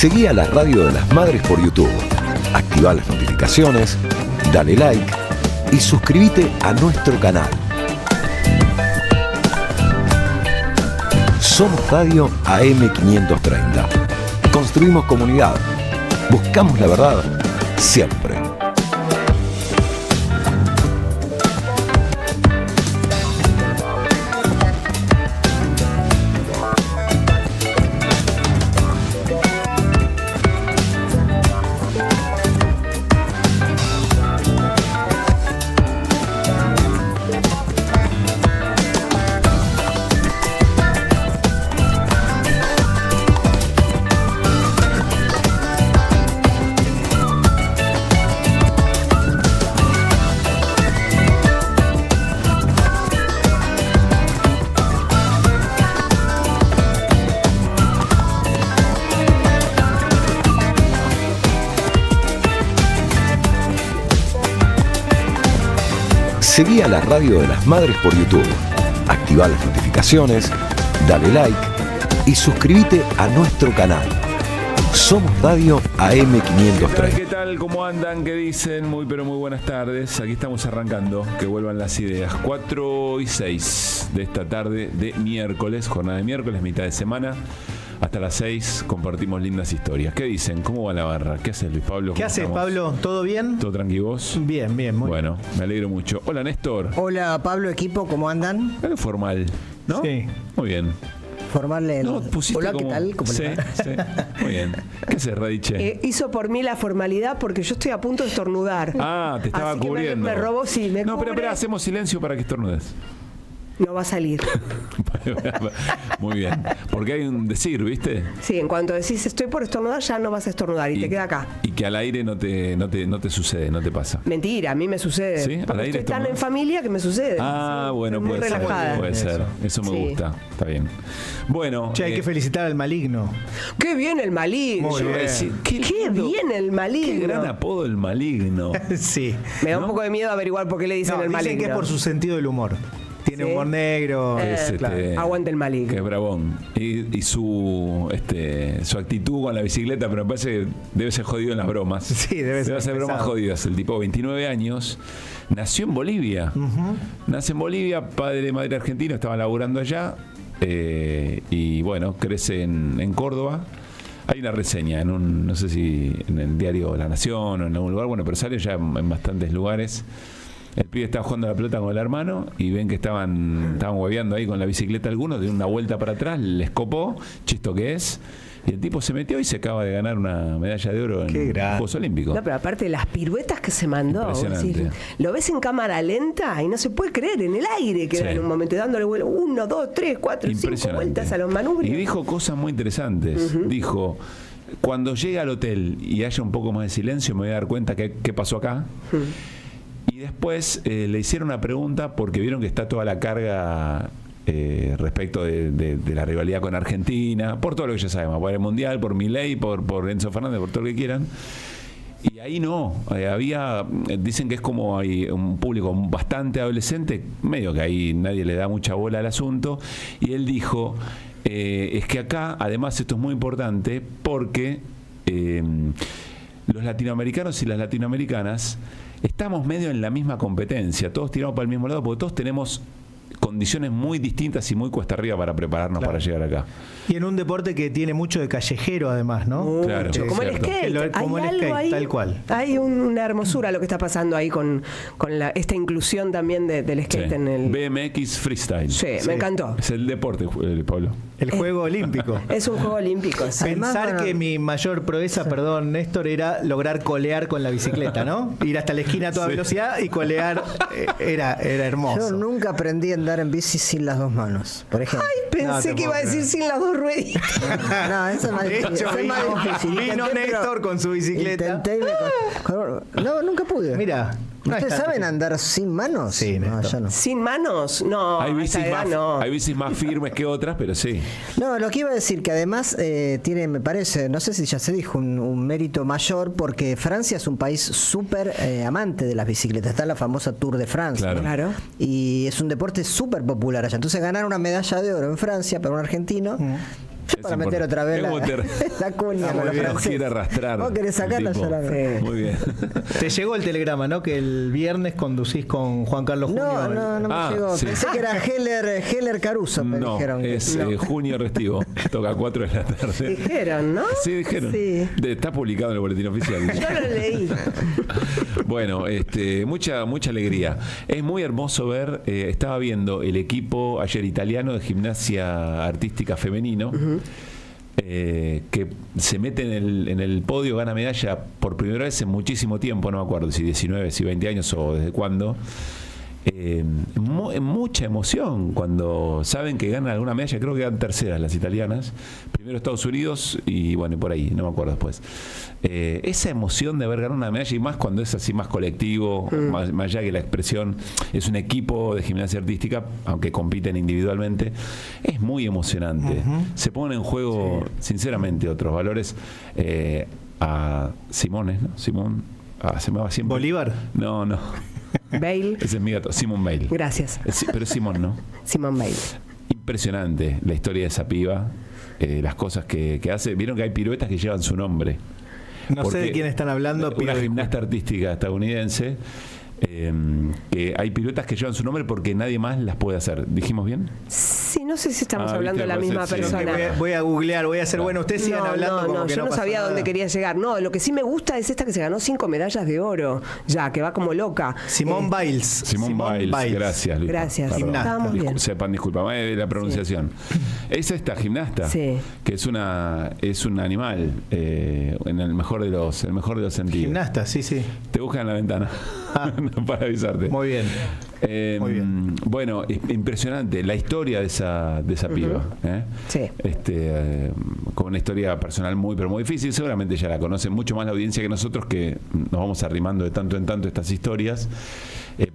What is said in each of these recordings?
Seguí a la Radio de las Madres por YouTube. Activá las notificaciones, dale like y suscríbete a nuestro canal. Somos Radio AM530. Construimos comunidad. Buscamos la verdad siempre. Seguí a la Radio de las Madres por YouTube. Activá las notificaciones, dale like y suscríbete a nuestro canal. Somos Radio AM530. ¿Qué tal? ¿Cómo andan? ¿Qué dicen? Muy pero muy buenas tardes. Aquí estamos arrancando. Que vuelvan las ideas. 4:06 de esta tarde de miércoles. Jornada de miércoles, mitad de semana. Hasta las 6 compartimos lindas historias. ¿Qué dicen? ¿Cómo va la barra? ¿Qué haces, Luis Pablo? ¿Qué haces, Pablo? ¿Todo bien? ¿Todo tranqui vos? Bien, bien. Muy bueno, me alegro mucho. Hola, Néstor. Hola, Pablo, equipo, ¿cómo andan? Algo formal, ¿no? Sí. Muy bien. Formarle el... No, pusiste Hola, como... ¿qué tal? ¿Cómo sí, le va? sí. Muy bien. ¿Qué haces, Radiche? Hizo por mí la formalidad porque yo estoy a punto de estornudar. Ah, te estaba Así que cubriendo. Me robó, sí, me No, pero cubre. espera, hacemos silencio para que estornudes. No va a salir. Muy bien. Porque hay un decir, ¿viste? Sí, en cuanto decís estoy por estornudar, ya no vas a estornudar y te queda acá. Y que al aire no te sucede, no te pasa. Mentira, a mí me sucede. ¿Sí? ¿Al Porque aire estoy tan estornudás? en familia que me sucede. Ah, Sí, bueno, soy muy puede ser. relajada. Puede ser. Eso me Sí. gusta. Está bien. Bueno. Che, hay que felicitar al maligno. Qué bien el maligno. Muy yo iba a bien. decir, Qué lindo, bien el maligno. Qué gran apodo el maligno. Sí. Me da un poco de miedo averiguar por qué le dicen No, el dicen maligno. que es por su sentido del humor. Tiene ¿Sí? humor negro. Es, claro. Aguante el maligno. Que es bravón. Y su actitud con la bicicleta, pero me parece que debe ser jodido en las bromas. Sí, debe ser bromas pesado. jodidas. El tipo, 29 años, nació en Bolivia. Nace en Bolivia, padre, madre argentino, estaba laburando allá. Y bueno, crece en Córdoba. Hay una reseña no sé si en el diario La Nación o en algún lugar, bueno, pero sale ya en bastantes lugares. El pibe estaba jugando a la pelota con el hermano y ven que estaban hueveando ahí con la bicicleta algunos, de una vuelta para atrás, les copó, chisto que es, y el tipo se metió y se acaba de ganar una medalla de oro en Qué grande. Juegos Olímpicos. No, pero aparte de las piruetas que se mandó, Impresionante. es decir, lo ves en cámara lenta y no se puede creer, en el aire queda Sí. en un momento, dándole vuelo 1, 2, 3, 4, 5 Impresionante. vueltas a los manubrios. Y dijo cosas muy interesantes. Dijo, cuando llegue al hotel y haya un poco más de silencio, me voy a dar cuenta qué pasó acá. Y después le hicieron una pregunta porque vieron que está toda la carga respecto de la rivalidad con Argentina, por todo lo que ya sabemos, por el Mundial, por Milei, por Enzo Fernández, por todo lo que quieran. Y ahí no, dicen que es como hay un público bastante adolescente, medio que ahí nadie le da mucha bola al asunto, y él dijo, es que acá, además esto es muy importante, porque los latinoamericanos y las latinoamericanas estamos medio en la misma competencia, todos tiramos para el mismo lado, porque todos tenemos condiciones muy distintas y muy cuesta arriba para prepararnos Claro. para llegar acá. Y en un deporte que tiene mucho de callejero, además, ¿no? Claro. Como el cierto. skate. Como Hay el algo skate, ahí, tal cual. Hay una hermosura lo que está pasando ahí con esta inclusión también del skate Sí. en el... BMX Freestyle. Sí, Sí. me encantó. Es el deporte, Pablo. El juego olímpico. Es un juego olímpico. sí. Además, Pensar bueno, que mi mayor proeza, perdón, Néstor, era lograr colear con la bicicleta, ¿no? Ir hasta la esquina a toda velocidad y colear era hermoso. yo nunca aprendí a andar en bici sin las dos manos, por ejemplo. Ay, No pensé te que iba a puedo decir creer. sin las dos rueditas. No, eso es más De difícil. hecho, eso es más difícil. vino Intenté, pero Néstor con su bicicleta. Intenté y no, nunca pude. Mira, no es ¿Ustedes tan saben difícil. andar sin manos? Sí, no, Néstor. yo no. ¿Sin manos? No, Hay a bicis, esa edad no. hay bicis más firmes que otras, pero sí. No, lo que iba a decir que además tiene, me parece, no sé si ya se dijo, un mérito mayor porque Francia es un país súper amante de las bicicletas. Está la famosa Tour de France. Claro. Claro. Y es un deporte súper popular allá. Entonces ganar una medalla de oro en Francia para un argentino Para meter otra vez la cuña con los franceses. Quiere arrastrar. Vos querés sacarla, yo la veo. Muy bien. Te llegó el telegrama, ¿no? Que el viernes conducís con Juan Carlos Junio. No me llegó. Sí. Pensé que era Heller Caruso, me dijeron. Es junio Restivo. Toca 4 de la tarde. Dijeron, ¿no? Sí, dijeron. Sí. Está publicado en el boletín oficial. Yo lo leí. Bueno, mucha alegría. Es muy hermoso ver, estaba viendo el equipo ayer italiano de gimnasia artística femenino, que se mete en el podio, gana medalla por primera vez en muchísimo tiempo, no me acuerdo si 19, si 20 años o desde cuándo. Mucha emoción cuando saben que ganan alguna medalla. Creo que dan terceras las italianas, primero Estados Unidos y bueno, por ahí, no me acuerdo después. Esa emoción de haber ganado una medalla, y más cuando es así más colectivo, más allá que la expresión es un equipo de gimnasia artística, aunque compiten individualmente, es muy emocionante. Se ponen en juego sinceramente otros valores. A Simone, ¿no? Se me va siempre. ¿Bolívar? No. Bale. Ese es mi gato, Simone Bale. Gracias. Pero es Simón, ¿no? Simone Bale. Impresionante la historia de esa piba, las cosas que hace. Vieron que hay piruetas que llevan su nombre. No sé de quién están hablando. Una gimnasta artística estadounidense. Que hay piruetas que llevan su nombre porque nadie más las puede hacer. ¿Dijimos bien? Sí, no sé si estamos hablando viste, de la misma sí. persona. Voy a googlear, voy a hacer bueno. Ustedes sigan hablando como que yo no pasa sabía nada. dónde quería llegar. No, lo que sí me gusta es esta que se ganó 5 medallas de oro, ya, que va como loca. Simone Biles. Simone Biles. Gracias, Luis. Gracias. Perdón. Estábamos bien. Sepan disculpa la pronunciación. Es esta gimnasta, Sí. que es un animal, en el mejor de los sentidos. Gimnasta, sí. Te buscan en la ventana para avisarte. Muy bien. Muy bien. Bueno, impresionante la historia de esa piba. Sí. Con una historia personal muy, pero muy difícil. Seguramente ya la conocen mucho más la audiencia que nosotros, que nos vamos arrimando de tanto en tanto estas historias.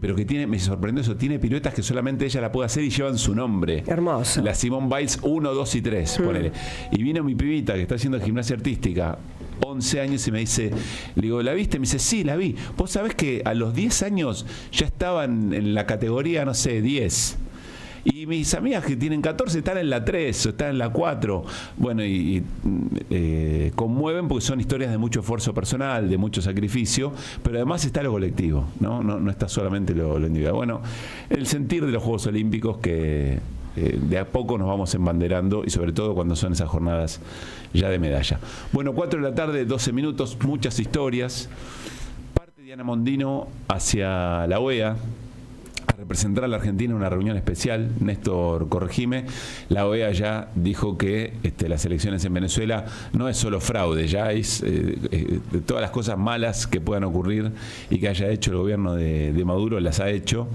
Pero que me sorprendió eso, tiene piruetas que solamente ella la puede hacer y llevan su nombre. Hermoso. La Simone Biles 1, 2 y 3, ponele. Y vino mi pibita que está haciendo gimnasia artística, 11 años, y me dice, le digo, ¿la viste? Me dice, sí, la vi. Vos sabés que a los 10 años ya estaban en la categoría, no sé, 10. Y mis amigas que tienen 14 están en la 3 o están en la 4. Bueno, y conmueven porque son historias de mucho esfuerzo personal, de mucho sacrificio, pero además está lo colectivo, no está solamente lo individual. Bueno, el sentir de los Juegos Olímpicos que de a poco nos vamos embanderando, y sobre todo cuando son esas jornadas ya de medalla. Bueno, 4 de la tarde, 12 minutos, muchas historias. Parte Diana Mondino hacia la OEA a representar a la Argentina en una reunión especial. Néstor, corregime, la OEA ya dijo que las elecciones en Venezuela no es solo fraude, ya es todas las cosas malas que puedan ocurrir y que haya hecho el gobierno de Maduro, las ha hecho.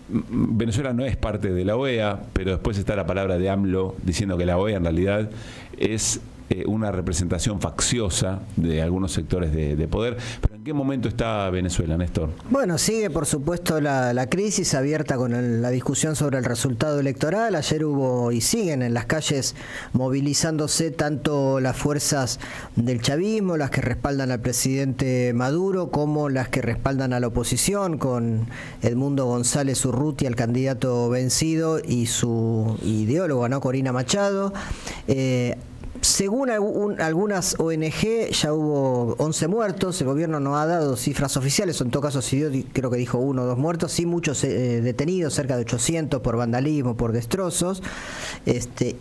Venezuela no es parte de la OEA, pero después está la palabra de AMLO diciendo que la OEA en realidad es una representación facciosa de algunos sectores de poder. Pero ¿en qué momento está Venezuela, Néstor? Bueno, sigue por supuesto la crisis abierta con la discusión sobre el resultado electoral. Ayer hubo y siguen en las calles movilizándose tanto las fuerzas del chavismo, las que respaldan al presidente Maduro, como las que respaldan a la oposición, con Edmundo González Urrutia, el candidato vencido, y su ideólogo, ¿no? Corina Machado. Según algunas ONG, ya hubo 11 muertos. El gobierno no ha dado cifras oficiales, en todo caso creo que dijo 1 o 2 muertos, sí muchos detenidos, cerca de 800 por vandalismo, por destrozos.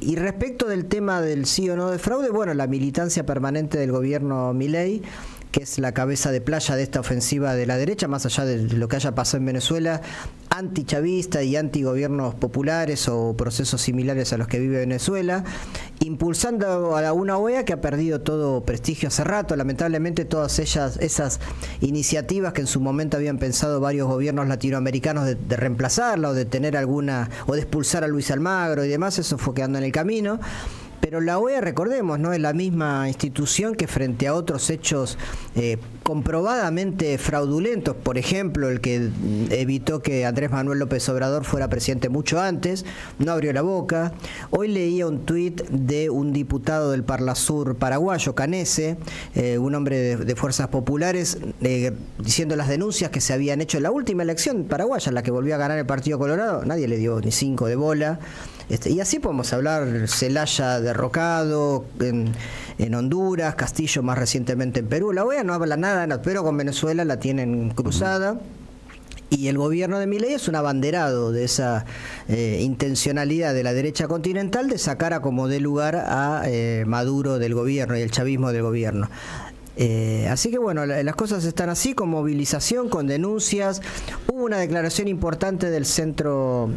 Y respecto del tema del sí o no de fraude, bueno, la militancia permanente del gobierno Milei, que es la cabeza de playa de esta ofensiva de la derecha, más allá de lo que haya pasado en Venezuela, antichavista y antigobiernos populares o procesos similares a los que vive Venezuela, impulsando a una OEA que ha perdido todo prestigio hace rato. Lamentablemente todas esas iniciativas que en su momento habían pensado varios gobiernos latinoamericanos de reemplazarla o de tener alguna, o de expulsar a Luis Almagro y demás, eso fue quedando en el camino. Pero la OEA, recordemos, no es la misma institución que frente a otros hechos comprobadamente fraudulentos, por ejemplo, el que evitó que Andrés Manuel López Obrador fuera presidente mucho antes, no abrió la boca. Hoy leía un tuit de un diputado del Parlasur paraguayo, Canese, un hombre de Fuerzas Populares, diciendo las denuncias que se habían hecho en la última elección paraguaya, en la que volvió a ganar el Partido Colorado. Nadie le dio ni 5 de bola. Y así podemos hablar, Celaya derrocado en Honduras, Castillo más recientemente en Perú. La OEA no habla nada, pero con Venezuela la tienen cruzada. Y el gobierno de Milei es un abanderado de esa intencionalidad de la derecha continental de sacar a como dé lugar a Maduro del gobierno y el chavismo del gobierno. Así que bueno, las cosas están así, con movilización, con denuncias. Hubo una declaración importante del centro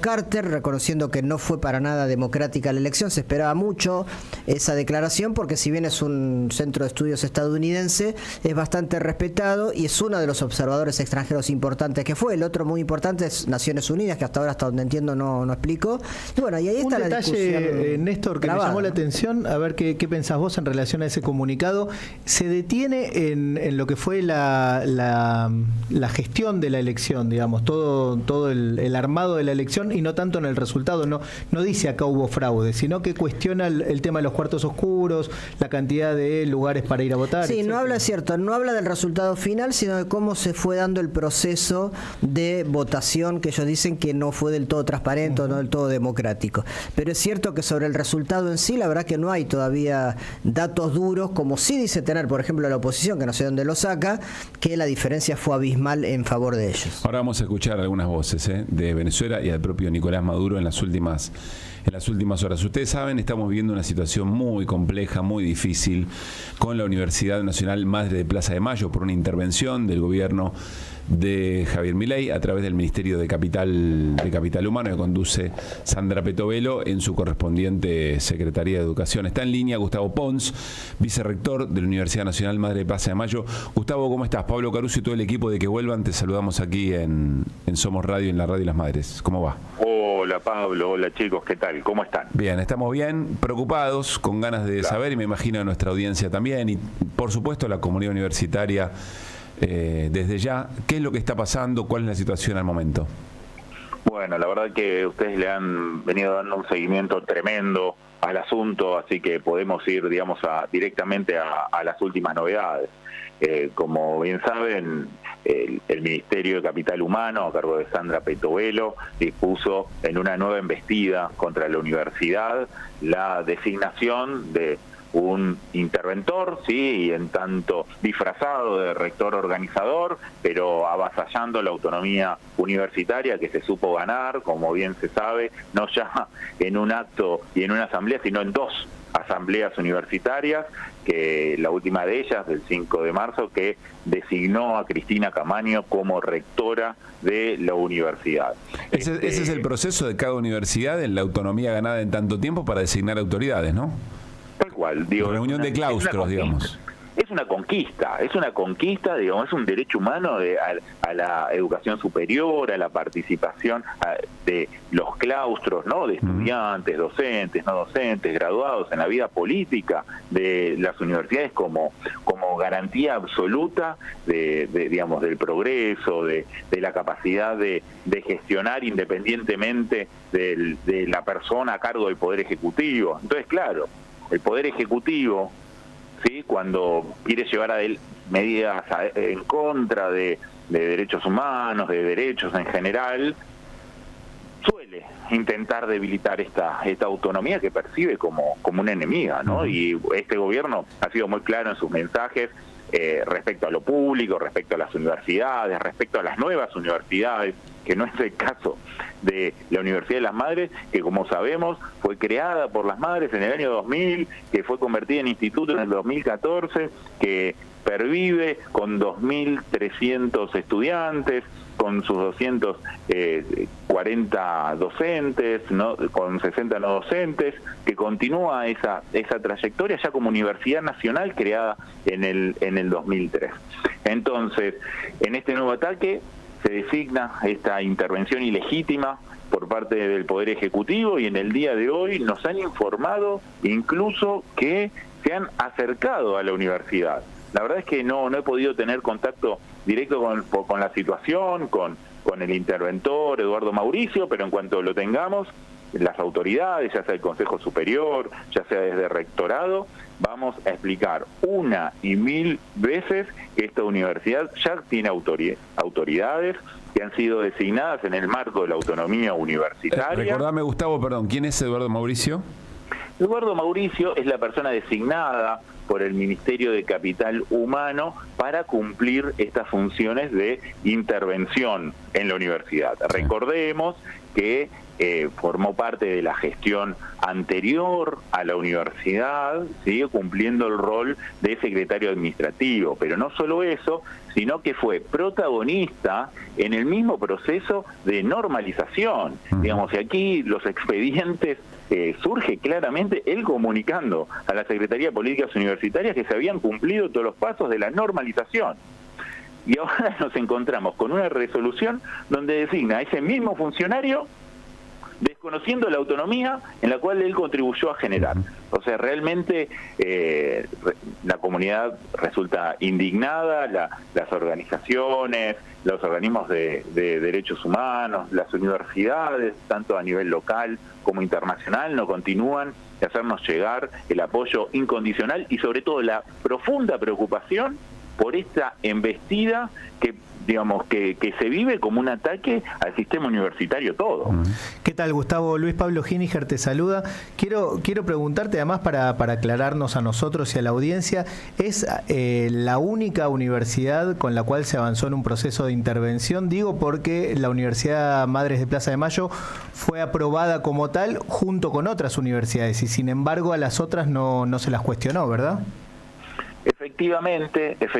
Carter, reconociendo que no fue para nada democrática la elección. Se esperaba mucho esa declaración, porque si bien es un centro de estudios estadounidense, es bastante respetado y es uno de los observadores extranjeros importantes que fue. El otro muy importante es Naciones Unidas, que hasta ahora, hasta donde entiendo, no explicó. Y bueno, y ahí está la discusión. Un detalle, Néstor, que grabada, me llamó la ¿no? atención, a ver qué pensás vos en relación a ese comunicado. Se detiene en lo que fue la gestión de la elección, digamos, todo el armado de la elección, y no tanto en el resultado. No dice acá hubo fraude, sino que cuestiona el tema de los cuartos oscuros, la cantidad de lugares para ir a votar. Sí, etcétera. no habla, es cierto, no habla del resultado final, sino de cómo se fue dando el proceso de votación, que ellos dicen que no fue del todo transparente, no del todo democrático. Pero es cierto que sobre el resultado en sí, la verdad que no hay todavía datos duros, como sí dice tener, por ejemplo, la oposición, que no sé dónde lo saca, que la diferencia fue abismal en favor de ellos. Ahora vamos a escuchar algunas voces de Venezuela y al propio Nicolás Maduro en las últimas horas. Ustedes saben, estamos viviendo una situación muy compleja, muy difícil, con la Universidad Nacional Madre de Plaza de Mayo, por una intervención del gobierno de Javier Milei a través del Ministerio de Capital Humano, que conduce Sandra Petovelo en su correspondiente Secretaría de Educación. Está en línea Gustavo Pons, vicerrector de la Universidad Nacional Madre de Plaza de Mayo. Gustavo, ¿cómo estás? Pablo Caruso y todo el equipo de Que Vuelvan, te saludamos aquí en Somos Radio, en la Radio Las Madres. ¿Cómo va? Hola Pablo, hola chicos, ¿qué tal? ¿Cómo están? Bien, estamos bien, preocupados, con ganas de saber, y me imagino a nuestra audiencia también, y por supuesto la comunidad universitaria. Desde ya, ¿qué es lo que está pasando? ¿Cuál es la situación al momento? Bueno, la verdad que ustedes le han venido dando un seguimiento tremendo al asunto, así que podemos ir, digamos, directamente a las últimas novedades. Como bien saben, el Ministerio de Capital Humano, a cargo de Sandra Petovelo, dispuso en una nueva embestida contra la universidad la designación de un interventor, sí, y en tanto disfrazado de rector organizador, pero avasallando la autonomía universitaria que se supo ganar, como bien se sabe, no ya en un acto y en una asamblea, sino en 2 asambleas universitarias, que la última de ellas, del 5 de marzo, que designó a Cristina Camaño como rectora de la universidad. Ese es el proceso de cada universidad, en la autonomía ganada en tanto tiempo, para designar autoridades, ¿no? Tal cual, digo, reunión de claustros, digamos. Es una conquista, digamos, es un derecho humano a la educación superior, a la participación de los claustros, ¿no? De estudiantes, docentes, no docentes, graduados en la vida política de las universidades como garantía absoluta digamos, del progreso, de la capacidad de gestionar independientemente de la persona a cargo del Poder Ejecutivo. Entonces, claro, el Poder Ejecutivo, ¿sí?, cuando quiere llevar a medidas en contra de derechos humanos, de derechos en general, suele intentar debilitar esta autonomía que percibe como una enemiga, ¿no? Y este gobierno ha sido muy claro en sus mensajes respecto a lo público, respecto a las universidades, respecto a las nuevas universidades, que no es el caso de la Universidad de las Madres, que como sabemos fue creada por las madres en el año 2000, que fue convertida en instituto en el 2014, que pervive con 2.300 estudiantes, con sus 240 docentes, ¿no?, con 60 no docentes, que continúa esa trayectoria ya como universidad nacional creada en el 2003. Entonces, en este nuevo ataque se designa esta intervención ilegítima por parte del Poder Ejecutivo, y en el día de hoy nos han informado incluso que se han acercado a la universidad La verdad es que no he podido tener contacto directo con la situación, con el interventor Eduardo Mauricio, pero en cuanto lo tengamos, las autoridades, ya sea el Consejo Superior, ya sea desde Rectorado, vamos a explicar una y mil veces que esta universidad ya tiene autoridades que han sido designadas en el marco de la autonomía universitaria. Recordame, Gustavo, perdón, ¿quién es Eduardo Mauricio? Eduardo Mauricio es la persona designada por el Ministerio de Capital Humano para cumplir estas funciones de intervención en la universidad. Sí. Recordemos que formó parte de la gestión anterior a la universidad, sigue cumpliendo el rol de secretario administrativo, pero no solo eso, sino que fue protagonista en el mismo proceso de normalización. Digamos, y aquí los expedientes surge claramente él comunicando a la Secretaría de Políticas Universitarias que se habían cumplido todos los pasos de la normalización. Y ahora nos encontramos con una resolución donde designa a ese mismo funcionario desconociendo la autonomía en la cual él contribuyó a generar. O sea, realmente la comunidad resulta indignada, las organizaciones, los organismos de derechos humanos, las universidades, tanto a nivel local como internacional, no continúan de hacernos llegar el apoyo incondicional y sobre todo la profunda preocupación por esta embestida que digamos que se vive como un ataque al sistema universitario todo. ¿Qué tal, Gustavo? Luis Pablo Giniger te saluda. Quiero preguntarte, además, para aclararnos a nosotros y a la audiencia, ¿es la única universidad con la cual se avanzó en un proceso de intervención? Digo porque la Universidad Madres de Plaza de Mayo fue aprobada como tal junto con otras universidades y sin embargo a las otras no se las cuestionó, ¿verdad? Efectivamente, es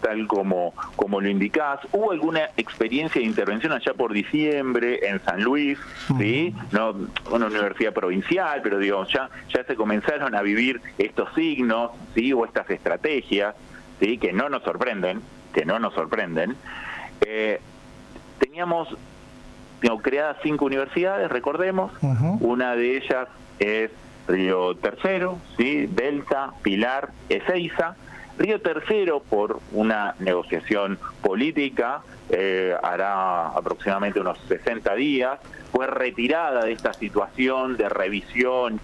tal como lo indicás. Hubo alguna experiencia de intervención allá por diciembre en San Luis, ¿sí? No una universidad provincial, pero digamos, ya se comenzaron a vivir estos signos, ¿sí? O estas estrategias, ¿sí? Que no nos sorprenden. Teníamos creadas 5 universidades, recordemos. Una de ellas es Río Tercero, ¿sí? Delta, Pilar, Ezeiza. Río Tercero, por una negociación política, hará aproximadamente unos 60 días, fue retirada de esta situación de revisión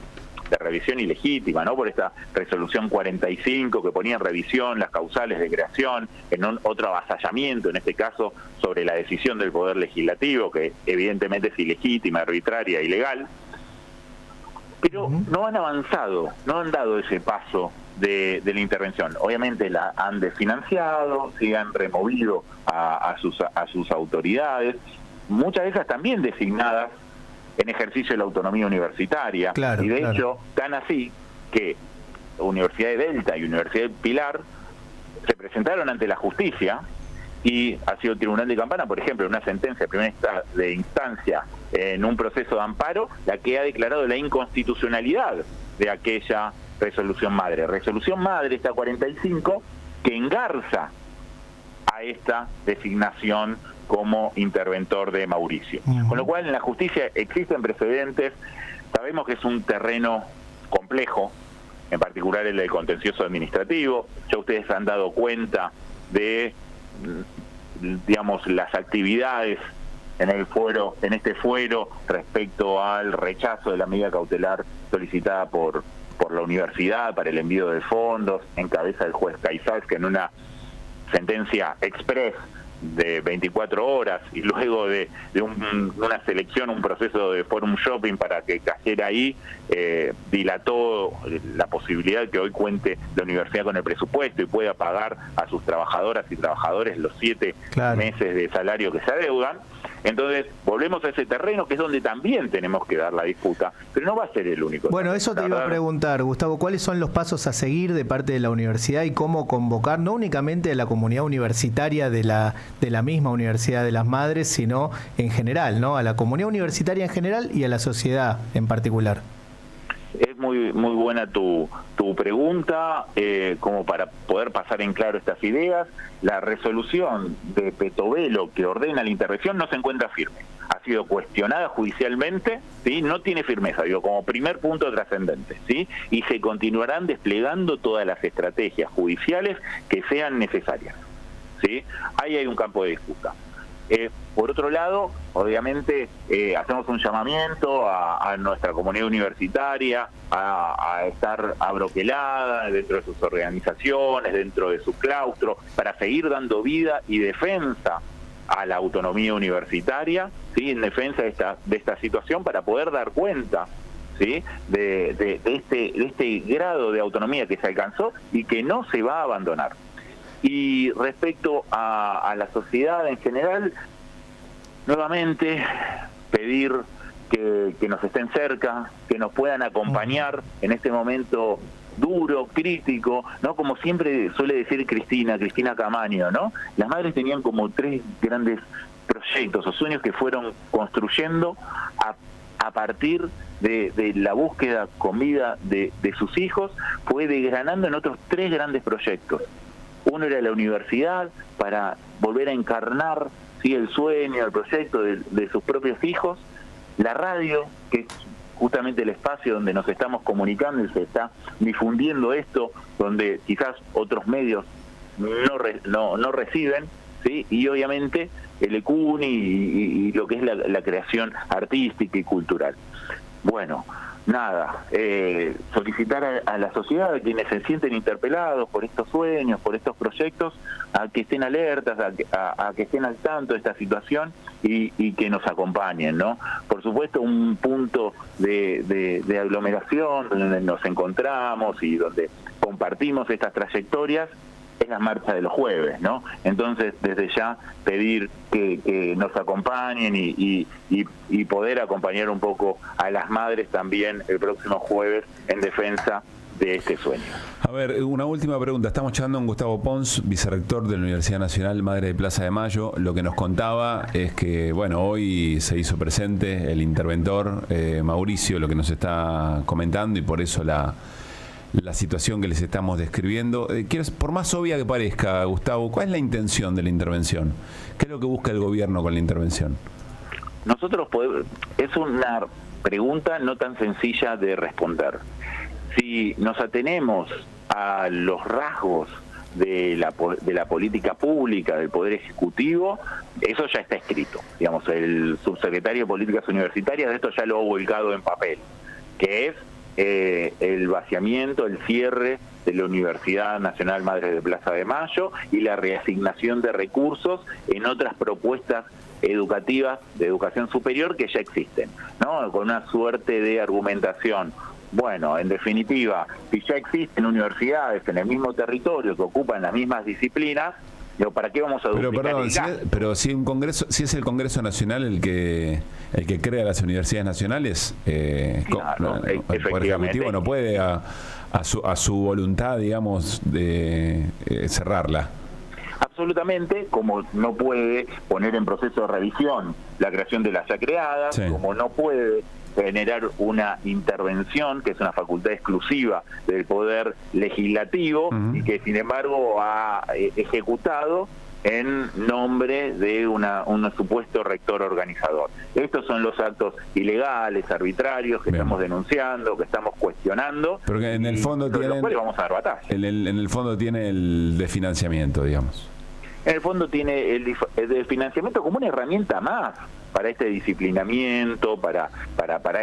ilegítima, ¿no? Por esta resolución 45 que ponía en revisión las causales de creación, en otro avasallamiento, en este caso, sobre la decisión del Poder Legislativo, que evidentemente es ilegítima, arbitraria, ilegal. Pero no han avanzado, no han dado ese paso de la intervención. Obviamente la han desfinanciado, se han removido a sus autoridades, muchas de esas también designadas en ejercicio de la autonomía universitaria. Claro, y de hecho, tan así que Universidad de Delta y Universidad de Pilar se presentaron ante la justicia y ha sido el Tribunal de Campana, por ejemplo, en una sentencia de primera instancia en un proceso de amparo, la que ha declarado la inconstitucionalidad de aquella resolución madre. Resolución madre, esta 45, que engarza a esta designación como interventor de Mauricio. Con lo cual, en la justicia existen precedentes, sabemos que es un terreno complejo, en particular el del contencioso administrativo. Ya ustedes han dado cuenta de, digamos, las actividades en este fuero respecto al rechazo de la medida cautelar solicitada por la universidad para el envío de fondos, en cabeza del juez Caizás, que en una sentencia express de 24 horas y luego de una selección, un proceso de forum shopping para que cayera ahí, dilató la posibilidad que hoy cuente la universidad con el presupuesto y pueda pagar a sus trabajadoras y trabajadores los 7 meses de salario que se adeudan. Entonces, volvemos a ese terreno que es donde también tenemos que dar la disputa, pero no va a ser el único. Bueno, eso te iba a preguntar, Gustavo, ¿cuáles son los pasos a seguir de parte de la universidad y cómo convocar no únicamente a la comunidad universitaria de la misma Universidad de las Madres, sino en general, ¿no? A la comunidad universitaria en general y a la sociedad en particular? Es muy buena tu pregunta, como para poder pasar en claro estas ideas. La resolución de Petovelo que ordena la intervención no se encuentra firme. sido cuestionada judicialmente, ¿sí? No tiene firmeza, digo, como primer punto trascendente, ¿sí? Y se continuarán desplegando todas las estrategias judiciales que sean necesarias, ¿sí? Ahí hay un campo de disputa. Por otro lado, obviamente, hacemos un llamamiento a nuestra comunidad universitaria a estar abroquelada dentro de sus organizaciones, dentro de su claustro, para seguir dando vida y defensa a la autonomía universitaria, ¿sí? En defensa de esta situación, para poder dar cuenta, ¿sí? de este grado de autonomía que se alcanzó y que no se va a abandonar. Y respecto a la sociedad en general, nuevamente pedir que nos estén cerca, que nos puedan acompañar en este momento duro, crítico, ¿no? Como siempre suele decir Cristina Camaño, ¿no? Las madres tenían como 3 grandes proyectos o sueños que fueron construyendo a partir de la búsqueda con vida de sus hijos, fue desgranando en otros 3 grandes proyectos. Uno era la universidad, para volver a encarnar, ¿sí? El sueño, el proyecto de sus propios hijos. La radio, que es justamente el espacio donde nos estamos comunicando y se está difundiendo esto, donde quizás otros medios no reciben, ¿sí? Y obviamente el ECUNI y lo que es la creación artística y cultural. Bueno, nada, solicitar a la sociedad, a quienes se sienten interpelados por estos sueños, por estos proyectos, a que estén alertas, a que estén al tanto de esta situación y que nos acompañen, ¿no? Por supuesto, un punto de aglomeración donde nos encontramos y donde compartimos estas trayectorias es la marcha de los jueves, ¿no? Entonces, desde ya pedir que nos acompañen y poder acompañar un poco a las madres también el próximo jueves en defensa de este sueño. A ver, una última pregunta. Estamos charlando con Gustavo Pons, vicerrector de la Universidad Nacional Madre de Plaza de Mayo. Lo que nos contaba es que, bueno, hoy se hizo presente el interventor Mauricio, lo que nos está comentando, y por eso la situación que les estamos describiendo. Por más obvia que parezca, Gustavo, ¿cuál es la intención de la intervención? ¿Qué es lo que busca el gobierno con la intervención? Nosotros es una pregunta no tan sencilla de responder. Si nos atenemos a los rasgos de la política pública del Poder Ejecutivo, eso ya está escrito. Digamos, el subsecretario de Políticas Universitarias de esto ya lo ha volcado en papel, que es el vaciamiento, el cierre de la Universidad Nacional Madre de Plaza de Mayo y la reasignación de recursos en otras propuestas educativas de educación superior que ya existen, ¿no? Con una suerte de argumentación. Bueno, en definitiva, si ya existen universidades en el mismo territorio que ocupan las mismas disciplinas, ¿para qué vamos a duplicar? Pero si es el Congreso Nacional el que crea las universidades nacionales, claro, el Poder Ejecutivo no puede a su voluntad, digamos, de cerrarla. Absolutamente, como no puede poner en proceso de revisión la creación de las ya creadas, sí, como no puede generar una intervención, que es una facultad exclusiva del Poder Legislativo, y que sin embargo ha ejecutado en nombre de un supuesto rector organizador. Estos son los actos ilegales, arbitrarios que estamos denunciando, que estamos cuestionando. Pero que en el fondo vamos a dar batalla. En el fondo tiene el desfinanciamiento, digamos. En el fondo tiene el financiamiento como una herramienta más para este disciplinamiento, para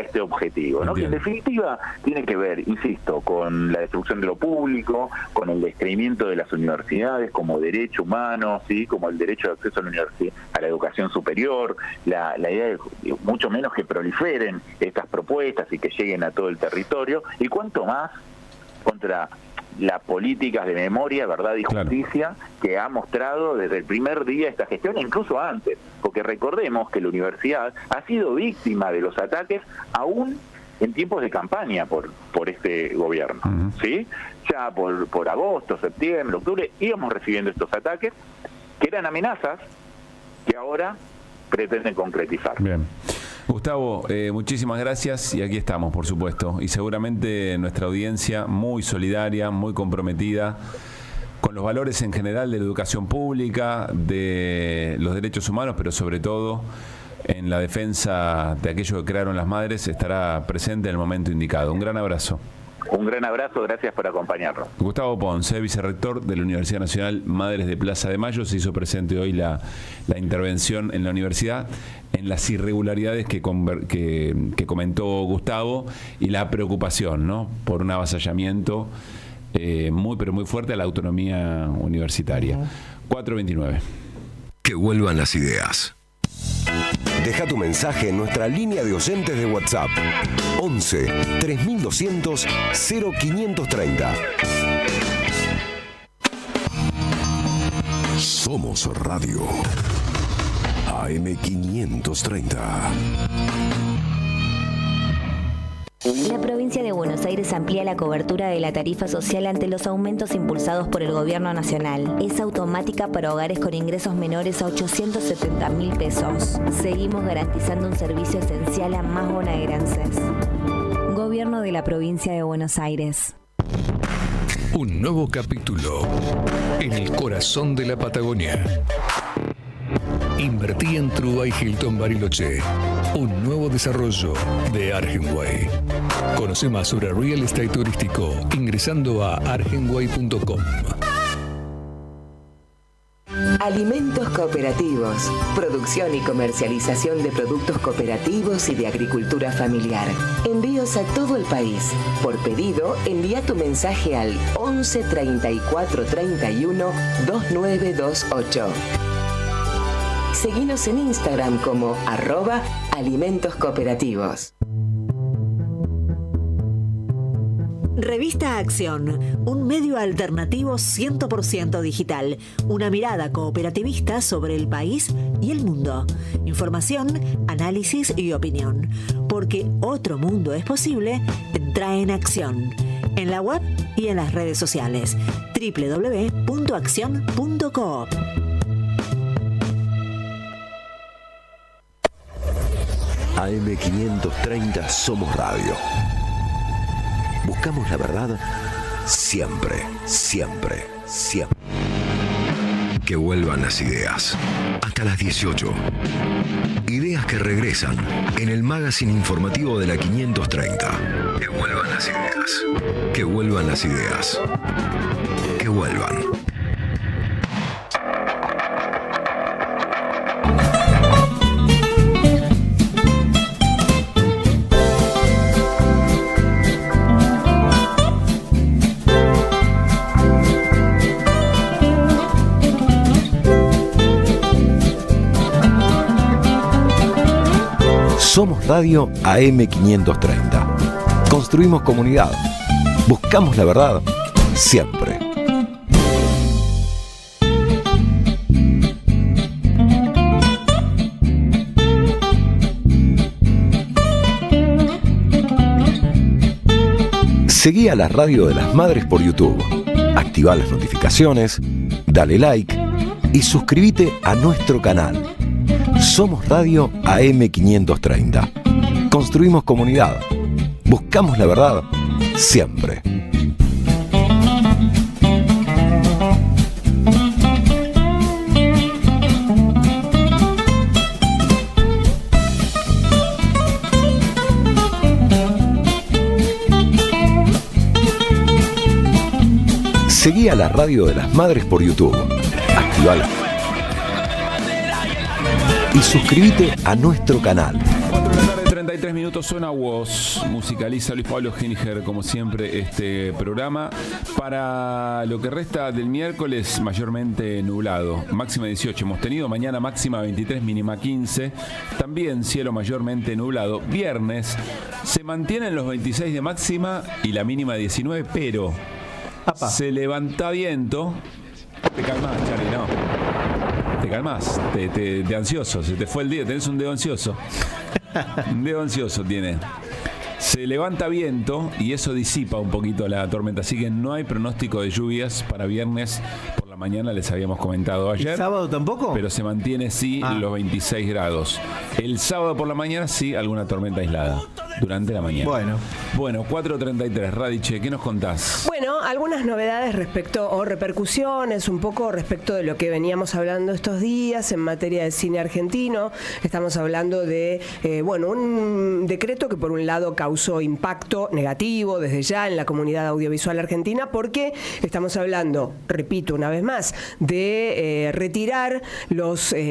este objetivo, ¿no? Que en definitiva tiene que ver, insisto, con la destrucción de lo público, con el descreimiento de las universidades como derecho humano, ¿sí? Como el derecho de acceso a la educación superior, la idea de mucho menos que proliferen estas propuestas y que lleguen a todo el territorio, y cuanto más contra las políticas de memoria, verdad y justicia, claro, que ha mostrado desde el primer día esta gestión, incluso antes, porque recordemos que la universidad ha sido víctima de los ataques aún en tiempos de campaña por este gobierno, ¿sí? Ya por agosto, septiembre, octubre, íbamos recibiendo estos ataques, que eran amenazas que ahora pretenden concretizar. Bien. Gustavo, muchísimas gracias, y aquí estamos, por supuesto, y seguramente nuestra audiencia muy solidaria, muy comprometida con los valores en general de la educación pública, de los derechos humanos, pero sobre todo en la defensa de aquello que crearon las madres, estará presente en el momento indicado. Un gran abrazo. Un gran abrazo, gracias por acompañarnos. Gustavo Ponce, vicerrector de la Universidad Nacional Madres de Plaza de Mayo, se hizo presente hoy la intervención en la universidad en las irregularidades que comentó Gustavo y la preocupación, ¿no?, por un avasallamiento pero muy fuerte a la autonomía universitaria. 429. Que vuelvan las ideas. Deja tu mensaje en nuestra línea de oyentes de WhatsApp 11 3200 0530. Somos Radio AM530. La provincia de Buenos Aires amplía la cobertura de la tarifa social ante los aumentos impulsados por el gobierno nacional. Es automática para hogares con ingresos menores a 870.000 pesos. Seguimos garantizando un servicio esencial a más bonaerenses. Gobierno de la provincia de Buenos Aires. Un nuevo capítulo en el corazón de la Patagonia. Invertí en Trubay Hilton Bariloche, un nuevo desarrollo de Argenway. Conoce más sobre real estate turístico ingresando a argenway.com. Alimentos cooperativos, producción y comercialización de productos cooperativos y de agricultura familiar. Envíos a todo el país. Por pedido, envía tu mensaje al 11 34 31 2928. Seguinos en Instagram como @alimentoscooperativos. Revista Acción, un medio alternativo 100% digital, una mirada cooperativista sobre el país y el mundo. Información, análisis y opinión. Porque otro mundo es posible, entra en Acción. En la web y en las redes sociales. www.accion.coop. AM530 Somos Radio. Buscamos la verdad siempre, siempre, siempre. Que vuelvan las ideas. Hasta las 18. Ideas que regresan en el magazine informativo de la 530. Que vuelvan las ideas. Que vuelvan las ideas. Que vuelvan. Somos Radio AM530. Construimos comunidad. Buscamos la verdad siempre. Seguí a la Radio de las Madres por YouTube. Activa las notificaciones, dale like y suscríbete a nuestro canal. Somos Radio AM530. Construimos comunidad. Buscamos la verdad siempre. Seguí a la Radio de las Madres por YouTube. Activala y suscríbete a nuestro canal. 4:33 minutos, suena Woz. Musicaliza Luis Pablo Ginger, como siempre, este programa. Para lo que resta del miércoles, mayormente nublado. Máxima 18 hemos tenido. Mañana máxima 23, mínima 15. También cielo mayormente nublado. Viernes se mantienen los 26 de máxima y la mínima 19, pero se levanta viento. Te calmás, Charlie, no. Te calmás, de ansioso, se te fue el día, tenés un dedo ansioso. Un dedo ansioso tiene. Se levanta viento y eso disipa un poquito la tormenta, así que no hay pronóstico de lluvias para viernes por la mañana, les habíamos comentado ayer. ¿El sábado tampoco? Pero se mantiene, sí, los 26 grados. El sábado por la mañana, sí, alguna tormenta aislada. durante la mañana. Bueno, 4:33. Radiche, ¿qué nos contás? Bueno, algunas novedades respecto, o repercusiones un poco respecto de lo que veníamos hablando estos días en materia de cine argentino. Estamos hablando de, un decreto que por un lado causó impacto negativo desde ya en la comunidad audiovisual argentina, porque estamos hablando, repito una vez más, de retirar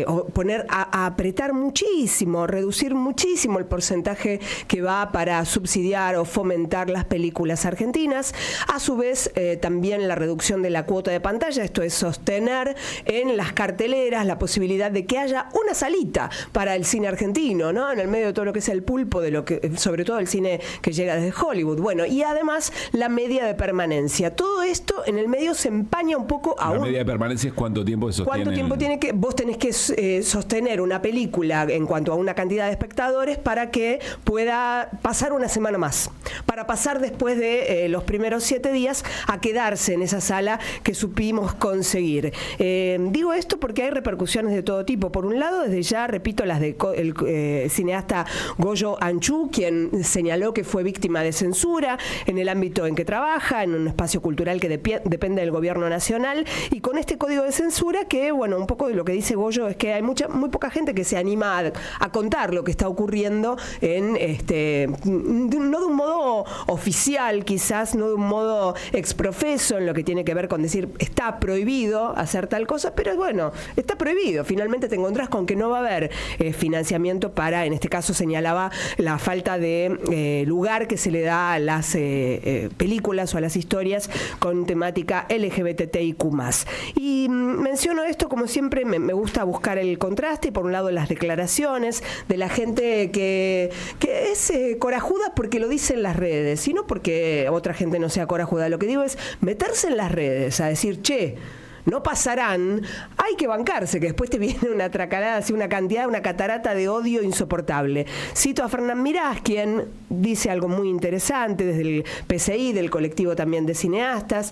o poner a apretar muchísimo, reducir muchísimo el porcentaje que va para subsidiar o fomentar las películas argentinas. A su vez, también la reducción de la cuota de pantalla, esto es sostener en las carteleras la posibilidad de que haya una salita para el cine argentino, ¿no? En el medio de todo lo que es el pulpo de lo que, sobre todo el cine que llega desde Hollywood. Bueno, y además la media de permanencia. Todo esto en el medio se empaña un poco a la media de permanencia es cuánto tiempo se sostiene. ¿Cuánto tiempo tiene que vos tenés que sostener una película en cuanto a una cantidad de espectadores para que pueda pasar una semana más? Para pasar después de los primeros 7 días a quedarse en esa sala que supimos conseguir. Digo esto porque hay repercusiones de todo tipo. Por un lado, desde ya, repito, las del cineasta Goyo Anchú, quien señaló que fue víctima de censura en el ámbito en que trabaja, en un espacio cultural que depende del gobierno nacional, y con este código de censura que, bueno, un poco de lo que dice Goyo es que hay muy poca gente que se anima a contar lo que está ocurriendo en no de un modo oficial, quizás, no de un modo exprofeso, en lo que tiene que ver con decir está prohibido hacer tal cosa, pero bueno, está prohibido. Finalmente te encontrás con que no va a haber financiamiento para, en este caso señalaba la falta de lugar que se le da a las películas o a las historias con temática LGBTIQ+. Y menciono esto, como siempre, me gusta buscar el contraste, y por un lado las declaraciones de la gente que es corajuda porque lo dice en las redes, y no porque otra gente no sea corajuda. Lo que digo es meterse en las redes a decir, che, no pasarán, hay que bancarse, que después te viene una tracalada, así una catarata de odio insoportable. Cito a Fernán Mirás, quien dice algo muy interesante desde el PCI, del colectivo también de cineastas: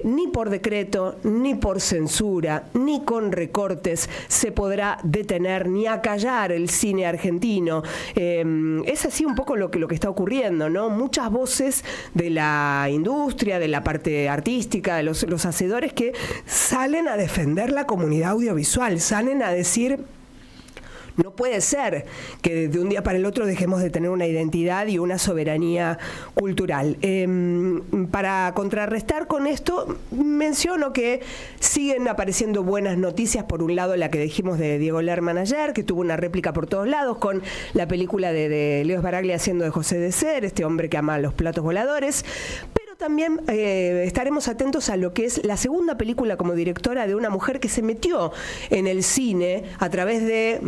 ni por decreto, ni por censura, ni con recortes se podrá detener ni acallar el cine argentino. Es así un poco lo que está ocurriendo, ¿no? Muchas voces de la industria, de la parte artística, de los hacedores, que salen a defender la comunidad audiovisual, salen a decir: no puede ser que de un día para el otro dejemos de tener una identidad y una soberanía cultural. Para contrarrestar con esto, menciono que siguen apareciendo buenas noticias. Por un lado, la que dijimos de Diego Lerman ayer, que tuvo una réplica por todos lados, con la película de Leo Sbaraglia haciendo de José de Ser, este hombre que ama los platos voladores. También estaremos atentos a lo que es la segunda película como directora de una mujer que se metió en el cine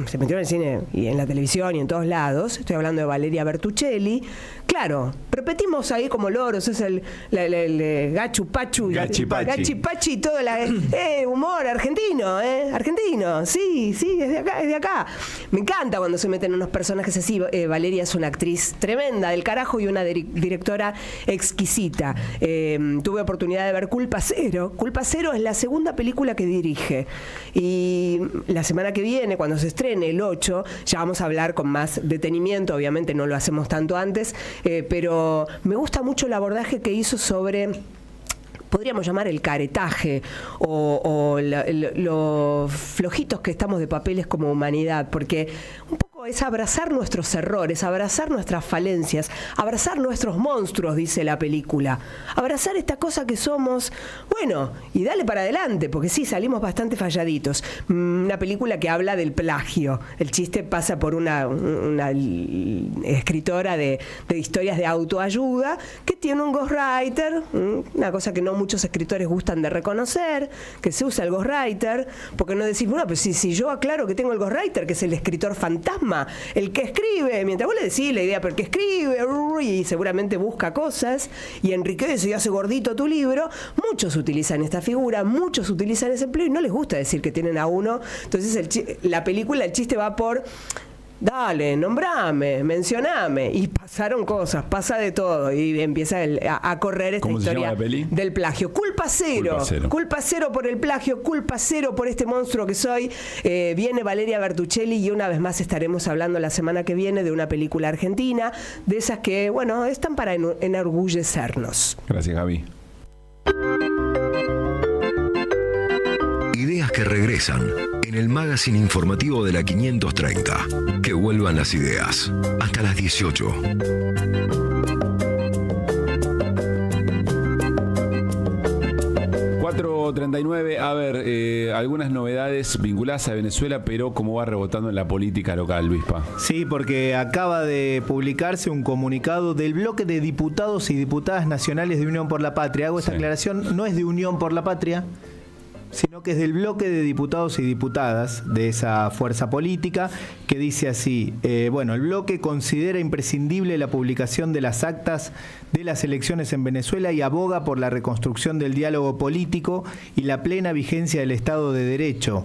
se metió en el cine y en la televisión y en todos lados. Estoy hablando de Valeria Bertuccelli. Claro, repetimos ahí como loros, es el gachu pachu, gachipachi, todo humor argentino, argentino, sí, es de acá. Me encanta cuando se meten unos personajes así. Valeria es una actriz tremenda del carajo y una directora exquisita. Tuve oportunidad de ver Culpa Cero. Culpa Cero es la segunda película que dirige, y la semana que viene, cuando se estrene el 8, ya vamos a hablar con más detenimiento. Obviamente no lo hacemos tanto antes, pero me gusta mucho el abordaje que hizo sobre, podríamos llamar, el caretaje o lo flojitos que estamos de papeles como humanidad, porque un poco es abrazar nuestros errores, abrazar nuestras falencias, abrazar nuestros monstruos, dice la película. Abrazar esta cosa que somos, bueno, y dale para adelante, porque sí, salimos bastante falladitos. Una película que habla del plagio. El chiste pasa por una escritora de historias de autoayuda que tiene un ghostwriter, una cosa que no muchos escritores gustan de reconocer, que se usa el ghostwriter, porque no decís, bueno, pues si yo aclaro que tengo el ghostwriter, que es el escritor fantasma, el que escribe, mientras vos le decís la idea, pero el que escribe y seguramente busca cosas y enriquece y hace gordito tu libro, muchos utilizan esta figura, muchos utilizan ese empleo y no les gusta decir que tienen a uno. Entonces la película, el chiste va por Dale, nombrame, mencioname. Y pasaron cosas, pasa de todo. Y empieza a correr esta historia del plagio. Culpa cero. Culpa cero por el plagio, culpa cero por este monstruo que soy. Viene Valeria Bertuccelli y una vez más estaremos hablando la semana que viene de una película argentina, de esas que, bueno, están para enorgullecernos. Gracias, Gaby. Ideas que regresan en el magazine informativo de la 530. Que vuelvan las ideas. Hasta las 18. .39, a ver, algunas novedades vinculadas a Venezuela, pero cómo va rebotando en la política local, Luispa. Sí, porque acaba de publicarse un comunicado del bloque de diputados y diputadas nacionales de Unión por la Patria. Hago esta aclaración, no es de Unión por la Patria, sino que es del bloque de diputados y diputadas de esa fuerza política, que dice así, bueno, el bloque considera imprescindible la publicación de las actas de las elecciones en Venezuela y aboga por la reconstrucción del diálogo político y la plena vigencia del Estado de Derecho.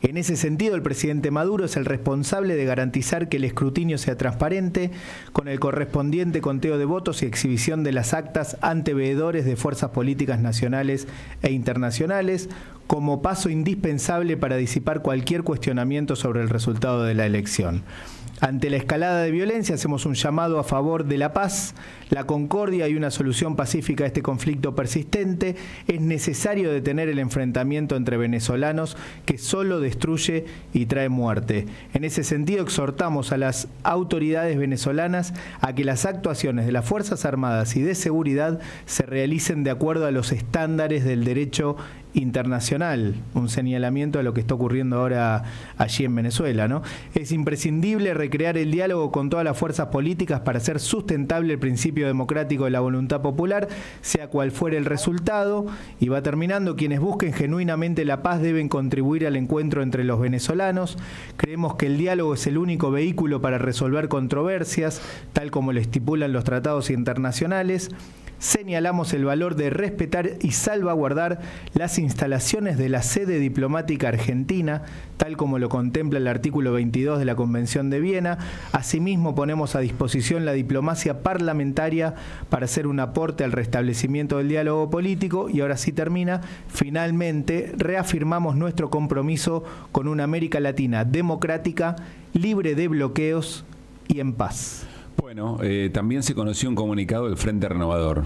En ese sentido, el presidente Maduro es el responsable de garantizar que el escrutinio sea transparente, con el correspondiente conteo de votos y exhibición de las actas ante veedores de fuerzas políticas nacionales e internacionales, como paso indispensable para disipar cualquier cuestionamiento sobre el resultado de la elección. Ante la escalada de violencia, hacemos un llamado a favor de la paz, la concordia y una solución pacífica a este conflicto persistente. Es necesario detener el enfrentamiento entre venezolanos que solo destruye y trae muerte. En ese sentido, exhortamos a las autoridades venezolanas a que las actuaciones de las Fuerzas Armadas y de Seguridad se realicen de acuerdo a los estándares del derecho internacional, un señalamiento de lo que está ocurriendo ahora allí en Venezuela, ¿no? Es imprescindible recrear el diálogo con todas las fuerzas políticas para hacer sustentable el principio democrático de la voluntad popular, sea cual fuere el resultado. Y va terminando, quienes busquen genuinamente la paz deben contribuir al encuentro entre los venezolanos. Creemos que el diálogo es el único vehículo para resolver controversias, tal como lo estipulan los tratados internacionales. Señalamos el valor de respetar y salvaguardar las instalaciones de la sede diplomática argentina, tal como lo contempla el artículo 22 de la Convención de Viena. Asimismo, ponemos a disposición la diplomacia parlamentaria para hacer un aporte al restablecimiento del diálogo político. Y ahora sí termina. Finalmente, reafirmamos nuestro compromiso con una América Latina democrática, libre de bloqueos y en paz. Bueno, también se conoció un comunicado del Frente Renovador,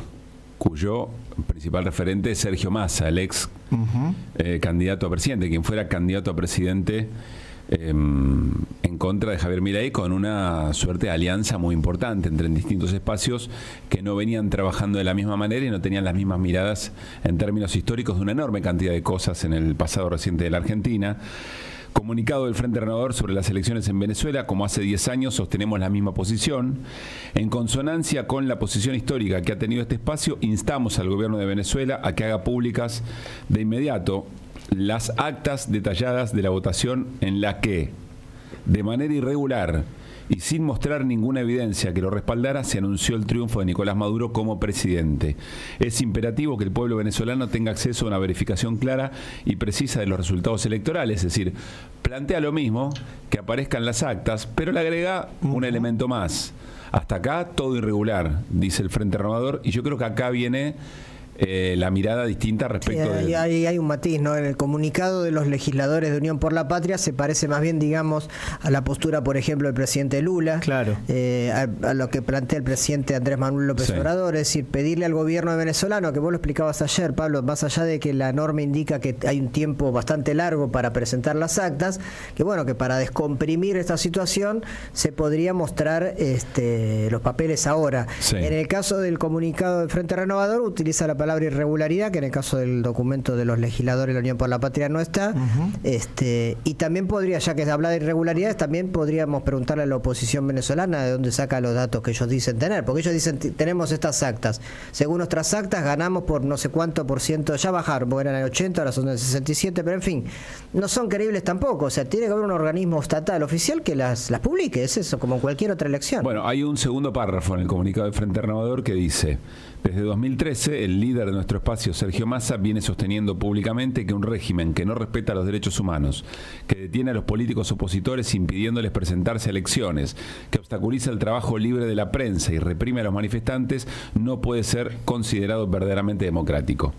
cuyo principal referente es Sergio Massa, el ex candidato a presidente, quien fuera candidato a presidente en contra de Javier Milei, con una suerte de alianza muy importante entre distintos espacios que no venían trabajando de la misma manera y no tenían las mismas miradas en términos históricos de una enorme cantidad de cosas en el pasado reciente de la Argentina. Comunicado del Frente Renovador sobre las elecciones en Venezuela. Como hace 10 años sostenemos la misma posición. En consonancia con la posición histórica que ha tenido este espacio, instamos al gobierno de Venezuela a que haga públicas de inmediato las actas detalladas de la votación en la que, de manera irregular y sin mostrar ninguna evidencia que lo respaldara, se anunció el triunfo de Nicolás Maduro como presidente. Es imperativo que el pueblo venezolano tenga acceso a una verificación clara y precisa de los resultados electorales, es decir, plantea lo mismo, que aparezcan las actas, pero le agrega un elemento más. Hasta acá todo irregular, dice el Frente Renovador, y yo creo que acá viene la mirada distinta respecto de... Hay un matiz, ¿no? En el comunicado de los legisladores de Unión por la Patria se parece más bien, digamos, a la postura, por ejemplo, del presidente Lula, claro, a lo que plantea el presidente Andrés Manuel López Obrador, es decir, pedirle al gobierno venezolano, que vos lo explicabas ayer, Pablo, más allá de que la norma indica que hay un tiempo bastante largo para presentar las actas, que bueno, que para descomprimir esta situación se podría mostrar los papeles ahora. Sí. En el caso del comunicado del Frente Renovador utiliza la palabra irregularidad, que en el caso del documento de los legisladores de la Unión por la Patria no está. Y también podría, ya que se habla de irregularidades, también podríamos preguntarle a la oposición venezolana de dónde saca los datos que ellos dicen tener, porque ellos dicen tenemos estas actas, según nuestras actas ganamos por no sé cuánto por ciento, ya bajaron, porque eran el 80, ahora son el 67, pero en fin, no son creíbles tampoco. O sea, tiene que haber un organismo estatal oficial que las publique, es eso, como en cualquier otra elección. Bueno, hay un segundo párrafo en el comunicado del Frente Renovador que dice: Desde 2013, el líder de nuestro espacio, Sergio Massa, viene sosteniendo públicamente que un régimen que no respeta los derechos humanos, que detiene a los políticos opositores impidiéndoles presentarse a elecciones, que obstaculiza el trabajo libre de la prensa y reprime a los manifestantes, no puede ser considerado verdaderamente democrático.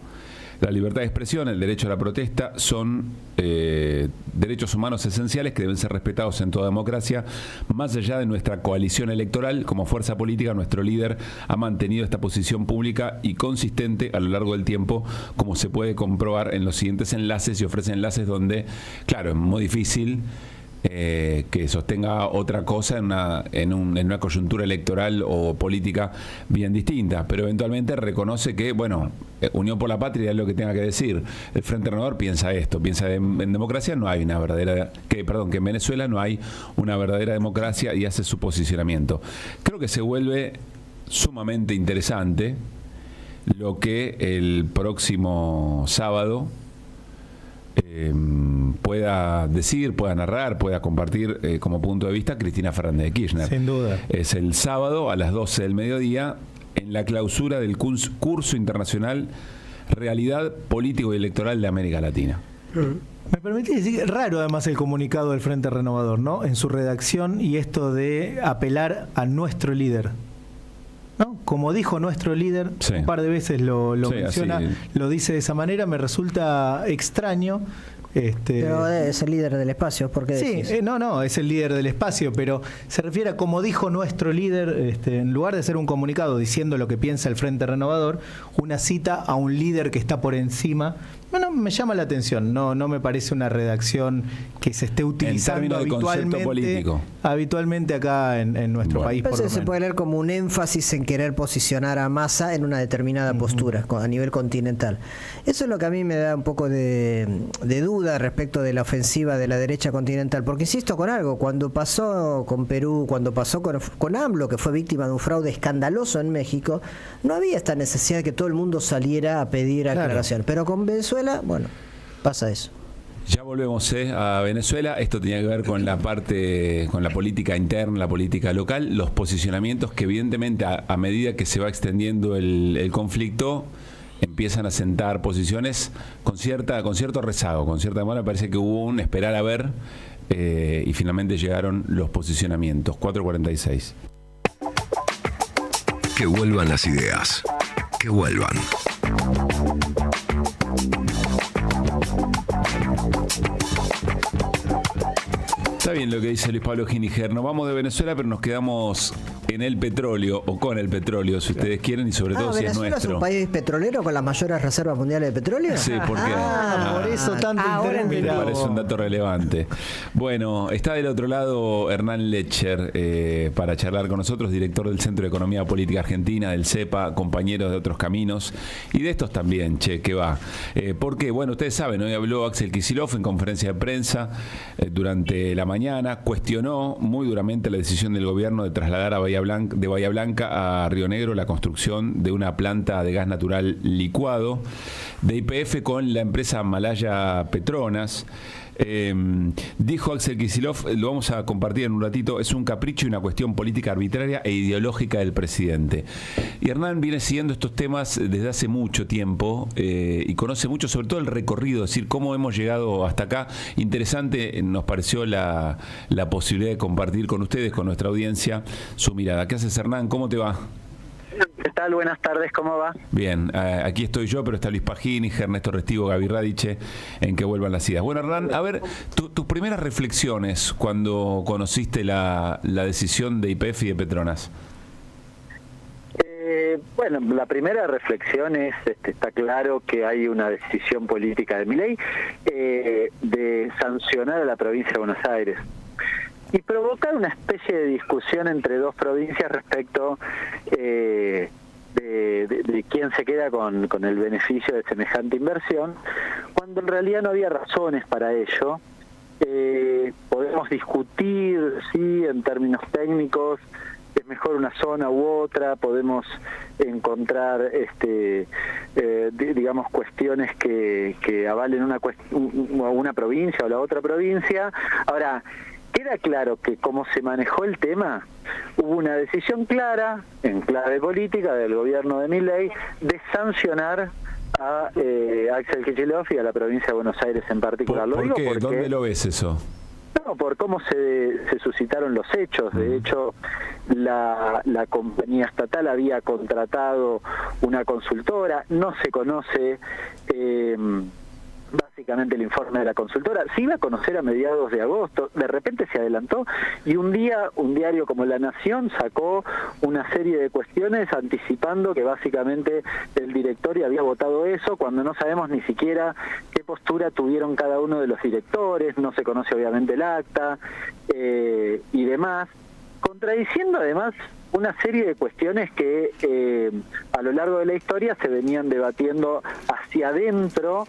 La libertad de expresión, el derecho a la protesta son derechos humanos esenciales que deben ser respetados en toda democracia. Más allá de nuestra coalición electoral, como fuerza política, nuestro líder ha mantenido esta posición pública y consistente a lo largo del tiempo, como se puede comprobar en los siguientes enlaces, y ofrece enlaces donde, claro, es muy difícil que sostenga otra cosa en una coyuntura electoral o política bien distinta, pero eventualmente reconoce que, bueno, Unión por la Patria es lo que tenga que decir. El Frente Renovador piensa esto, piensa en democracia no hay una verdadera, que en Venezuela no hay una verdadera democracia, y hace su posicionamiento. Creo que se vuelve sumamente interesante lo que el próximo sábado pueda decir, pueda narrar, pueda compartir como punto de vista Cristina Fernández de Kirchner. Sin duda. Es el sábado a las 12 del mediodía en la clausura del curso internacional Realidad Político y Electoral de América Latina. Me permitís decir, raro además el comunicado del Frente Renovador, ¿no? En su redacción, y esto de apelar a nuestro líder, ¿no? Como dijo nuestro líder, sí, un par de veces lo menciona, así, lo dice de esa manera, me resulta extraño. Pero es el líder del espacio, ¿por qué decís? Sí, no, es el líder del espacio, pero se refiere a como dijo nuestro líder, en lugar de ser un comunicado diciendo lo que piensa el Frente Renovador, una cita a un líder que está por encima. Bueno, me llama la atención, no me parece una redacción que se esté utilizando habitualmente acá en nuestro país. Por se puede leer como un énfasis en querer posicionar a Massa en una determinada postura a nivel continental. Eso es lo que a mí me da un poco de duda respecto de la ofensiva de la derecha continental, porque insisto con algo, cuando pasó con Perú, cuando pasó con AMLO, que fue víctima de un fraude escandaloso en México, no había esta necesidad de que todo el mundo saliera a pedir aclaración, pero con Venezuela, bueno, pasa eso. Ya volvemos a Venezuela. Esto tenía que ver con la parte, con la política interna, la política local, los posicionamientos que evidentemente a medida que se va extendiendo el conflicto empiezan a sentar posiciones con cierto rezago, con cierta demora. Parece que hubo un esperar a ver y finalmente llegaron los posicionamientos. 4:46. Que vuelvan las ideas. Que vuelvan. Está bien lo que dice Luis Pablo Giniger. Nos vamos de Venezuela, pero nos quedamos en el petróleo, o con el petróleo, si ustedes quieren, y sobre todo si es nuestro. ¿Venezuela es un país petrolero con las mayores reservas mundiales de petróleo? Sí, porque por eso tanto interés. Me parece un dato relevante. Bueno, está del otro lado Hernán Lecher para charlar con nosotros, director del Centro de Economía Política Argentina, del CEPA, compañero de Otros Caminos, y de estos también, que va. Porque, bueno, ustedes saben, hoy habló Axel Kicillof en conferencia de prensa durante la mañana, cuestionó muy duramente la decisión del gobierno de trasladar a Bahía Blanca a Río Negro la construcción de una planta de gas natural licuado de YPF con la empresa malaya Petronas. Dijo Axel Kicillof, lo vamos a compartir en un ratito, es un capricho y una cuestión política arbitraria e ideológica del presidente. Y Hernán viene siguiendo estos temas desde hace mucho tiempo y conoce mucho, sobre todo el recorrido, es decir, cómo hemos llegado hasta acá. Interesante nos pareció la posibilidad de compartir con ustedes, con nuestra audiencia, su mirada. ¿Qué haces, Hernán? ¿Cómo te va? ¿Qué tal? Buenas tardes, ¿cómo va? Bien, aquí estoy yo, pero está Luis Pagini, Ernesto Restivo, Gaby Radiche, en Que Vuelvan las Ideas. Bueno, Hernán, a ver, tus primeras reflexiones cuando conociste la decisión de YPF y de Petronas. Bueno, la primera reflexión es, está claro que hay una decisión política de Milei de sancionar a la provincia de Buenos Aires y provocar una especie de discusión entre dos provincias respecto de quién se queda con el beneficio de semejante inversión, cuando en realidad no había razones para ello. Podemos discutir, sí, en términos técnicos, es mejor una zona u otra, podemos encontrar digamos cuestiones que avalen una provincia o la otra provincia. Ahora, queda claro que como se manejó el tema, hubo una decisión clara, en clave política, del gobierno de Milei, de sancionar a Axel Kicillof y a la provincia de Buenos Aires en particular. ¿Por qué? ¿Dónde lo ves eso? No, por cómo se suscitaron los hechos. De hecho, la compañía estatal había contratado una consultora, no se conoce básicamente el informe de la consultora, se iba a conocer a mediados de agosto, de repente se adelantó y un día un diario como La Nación sacó una serie de cuestiones anticipando que básicamente el directorio había votado eso, cuando no sabemos ni siquiera qué postura tuvieron cada uno de los directores, no se conoce obviamente el acta y demás, contradiciendo además una serie de cuestiones que a lo largo de la historia se venían debatiendo hacia adentro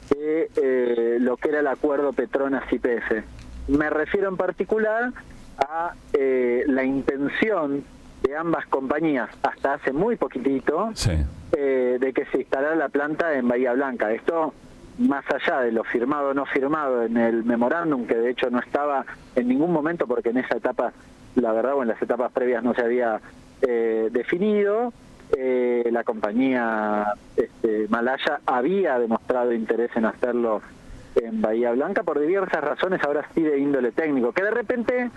de lo que era el acuerdo Petronas-YPF. Me refiero en particular a la intención de ambas compañías, hasta hace muy poquitito, de que se instalara la planta en Bahía Blanca. Esto más allá de lo firmado o no firmado en el memorándum, que de hecho no estaba en ningún momento, porque en esa etapa, la verdad, o en las etapas previas no se había definido. La compañía malaya había demostrado interés en hacerlo en Bahía Blanca por diversas razones, ahora sí de índole técnico, que de repente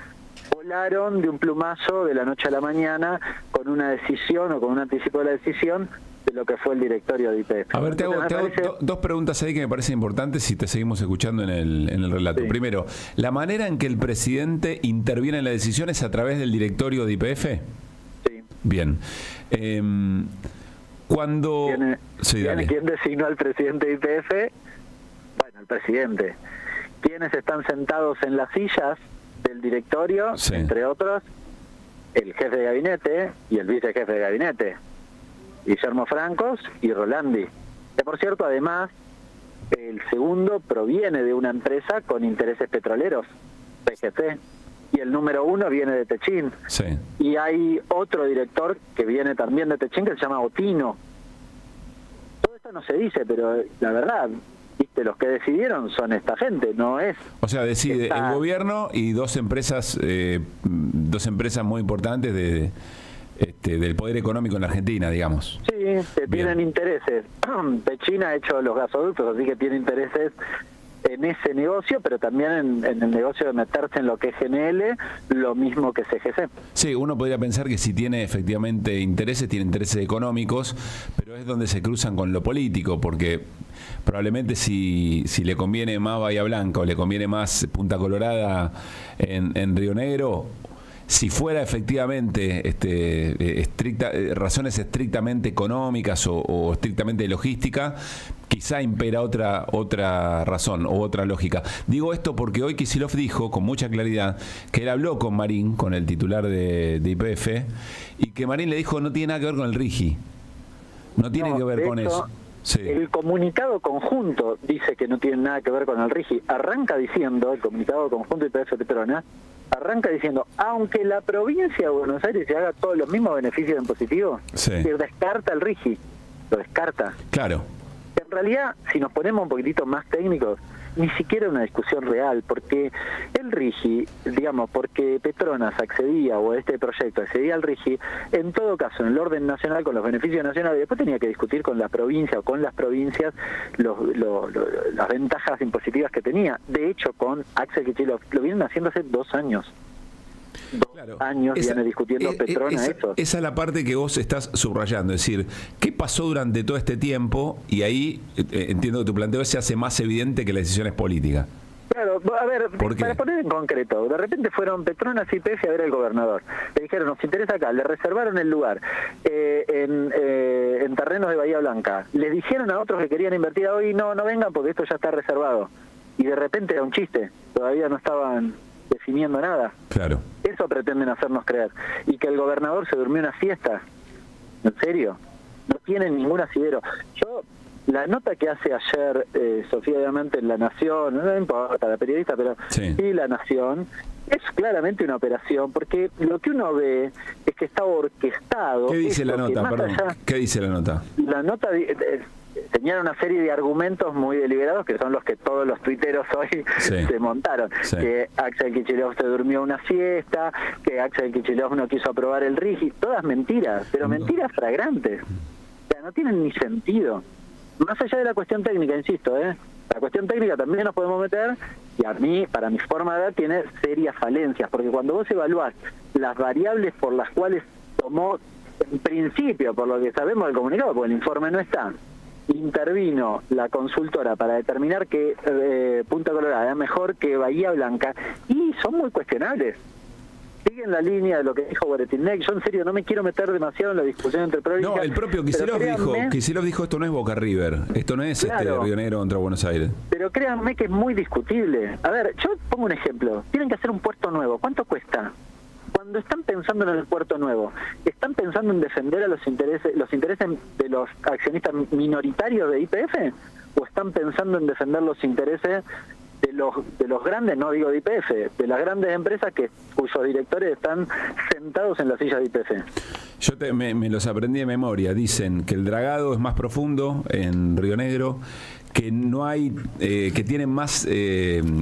volaron de un plumazo de la noche a la mañana con una decisión o con un anticipo de la decisión de lo que fue el directorio de YPF. A ver, te hago dos preguntas ahí que me parecen importantes y te seguimos escuchando en el relato. Sí. Primero, ¿la manera en que el presidente interviene en la decisión es a través del directorio de YPF? Sí. Bien. Cuando... ¿Quién designó al presidente de YPF? Bueno, el presidente. ¿Quiénes están sentados en las sillas del directorio? Sí. Entre otros, el jefe de gabinete y el vicejefe de gabinete, Guillermo Francos y Rolandi. Que por cierto, además, el segundo proviene de una empresa con intereses petroleros, PGT. Y el número uno viene de Techín. Sí. Y hay otro director que viene también de Techín que se llama Otino. Todo esto no se dice, pero la verdad, viste, los que decidieron son esta gente, no es... O sea, decide el gobierno y dos empresas muy importantes del poder económico en la Argentina, digamos. Sí, tienen intereses. Techín ha hecho los gasoductos, así que tiene intereses en ese negocio, pero también en el negocio de meterse en lo que es GNL, lo mismo que CGC. Sí, uno podría pensar que si tiene efectivamente intereses, tiene intereses económicos, pero es donde se cruzan con lo político, porque probablemente si le conviene más Bahía Blanca o le conviene más Punta Colorada en Río Negro, si fuera efectivamente razones estrictamente económicas o estrictamente de logística, quizá impera otra razón o otra lógica. Digo esto porque hoy Kicillof dijo con mucha claridad que él habló con Marín, con el titular de YPF, y que Marín le dijo no tiene nada que ver con el RIGI. No tiene que ver con eso. Sí. El comunicado conjunto dice que no tiene nada que ver con el RIGI. Arranca diciendo, el comunicado conjunto YPF Petronas, arranca diciendo, aunque la provincia de Buenos Aires se haga todos los mismos beneficios en positivo, se descarta el RIGI, lo descarta. Claro. En realidad, si nos ponemos un poquitito más técnicos, ni siquiera una discusión real, porque el RIGI, digamos, porque Petronas accedía, o este proyecto accedía al RIGI, en todo caso, en el orden nacional, con los beneficios nacionales, después tenía que discutir con la provincia o con las provincias las ventajas impositivas que tenía. De hecho, con Axel Kicillof lo vienen haciendo hace 2 años. Años viene discutiendo Petronas eso. Esa es la parte que vos estás subrayando, es decir, ¿qué pasó durante todo este tiempo? Y ahí entiendo que tu planteo se hace más evidente que la decisión es política. Claro, a ver, para poner en concreto, de repente fueron Petronas y YPF a ver al gobernador. Le dijeron, nos interesa acá, le reservaron el lugar en terrenos de Bahía Blanca. Le dijeron a otros que querían invertir hoy, no vengan porque esto ya está reservado. Y de repente era un chiste, todavía no estaban definiendo nada. Claro. Eso pretenden hacernos creer. Y que el gobernador se durmió una siesta. ¿En serio? No tienen ningún asidero. La nota que hace ayer Sofía Diamante en La Nación, no importa, la periodista, pero sí La Nación, es claramente una operación, porque lo que uno ve es que está orquestado. ¿Qué dice la nota? Perdón. ¿Qué dice la nota? La nota tenía una serie de argumentos muy deliberados que son los que todos los tuiteros hoy se montaron. Que Axel Kicillof se durmió una siesta, que Axel Kicillof no quiso aprobar el RIGI, todas mentiras, pero mentiras flagrantes. O sea, no tienen ni sentido. Más allá de la cuestión técnica, insisto, la cuestión técnica también nos podemos meter, y a mí, para mi forma de ver, tiene serias falencias, porque cuando vos evaluás las variables por las cuales tomó, en principio, por lo que sabemos del comunicado, porque el informe no está, intervino la consultora para determinar que Punta Colorada era mejor que Bahía Blanca, y son muy cuestionables. Siguen la línea de lo que dijo Guaretilnec. Yo en serio no me quiero meter demasiado en la discusión entre provincias. No, el propio Kicillof dijo esto no es Boca River, esto no es Río Negro contra Buenos Aires. Pero créanme que es muy discutible. A ver, yo pongo un ejemplo. Tienen que hacer un puerto nuevo. ¿Cuánto cuesta? Cuando están pensando en el puerto nuevo, ¿están pensando en defender a los intereses de los accionistas minoritarios de YPF? ¿O están pensando en defender los intereses de los grandes, no digo de YPF, de las grandes empresas cuyos directores están sentados en la silla de YPF? Yo me los aprendí de memoria. Dicen que el dragado es más profundo en Río Negro, que no hay, que tienen más,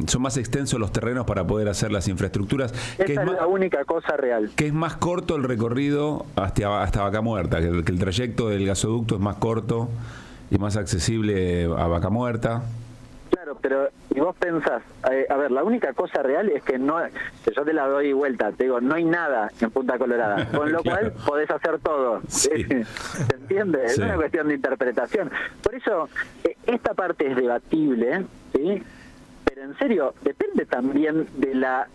son más extensos los terrenos para poder hacer las infraestructuras. Esa es la única cosa real. Que es más corto el recorrido hasta Vaca Muerta, que el trayecto del gasoducto es más corto y más accesible a Vaca Muerta. Claro, pero y vos pensás, a ver, la única cosa real es que no, que yo te la doy vuelta, te digo, no hay nada en Punta Colorada, con lo cual podés hacer todo. Sí. ¿Se entiende? Es una cuestión de interpretación. Por eso, esta parte es debatible, ¿sí? Pero en serio, depende también de las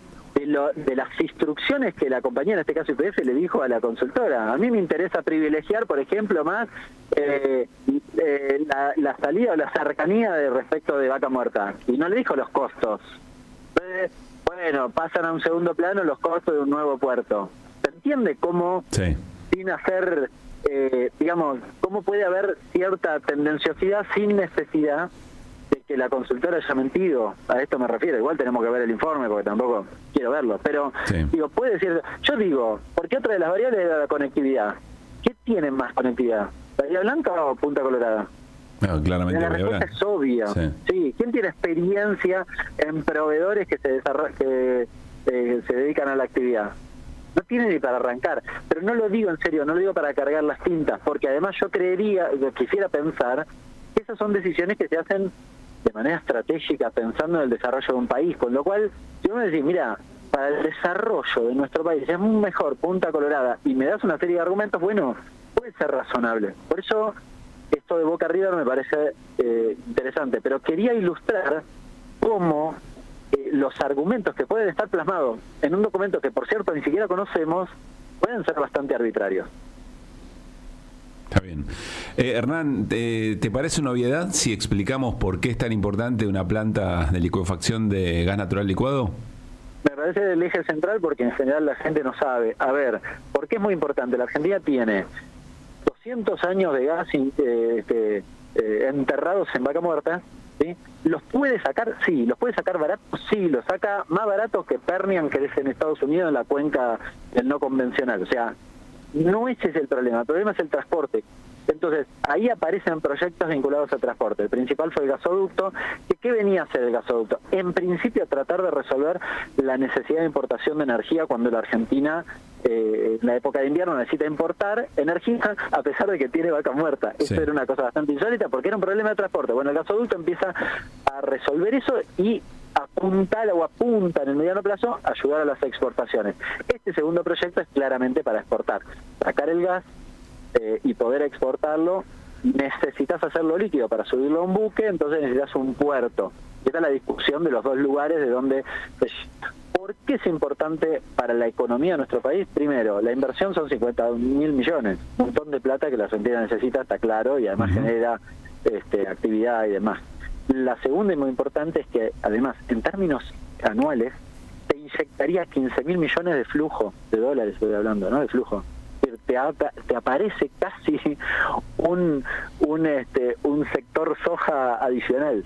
instrucciones que la compañía, en este caso YPF, le dijo a la consultora. A mí me interesa privilegiar, por ejemplo, más la salida o la cercanía respecto de Vaca Muerta. Y no le dijo los costos. Bueno, pasan a un segundo plano los costos de un nuevo puerto. ¿Se entiende cómo, sin hacer, digamos, cómo puede haber cierta tendenciosidad sin necesidad de que la consultora haya mentido? A esto me refiero. Igual tenemos que ver el informe porque tampoco quiero verlo, pero digo, puede decir, yo digo, porque otra de las variables era la conectividad. ¿Qué tienen más conectividad? ¿Bahía Blanca o Punta Colorada? No, claramente la respuesta es obvia. Sí. ¿Quién tiene experiencia en proveedores que se dedican a la actividad? No tiene ni para arrancar. Pero no lo digo en serio, no lo digo para cargar las tintas, porque además yo quisiera pensar que esas son decisiones que se hacen de manera estratégica, pensando en el desarrollo de un país, con lo cual, si uno decís, mira, para el desarrollo de nuestro país es muy mejor Punta Colorada, y me das una serie de argumentos, bueno, puede ser razonable. Por eso, esto de Boca River me parece interesante, pero quería ilustrar cómo los argumentos que pueden estar plasmados en un documento que, por cierto, ni siquiera conocemos, pueden ser bastante arbitrarios. Está bien. Hernán, ¿te parece una obviedad si explicamos por qué es tan importante una planta de licuefacción de gas natural licuado? Me parece el eje central porque en general la gente no sabe. A ver, ¿por qué es muy importante? La Argentina tiene 200 años de gas enterrados en Vaca Muerta, ¿sí? ¿Los puede sacar? Sí. ¿Los puede sacar baratos? Sí. Los saca más baratos que Permian, que es en Estados Unidos, en la cuenca del no convencional. O sea, no ese es el problema es el transporte. Entonces, ahí aparecen proyectos vinculados al transporte. El principal fue el gasoducto. ¿Qué venía a hacer el gasoducto? En principio, tratar de resolver la necesidad de importación de energía cuando la Argentina, en la época de invierno, necesita importar energía a pesar de que tiene Vaca Muerta. Eso era una cosa bastante insólita porque era un problema de transporte. Bueno, el gasoducto empieza a resolver eso y apunta en el mediano plazo a ayudar a las exportaciones. Este segundo proyecto es claramente para exportar. Sacar el gas y poder exportarlo, necesitas hacerlo líquido para subirlo a un buque, entonces necesitas un puerto. Esta es la discusión de los dos lugares de donde... ¿Por qué es importante para la economía de nuestro país? Primero, la inversión son 50.000 millones, un montón de plata que la Argentina necesita, está claro, y además genera actividad y demás. La segunda y muy importante es que, además, en términos anuales, te inyectaría 15.000 millones de flujo de dólares, estoy hablando, ¿no? De flujo. Te aparece casi un sector soja adicional.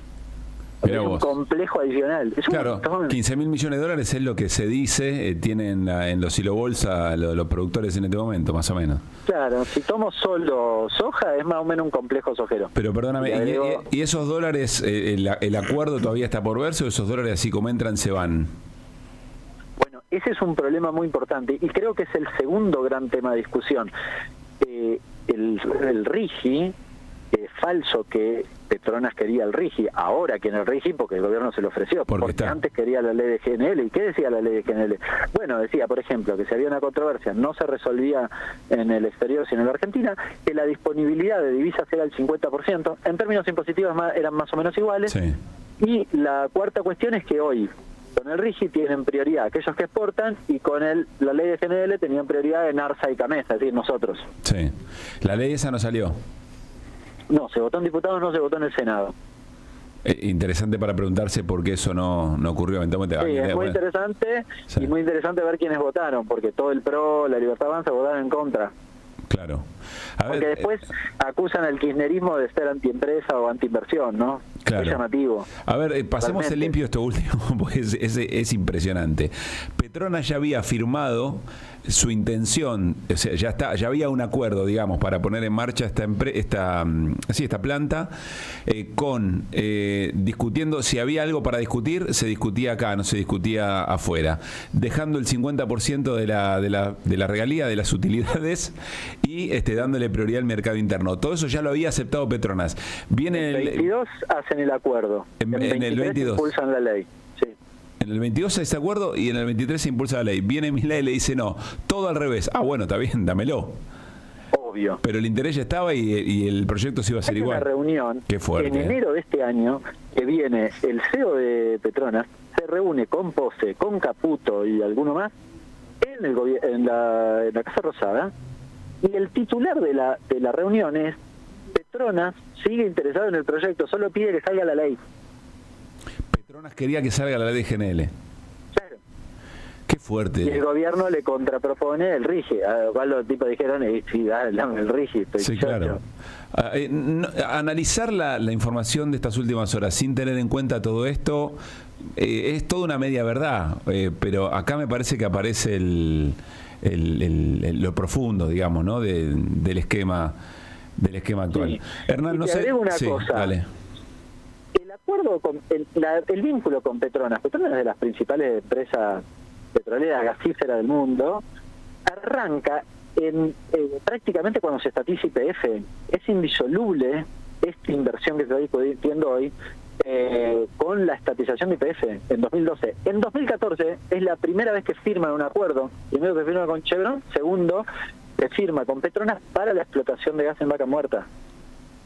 Mirá es vos. un complejo adicional. Es Claro, un montón. 15.000 millones de dólares es lo que se dice, tienen en los silobolsa los productores en este momento, más o menos. Claro, si tomo solo soja, es más o menos un complejo sojero. Pero perdóname, Y agrego- ¿y esos dólares, el acuerdo todavía está por verse o esos dólares así como entran se van? Bueno, ese es un problema muy importante y creo que es el segundo gran tema de discusión. El RIGI, falso que Petronas quería el RIGI, ahora quiere el RIGI porque el gobierno se lo ofreció, porque antes quería la ley de GNL. ¿Y qué decía la ley de GNL? Bueno, decía, por ejemplo, que si había una controversia no se resolvía en el exterior sino en la Argentina, que la disponibilidad de divisas era el 50%, en términos impositivos eran más o menos iguales, Sí. y la cuarta cuestión es que hoy con el RIGI tienen prioridad aquellos que exportan y con la ley de GNL tenían prioridad en Arsa y Camesa, es decir, nosotros. Sí. La ley esa no salió. No, se votó en diputados, no se votó en el Senado. Interesante para preguntarse por qué eso no ocurrió eventualmente. Sí, es muy interesante y muy interesante ver quiénes votaron, porque todo el PRO, la Libertad Avanza votaron en contra. Claro. Porque después acusan al kirchnerismo de ser antiempresa o antiinversión, ¿no? Claro. Es llamativo. A ver, pasemos Realmente. el limpio esto último, porque es impresionante. Petronas ya había firmado su intención, o sea, ya había un acuerdo, digamos, para poner en marcha esta planta, discutiendo si había algo para discutir, se discutía acá, no se discutía afuera, dejando el 50% de la regalía, de las utilidades, y dándole prioridad al mercado interno. Todo eso ya lo había aceptado Petronas. Viene En el 22 hacen el acuerdo. En el 22 impulsan la ley. Sí. En el 22 hay ese acuerdo y en el 23 se impulsa la ley. Viene Milei y le dice no, todo al revés. Ah, bueno, está bien, dámelo. Obvio. Pero el interés ya estaba y el proyecto se iba a hacer Hay igual. una reunión Qué fuerte. en enero de este año que viene el CEO de Petronas, se reúne con Pose, con Caputo y alguno más en la Casa Rosada, y el titular de la reunión es: Petronas sigue interesado en el proyecto, solo pide que salga la ley. Petronas quería que salga la ley de GNL. Claro. Qué fuerte. Y el gobierno le contrapropone el RIGI, a lo cual los tipos dijeron, sí, dame el RIGI, estoy Sí, chocho. claro. Analizar la información de estas últimas horas sin tener en cuenta todo esto es toda una media verdad, pero acá me parece que aparece lo profundo, digamos, ¿no? del esquema actual. Sí. Hernán, Y no te sé. agrego una Sí, cosa. dale. El acuerdo con el vínculo con Petronas es de las principales empresas petroleras gasíferas del mundo, arranca prácticamente cuando se estatiza YPF. Es indisoluble esta inversión que se está discutiendo hoy con la estatización de YPF en 2012. En 2014 es la primera vez que firman un acuerdo, primero que firma con Chevron, segundo que firma con Petronas para la explotación de gas en Vaca Muerta.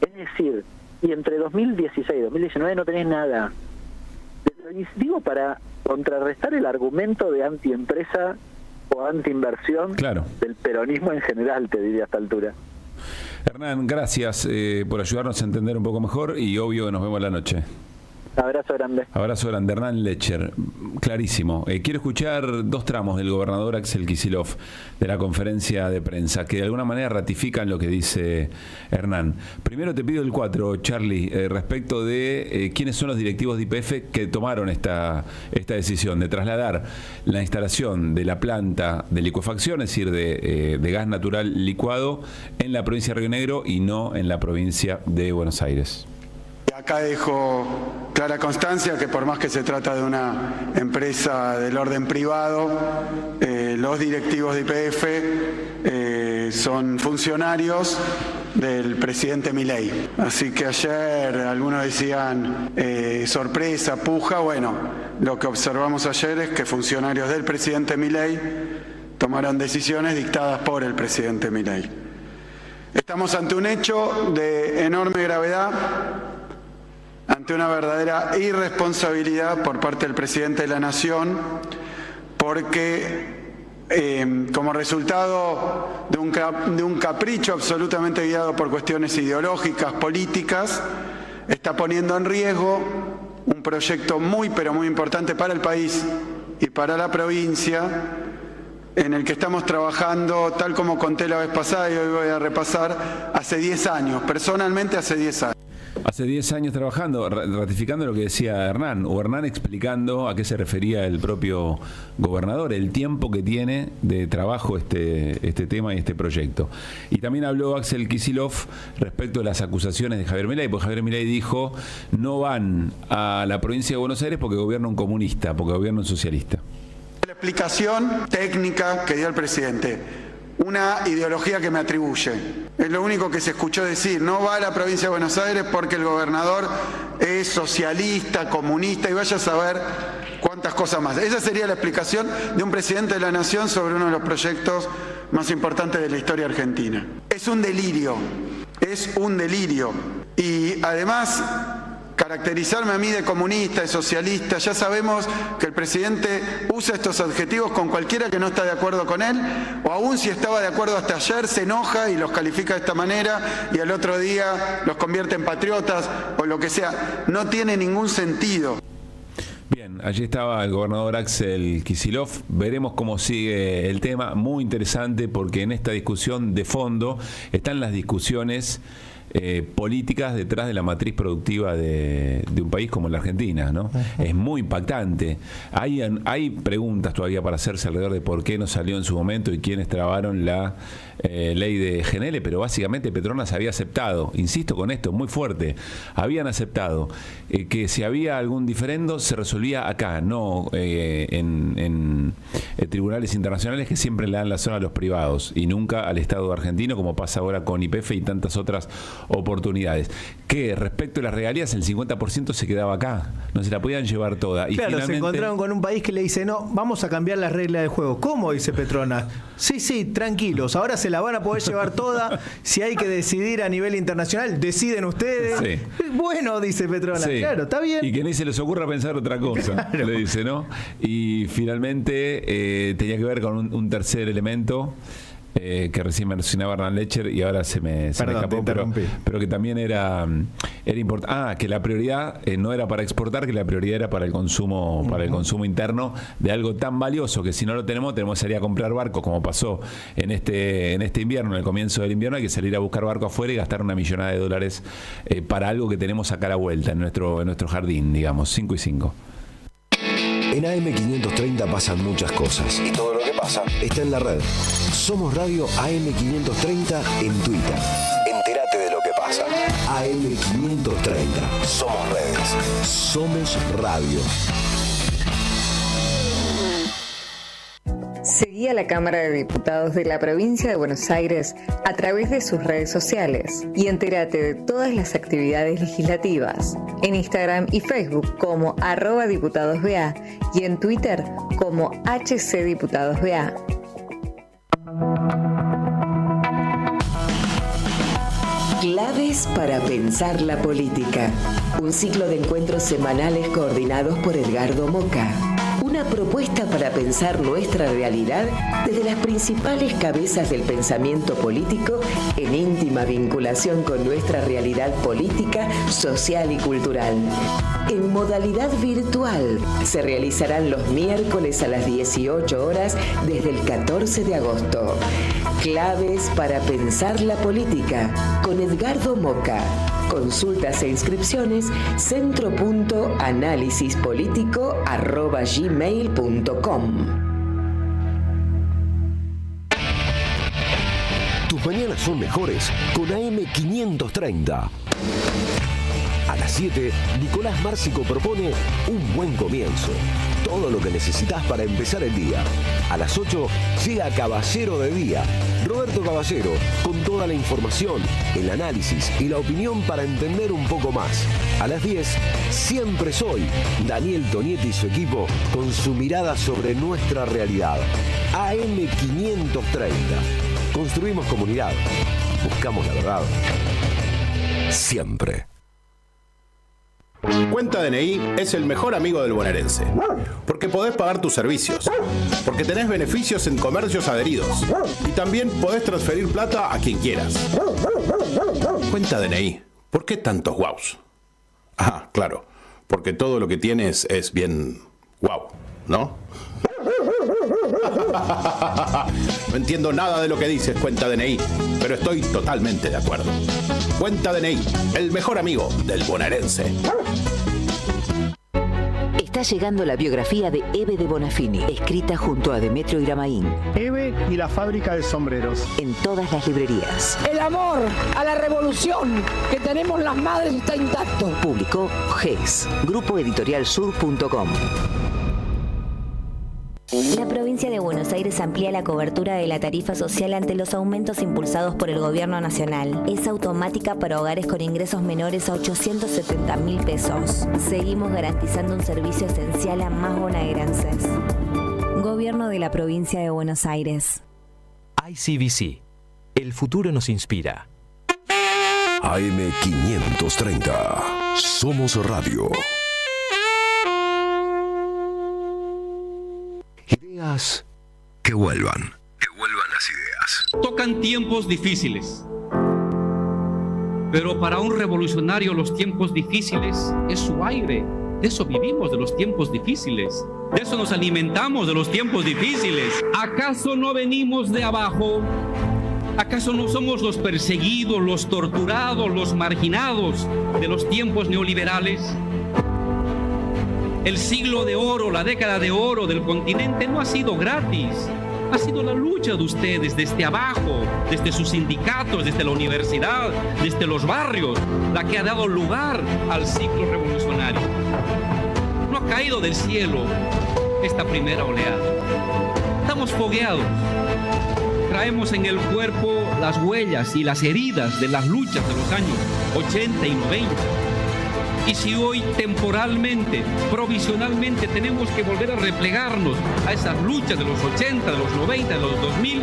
Es decir, y entre 2016 y 2019 no tenés nada. Y digo, para contrarrestar el argumento de antiempresa o antiinversión del peronismo en general, te diría a esta altura. Hernán, gracias por ayudarnos a entender un poco mejor y obvio que nos vemos la noche. Abrazo grande. Abrazo grande. Hernán Lecher, clarísimo. Quiero escuchar dos tramos del gobernador Axel Kicillof de la conferencia de prensa que de alguna manera ratifican lo que dice Hernán. Primero te pido el 4, Charlie, respecto de quiénes son los directivos de YPF que tomaron esta decisión de trasladar la instalación de la planta de licuefacción, es decir, de gas natural licuado, en la provincia de Río Negro y no en la provincia de Buenos Aires. Acá dejo clara constancia que por más que se trata de una empresa del orden privado, los directivos de YPF son funcionarios del presidente Milei. Así que ayer algunos decían sorpresa, puja. Bueno, lo que observamos ayer es que funcionarios del presidente Milei tomaron decisiones dictadas por el presidente Milei. Estamos ante un hecho de enorme gravedad, ante una verdadera irresponsabilidad por parte del presidente de la Nación, porque como resultado de un capricho absolutamente guiado por cuestiones ideológicas, políticas, está poniendo en riesgo un proyecto muy pero muy importante para el país y para la provincia, en el que estamos trabajando, tal como conté la vez pasada y hoy voy a repasar, hace 10 años, personalmente hace 10 años. Hace 10 años trabajando, ratificando lo que decía Hernán, o Hernán explicando a qué se refería el propio gobernador, el tiempo que tiene de trabajo este tema y este proyecto. Y también habló Axel Kicillof respecto a las acusaciones de Javier Milei, porque Javier Milei dijo, no van a la provincia de Buenos Aires porque gobierna un comunista, porque gobierna un socialista. La explicación técnica que dio el presidente, una ideología que me atribuye. Es lo único que se escuchó decir, no va a la provincia de Buenos Aires porque el gobernador es socialista, comunista y vaya a saber cuántas cosas más. Esa sería la explicación de un presidente de la Nación sobre uno de los proyectos más importantes de la historia argentina. Es un delirio, y además caracterizarme a mí de comunista, de socialista, ya sabemos que el presidente usa estos adjetivos con cualquiera que no está de acuerdo con él, o aún si estaba de acuerdo hasta ayer, se enoja y los califica de esta manera, y al otro día los convierte en patriotas, o lo que sea. No tiene ningún sentido. Bien, allí estaba el gobernador Axel Kicillof. Veremos cómo sigue el tema. Muy interesante porque en esta discusión de fondo están las discusiones políticas detrás de la matriz productiva de un país como la Argentina, ¿no? Es muy impactante. Hay preguntas todavía para hacerse alrededor de por qué no salió en su momento y quiénes trabaron la ley de GNL, pero básicamente Petronas había aceptado, insisto con esto, muy fuerte, habían aceptado que si había algún diferendo se resolvía acá, no en tribunales internacionales que siempre le dan la zona a los privados y nunca al Estado argentino, como pasa ahora con YPF y tantas otras oportunidades. Que respecto a las regalías, el 50% se quedaba acá, no se la podían llevar toda. Y claro, finalmente se encontraron con un país que le dice, no, vamos a cambiar las reglas del juego. ¿Cómo? Dice Petronas. Sí, tranquilos, ahora se la van a poder llevar toda. Si hay que decidir a nivel internacional, deciden ustedes. Sí. Bueno, dice Petronas, sí. Claro, está bien. Y que ni se les ocurra pensar otra cosa, claro. Le dice, ¿no? Y finalmente tenía que ver con un tercer elemento que recién mencionaba Hernán Lecher y ahora se me escapó, pero que también era importante. Que la prioridad no era para exportar, que la prioridad era para el consumo, para el consumo interno de algo tan valioso que si no lo tenemos que salir a comprar barcos, como pasó en este invierno, en el comienzo del invierno, hay que salir a buscar barcos afuera y gastar $1 millonada para algo que tenemos acá a la vuelta en nuestro jardín, digamos, 5 y 5. En AM530 pasan muchas cosas. Y todo lo que pasa está en la red. Somos Radio AM530 en Twitter. Entérate de lo que pasa. AM530. Somos redes. Somos radio. Seguí a la Cámara de Diputados de la Provincia de Buenos Aires a través de sus redes sociales y entérate de todas las actividades legislativas en Instagram y Facebook como @diputadosBA y en Twitter como HCDiputadosBA. Claves para pensar la política. Un ciclo de encuentros semanales coordinados por Edgardo Moca. Una propuesta para pensar nuestra realidad desde las principales cabezas del pensamiento político en íntima vinculación con nuestra realidad política, social y cultural. En modalidad virtual se realizarán los miércoles a las 18 horas desde el 14 de agosto. Claves para pensar la política con Edgardo Moca. Consultas e inscripciones centro.analisispolitico@gmail.com. Tus mañanas son mejores con AM530. A las 7, Nicolás Márcico propone un buen comienzo. Todo lo que necesitas para empezar el día. A las 8 llega Caballero de Día. Roberto Caballero, con toda la información, el análisis y la opinión para entender un poco más. A las 10, Siempre Soy. Daniel Tonietti y su equipo con su mirada sobre nuestra realidad. AM530. Construimos comunidad. Buscamos la verdad. Siempre. Cuenta DNI es el mejor amigo del bonaerense, porque podés pagar tus servicios, porque tenés beneficios en comercios adheridos y también podés transferir plata a quien quieras. Cuenta DNI, ¿por qué tantos guaus? Claro, porque todo lo que tienes es bien guau, ¿no? No entiendo nada de lo que dices, Cuenta DNI, pero estoy totalmente de acuerdo. Cuenta DNI, el mejor amigo del bonaerense. Está llegando la biografía de Eve de Bonafini, escrita junto a Demetrio Iramaín. Eve y la fábrica de sombreros. En todas las librerías. El amor a la revolución que tenemos las madres está intacto. Publicó GES, grupoeditorialsur.com. La provincia de Buenos Aires amplía la cobertura de la tarifa social ante los aumentos impulsados por el gobierno nacional. Es automática para hogares con ingresos menores a 870.000 pesos. Seguimos garantizando un servicio esencial a más bonaerenses. Gobierno de la provincia de Buenos Aires. ICBC. El futuro nos inspira. AM530. Somos Radio. Ideas que vuelvan. Que vuelvan las ideas. Tocan tiempos difíciles. Pero para un revolucionario los tiempos difíciles es su aire. De eso vivimos, de los tiempos difíciles. De eso nos alimentamos, de los tiempos difíciles. ¿Acaso no venimos de abajo? ¿Acaso no somos los perseguidos, los torturados, los marginados de los tiempos neoliberales? El siglo de oro, la década de oro del continente no ha sido gratis. Ha sido la lucha de ustedes desde abajo, desde sus sindicatos, desde la universidad, desde los barrios, la que ha dado lugar al ciclo revolucionario. No ha caído del cielo esta primera oleada. Estamos fogueados. Traemos en el cuerpo las huellas y las heridas de las luchas de los años 80 y 90. Y si hoy temporalmente, provisionalmente tenemos que volver a replegarnos a esas luchas de los 80, de los 90, de los 2000,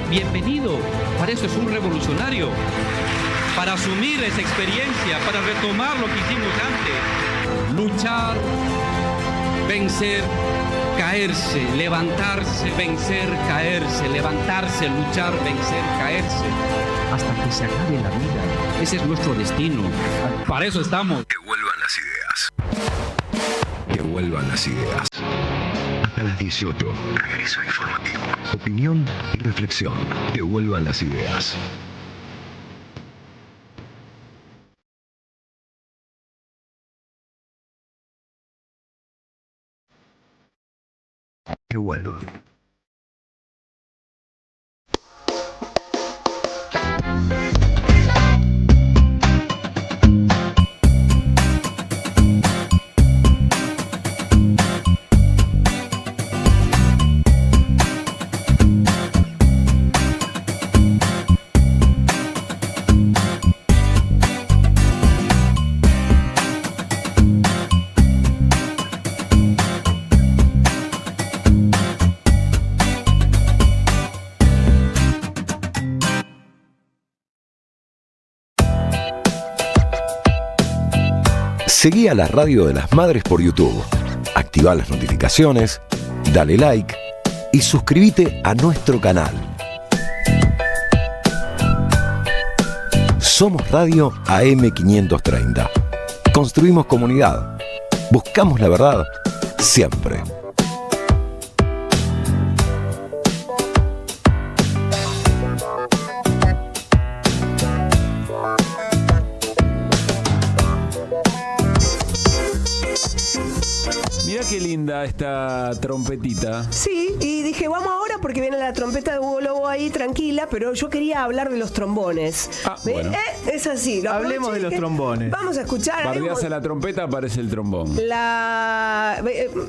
bienvenido. Para eso es un revolucionario. Para asumir esa experiencia, para retomar lo que hicimos antes. Luchar, vencer, caerse, levantarse, vencer, caerse, levantarse, luchar, vencer, caerse, hasta que se acabe la vida. Ese es nuestro destino. Para eso estamos. Que vuelvan las ideas. Que vuelvan las ideas. Hasta las 18. Regreso informativo. Opinión y reflexión. Que vuelvan las ideas. Que vuelvan. Seguí a la Radio de las Madres por YouTube. Activa las notificaciones, dale like y suscríbete a nuestro canal. Somos Radio AM530. Construimos comunidad. Buscamos la verdad siempre. Mirá qué linda esta trompetita. Sí, y dije, vamos ahora porque viene la trompeta de Hugo Lobo ahí tranquila, pero yo quería hablar de los trombones. Bueno. Es así. Hablemos de los trombones. Vamos a escuchar. Bardeás a la trompeta, aparece el trombón.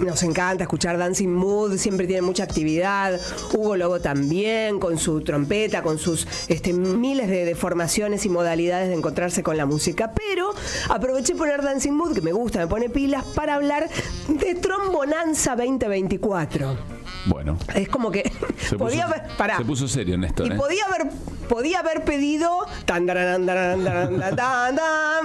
Nos encanta escuchar Dancing Mood, siempre tiene mucha actividad. Hugo Lobo también, con su trompeta, con sus miles de formaciones y modalidades de encontrarse con la música. Pero aproveché poner Dancing Mood, que me gusta, me pone pilas, para hablar de Trombonanza 2024. Bueno. Es como que se puso serio, Néstor. Y podía haber pedido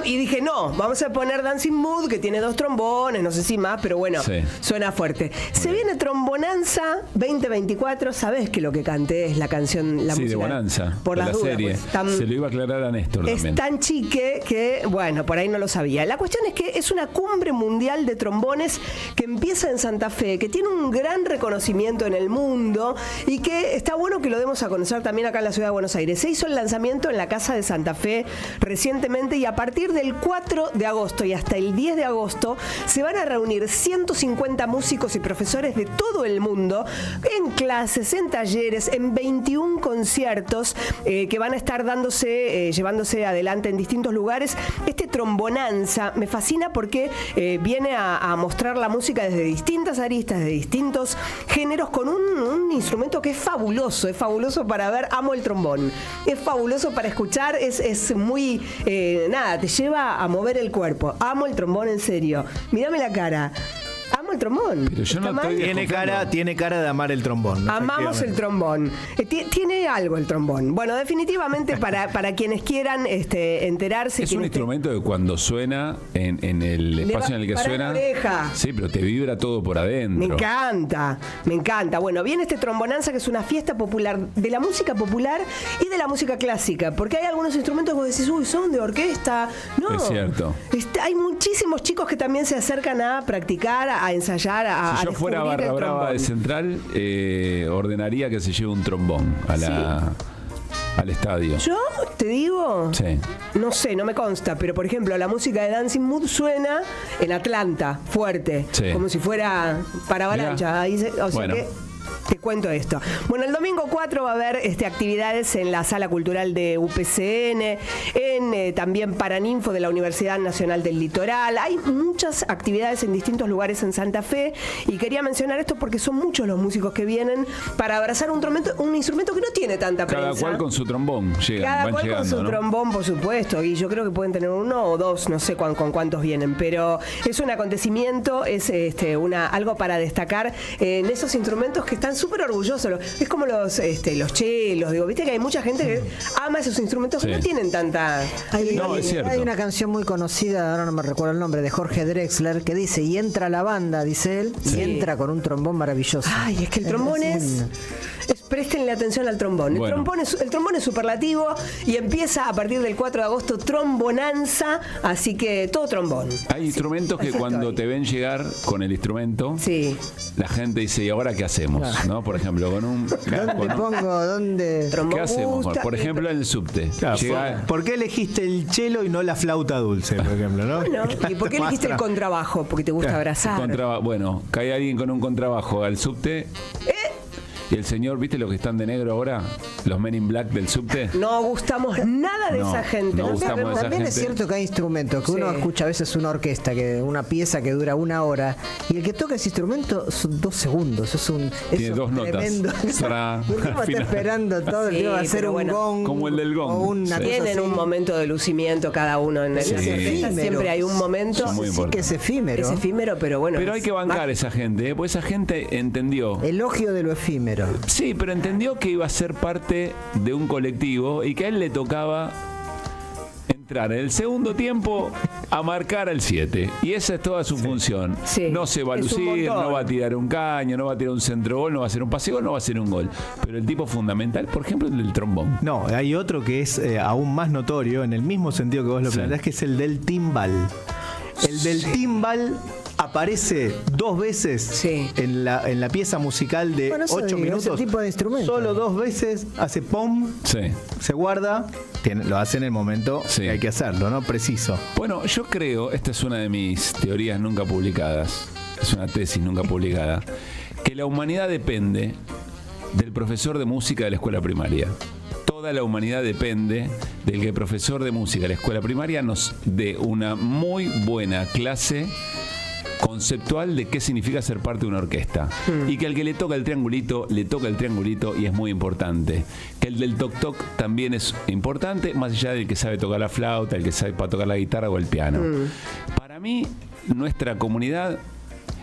y dije, no, vamos a poner Dancing Mood, que tiene 2 trombones, no sé si más, pero bueno, sí, suena fuerte. Se viene Trombonanza 2024, sabés que lo que canté es la canción, la música de Bonanza, por de las la dudas, serie. Pues, se lo iba a aclarar a Néstor es también. tan chique que, bueno, por ahí no lo sabía. La cuestión es que es una cumbre mundial de trombones que empieza en Santa Fe, que tiene un gran reconocimiento lanzamiento en el mundo y que está bueno que lo demos a conocer también acá en la ciudad de Buenos Aires. Se hizo el lanzamiento en la Casa de Santa Fe recientemente y a partir del 4 de agosto y hasta el 10 de agosto se van a reunir 150 músicos y profesores de todo el mundo en clases, en talleres, en 21 conciertos que van a estar llevándose adelante en distintos lugares. Este Trombonanza me fascina porque viene a mostrar la música desde distintas aristas, de distintos géneros, con un instrumento que es fabuloso para ver. Amo el trombón, es fabuloso para escuchar, es muy, te lleva a mover el cuerpo. Amo el trombón, en serio. Mírame la cara. Amo el trombón. Pero yo no estoy tiene cara de amar el trombón. Amamos el trombón. Tiene algo el trombón. Bueno, definitivamente para quienes quieran enterarse. Es un instrumento que cuando suena en el espacio en el que suena. Sí, pero te vibra todo por adentro. Me encanta. Bueno, viene este Trombonanza, que es una fiesta popular de la música popular y de la música clásica. Porque hay algunos instrumentos que vos decís, uy, son de orquesta. No. Es cierto. Hay muchísimos chicos que también se acercan a practicar, a ensayar, a Si yo fuera Barra Brava de Central, ordenaría que se lleve un trombón al estadio. Yo te digo, sí. No sé, no me consta, pero por ejemplo la música de Dancing Mood suena en Atlanta, fuerte, como si fuera para avalancha. Que te cuento esto. Bueno, el domingo 4 va a haber actividades en la Sala Cultural de UPCN, también Paraninfo de la Universidad Nacional del Litoral. Hay muchas actividades en distintos lugares en Santa Fe y quería mencionar esto porque son muchos los músicos que vienen para abrazar un instrumento que no tiene tanta prensa. Cada cual con su trombón Cada cual con su trombón, por supuesto, y yo creo que pueden tener uno o dos, no sé con cuántos vienen, pero es un acontecimiento, es algo para destacar en esos instrumentos que están súper orgullosos. Es como los chelos, digo, viste que hay mucha gente que ama esos instrumentos que no tienen tanta... Hay una canción muy conocida, ahora no me recuerdo el nombre, de Jorge Drexler, que dice, y entra la banda, dice él, y entra con un trombón maravilloso. Ay, es que el trombón préstenle atención al trombón. Bueno. El trombón es superlativo y empieza a partir del 4 de agosto Trombonanza, así que todo trombón. Hay instrumentos que cuando te ven llegar con el instrumento, la gente dice, ¿y ahora qué hacemos? Claro. ¿No? Por ejemplo, ¿Dónde? ¿Qué hacemos? Por ejemplo, en el subte. Claro, ¿por qué elegiste el cello y no la flauta dulce, por ejemplo? ¿No? Bueno, ¿y por qué elegiste el contrabajo? Porque te gusta abrazar. Bueno, cae alguien con un contrabajo al subte. Y el señor, ¿viste los que están de negro ahora? Los Men in Black del subte. No gustamos nada de esa gente. También es cierto que hay instrumentos que uno escucha a veces una orquesta, una pieza que dura 1 hora, y el que toca ese instrumento son 2 segundos. Tiene 2 notas. Uno está esperando todo el día va a hacer un gong. Como el del gong. Tienen un momento de lucimiento cada uno en el siempre hay un momento. Que es efímero. Es efímero, pero bueno. Pero hay que bancar a esa gente, porque esa gente entendió. Elogio de lo efímero. Sí, pero entendió que iba a ser parte de un colectivo y que a él le tocaba entrar en el segundo tiempo a marcar al 7. Y esa es toda su función. No se va a lucir, no va a tirar un caño, no va a tirar un centro gol, no va a hacer un pase gol, no va a hacer un gol. Pero el tipo fundamental, por ejemplo, el del trombón. No, hay otro que es aún más notorio, en el mismo sentido que vos lo planteás, que es el del timbal. El del timbal aparece 2 veces en la pieza musical de 8 minutos. Ese tipo de instrumento. Solo 2 veces hace pom, se guarda, lo hace en el momento que hay que hacerlo, ¿no? Preciso. Bueno, yo creo, esta es una de mis teorías nunca publicadas, es una tesis nunca publicada, que la humanidad depende del profesor de música de la escuela primaria. Toda la humanidad depende del que el profesor de música de la escuela primaria nos dé una muy buena clase conceptual de qué significa ser parte de una orquesta. Y que al que le toca el triangulito y es muy importante. Que el del toc-toc también es importante, más allá del que sabe tocar la flauta, el que sabe para tocar la guitarra o el piano. Para mí, nuestra comunidad,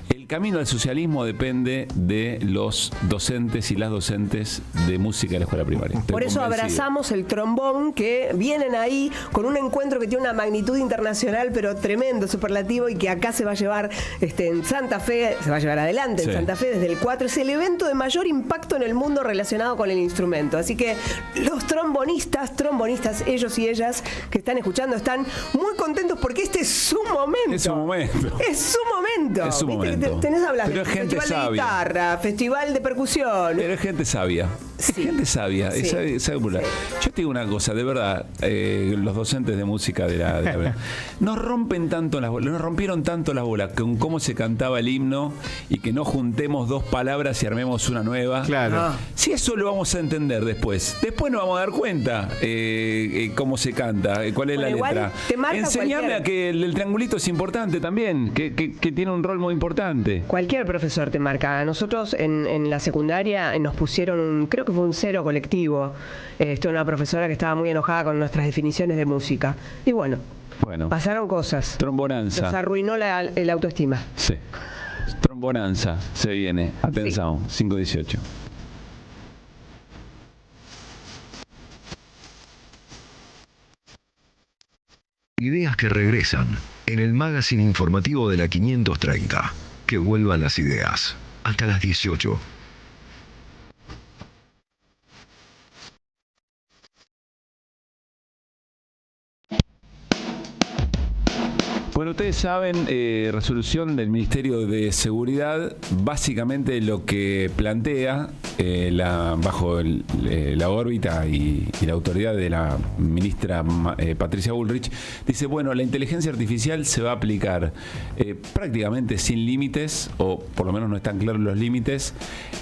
el camino al socialismo depende de los docentes y las docentes de música de la escuela primaria. Por eso abrazamos el trombón, que vienen ahí con un encuentro que tiene una magnitud internacional, pero tremendo, superlativo, y que acá se va a llevar en Santa Fe, se va a llevar adelante en Santa Fe desde el 4. Es el evento de mayor impacto en el mundo relacionado con el instrumento. Así que los trombonistas, ellos y ellas que están escuchando, están muy contentos porque este es su momento. Es su momento. Es su momento. momento. Es su ¿Viste? momento. Tenés hablar Pero de es gente festival sabia. de guitarra, festival de percusión. Pero es gente sabia. Es gente sabia. Sí. Sabe burlar. Yo te digo una cosa, de verdad, los docentes de música de la nos rompen tanto las bolas, nos rompieron tanto las bolas con cómo se cantaba el himno y que no juntemos dos palabras y armemos una nueva. Claro. Si eso lo vamos a entender después nos vamos a dar cuenta cómo se canta, cuál es la igual letra. te marca Enseñame cualquier- a que el triangulito es importante también, que tiene un rol muy importante. Cualquier profesor te marca. A nosotros en la secundaria nos pusieron, creo que fue un 0 colectivo. Una profesora que estaba muy enojada con nuestras definiciones de música. Y bueno, pasaron cosas. Trombonanza. Nos arruinó el autoestima. Sí. Trombonanza se viene. Atención, 5:18. Ideas que regresan en el magazine informativo de la 530. Que vuelvan las ideas. Hasta las 18. Bueno, ustedes saben, resolución del Ministerio de Seguridad, básicamente lo que plantea bajo la órbita y la autoridad de la ministra Patricia Bullrich, dice, bueno, la inteligencia artificial se va a aplicar prácticamente sin límites, o por lo menos no están claros los límites,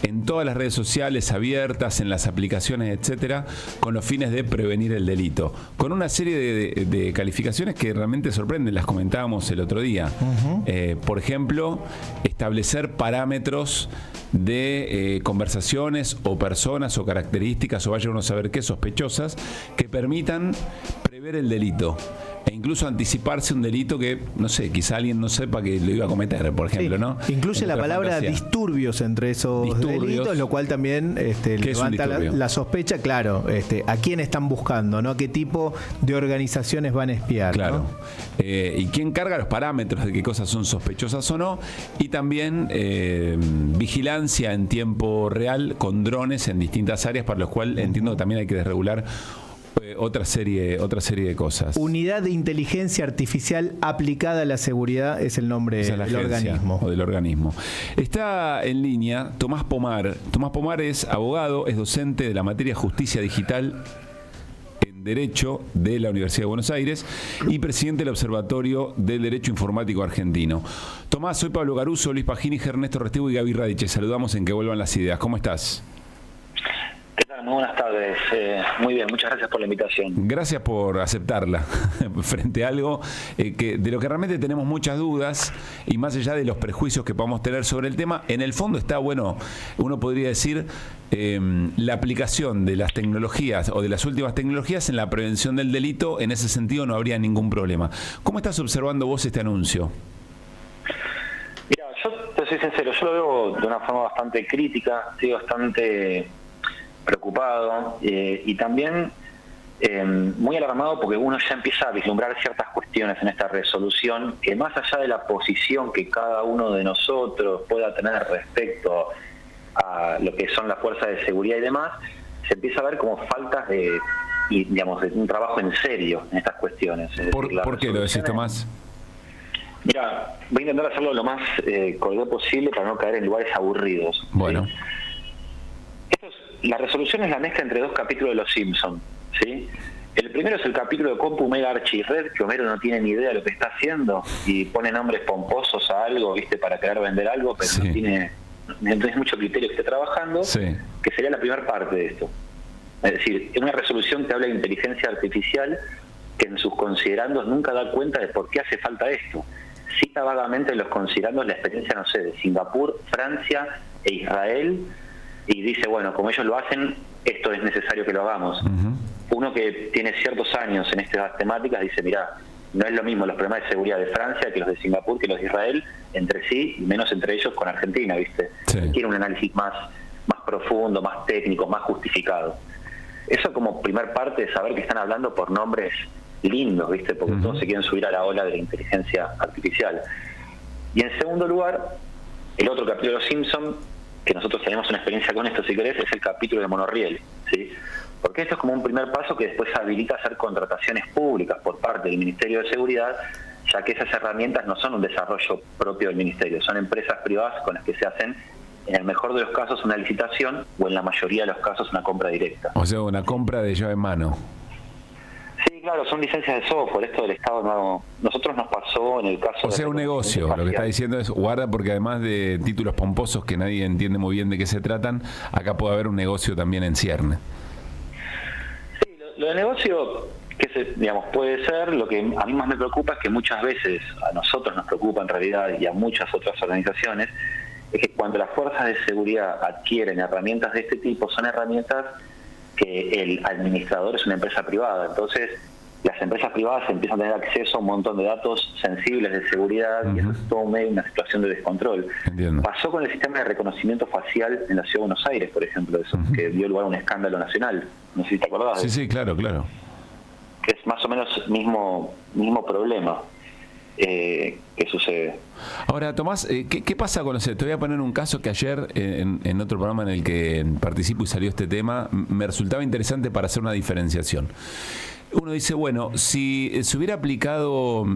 en todas las redes sociales abiertas, en las aplicaciones, etcétera, con los fines de prevenir el delito. Con una serie de calificaciones que realmente sorprenden, las comentábamos el otro día. Por ejemplo, establecer parámetros de conversaciones o personas o características o vaya uno a saber qué sospechosas que permitan prever el delito e incluso anticiparse un delito que, no sé, quizá alguien no sepa que lo iba a cometer, por ejemplo, ¿no? Incluye la palabra disturbios entre esos delitos, lo cual también levanta la sospecha, claro, a quién están buscando, ¿no? ¿Qué tipo de organizaciones van a espiar? Claro. ¿no? Y quién carga los parámetros de qué cosas son sospechosas o no, y también vigilancia en tiempo real con drones en distintas áreas, para los cuales entiendo que también hay que desregular otra serie de cosas. Unidad de Inteligencia Artificial Aplicada a la Seguridad es el nombre del organismo. O del organismo. Está en línea Tomás Pomar. Tomás Pomar es abogado, es docente de la materia Justicia Digital en Derecho de la Universidad de Buenos Aires y presidente del Observatorio del Derecho Informático Argentino. Tomás, soy Pablo Caruso, Luis Pagini, Ernesto Restebo y Gaby Radiche. Saludamos en Que Vuelvan las Ideas. ¿Cómo estás? ¿Qué tal? Muy buenas tardes. Muy bien, muchas gracias por la invitación. Gracias por aceptarla frente a algo de lo que realmente tenemos muchas dudas y más allá de los prejuicios que podamos tener sobre el tema, en el fondo está, bueno, uno podría decir, la aplicación de las tecnologías o de las últimas tecnologías en la prevención del delito. En ese sentido no habría ningún problema. ¿Cómo estás observando vos este anuncio? Mira, yo te soy sincero, yo lo veo de una forma bastante crítica, estoy bastante preocupado y también muy alarmado porque uno ya empieza a vislumbrar ciertas cuestiones en esta resolución que más allá de la posición que cada uno de nosotros pueda tener respecto a lo que son las fuerzas de seguridad y demás, se empieza a ver como faltas de un trabajo en serio en estas cuestiones. ¿Por qué lo decís, Tomás? Mira, voy a intentar hacerlo lo más cordial posible para no caer en lugares aburridos. Bueno. La resolución es la mezcla entre dos capítulos de Los Simpsons, ¿sí? El primero es el capítulo de Compu Mega Archirred, que Homero no tiene ni idea de lo que está haciendo y pone nombres pomposos a algo, ¿viste? Para querer vender algo, pero no tiene mucho criterio que esté trabajando, que sería la primera parte de esto. Es decir, es una resolución que habla de inteligencia artificial que en sus considerandos nunca da cuenta de por qué hace falta esto. Cita vagamente en los considerandos la experiencia, no sé, de Singapur, Francia e Israel, y dice, bueno, como ellos lo hacen, esto es necesario que lo hagamos. Uno que tiene ciertos años en estas temáticas dice, mirá, no es lo mismo los problemas de seguridad de Francia que los de Singapur, que los de Israel, entre sí, y menos entre ellos con Argentina, ¿viste? Quiere un análisis más profundo, más técnico, más justificado. Eso como primer parte de saber que están hablando por nombres lindos, ¿viste? Porque todos se quieren subir a la ola de la inteligencia artificial. Y en segundo lugar, el otro capítulo de Los Simpsons, que nosotros tenemos una experiencia con esto, si querés, es el capítulo de Monorriel, ¿sí? Porque esto es como un primer paso que después habilita hacer contrataciones públicas por parte del Ministerio de Seguridad ya que esas herramientas no son un desarrollo propio del Ministerio, son empresas privadas con las que se hacen, en el mejor de los casos, una licitación o en la mayoría de los casos una compra directa. O sea, una compra de llave en mano. Sí, claro, son licencias de software, esto del Estado no. Nosotros nos pasó en el caso O sea, un negocio, lo que está diciendo es, guarda, porque además de títulos pomposos que nadie entiende muy bien de qué se tratan, acá puede haber un negocio también en cierne. Sí, lo de negocio, digamos, puede ser. Lo que a mí más me preocupa es que muchas veces, a nosotros nos preocupa en realidad y a muchas otras organizaciones, es que cuando las fuerzas de seguridad adquieren herramientas de este tipo, son herramientas que el administrador es una empresa privada. Entonces, las empresas privadas empiezan a tener acceso a un montón de datos sensibles de seguridad y eso es todo una situación de descontrol. Entiendo. Pasó con el sistema de reconocimiento facial en la Ciudad de Buenos Aires, por ejemplo, eso, que dio lugar a un escándalo nacional. No sé si te acordás. Sí, claro. Que es más o menos mismo problema. Que sucede. Ahora, Tomás, ¿qué pasa con los... Te voy a poner un caso que ayer en otro programa en el que participo y salió este tema, me resultaba interesante para hacer una diferenciación. Uno dice, bueno, si se hubiera aplicado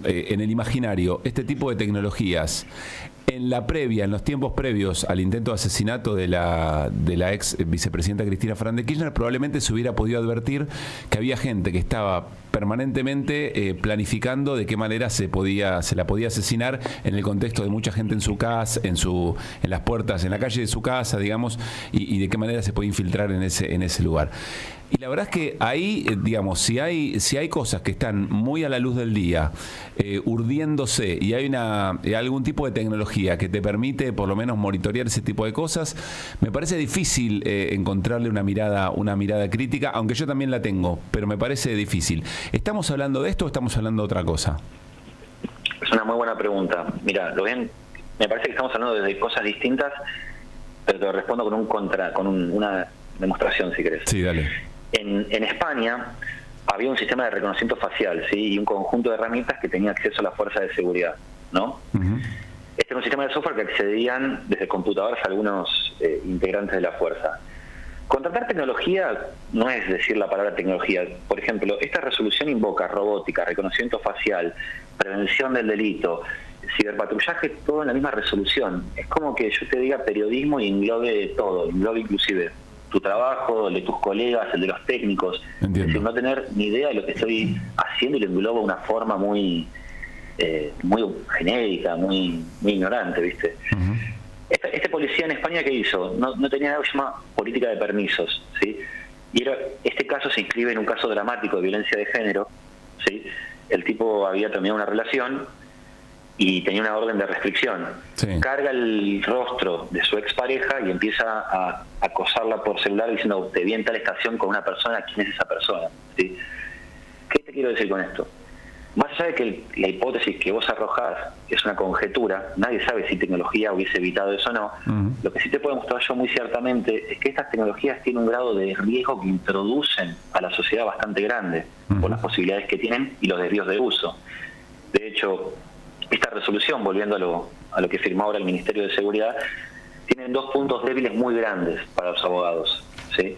en el imaginario este tipo de tecnologías en los tiempos previos al intento de asesinato de la ex vicepresidenta Cristina Fernández de Kirchner, probablemente se hubiera podido advertir que había gente que estaba permanentemente planificando de qué manera se la podía asesinar en el contexto de mucha gente en su casa, en las puertas, en la calle de su casa, digamos, y de qué manera se puede infiltrar en ese lugar. Y la verdad es que ahí, digamos, si hay cosas que están muy a la luz del día, urdiéndose, y hay algún tipo de tecnología que te permite por lo menos monitorear ese tipo de cosas, me parece difícil encontrarle una mirada crítica, aunque yo también la tengo, pero me parece difícil. ¿Estamos hablando de esto o estamos hablando de otra cosa? Es una muy buena pregunta. Mira, me parece que estamos hablando de cosas distintas, pero te respondo con una demostración, si querés. Sí, dale. En España había un sistema de reconocimiento facial, ¿sí? Y un conjunto de herramientas que tenía acceso a las fuerzas de seguridad, ¿no? Este era un sistema de software que accedían desde computadoras a algunos integrantes de la fuerza. Contratar tecnología no es decir la palabra tecnología. Por ejemplo, esta resolución invoca robótica, reconocimiento facial, prevención del delito, ciberpatrullaje, todo en la misma resolución. Es como que yo te diga periodismo y englobe todo, englobe inclusive tu trabajo, el de tus colegas, el de los técnicos. Entiendo. Es decir, no tener ni idea de lo que estoy haciendo y lo engloba de una forma muy genérica, muy ignorante, ¿viste? Este policía en España, ¿qué hizo? No tenía nada que se llama política de permisos, ¿sí? Y este caso se inscribe en un caso dramático de violencia de género, ¿sí? El tipo había terminado una relación y tenía una orden de restricción. Sí. Carga el rostro de su expareja y empieza a acosarla por celular diciendo, te vi en tal estación con una persona, ¿quién es esa persona? ¿Sí? ¿Qué te quiero decir con esto? Más allá de que la hipótesis que vos arrojás es una conjetura, nadie sabe si tecnología hubiese evitado eso o no, lo que sí te puedo mostrar yo muy ciertamente es que estas tecnologías tienen un grado de riesgo que introducen a la sociedad bastante grande por las posibilidades que tienen y los desvíos de uso. De hecho, esta resolución, volviendo a lo que firmó ahora el Ministerio de Seguridad, tienen dos puntos débiles muy grandes para los abogados, ¿sí?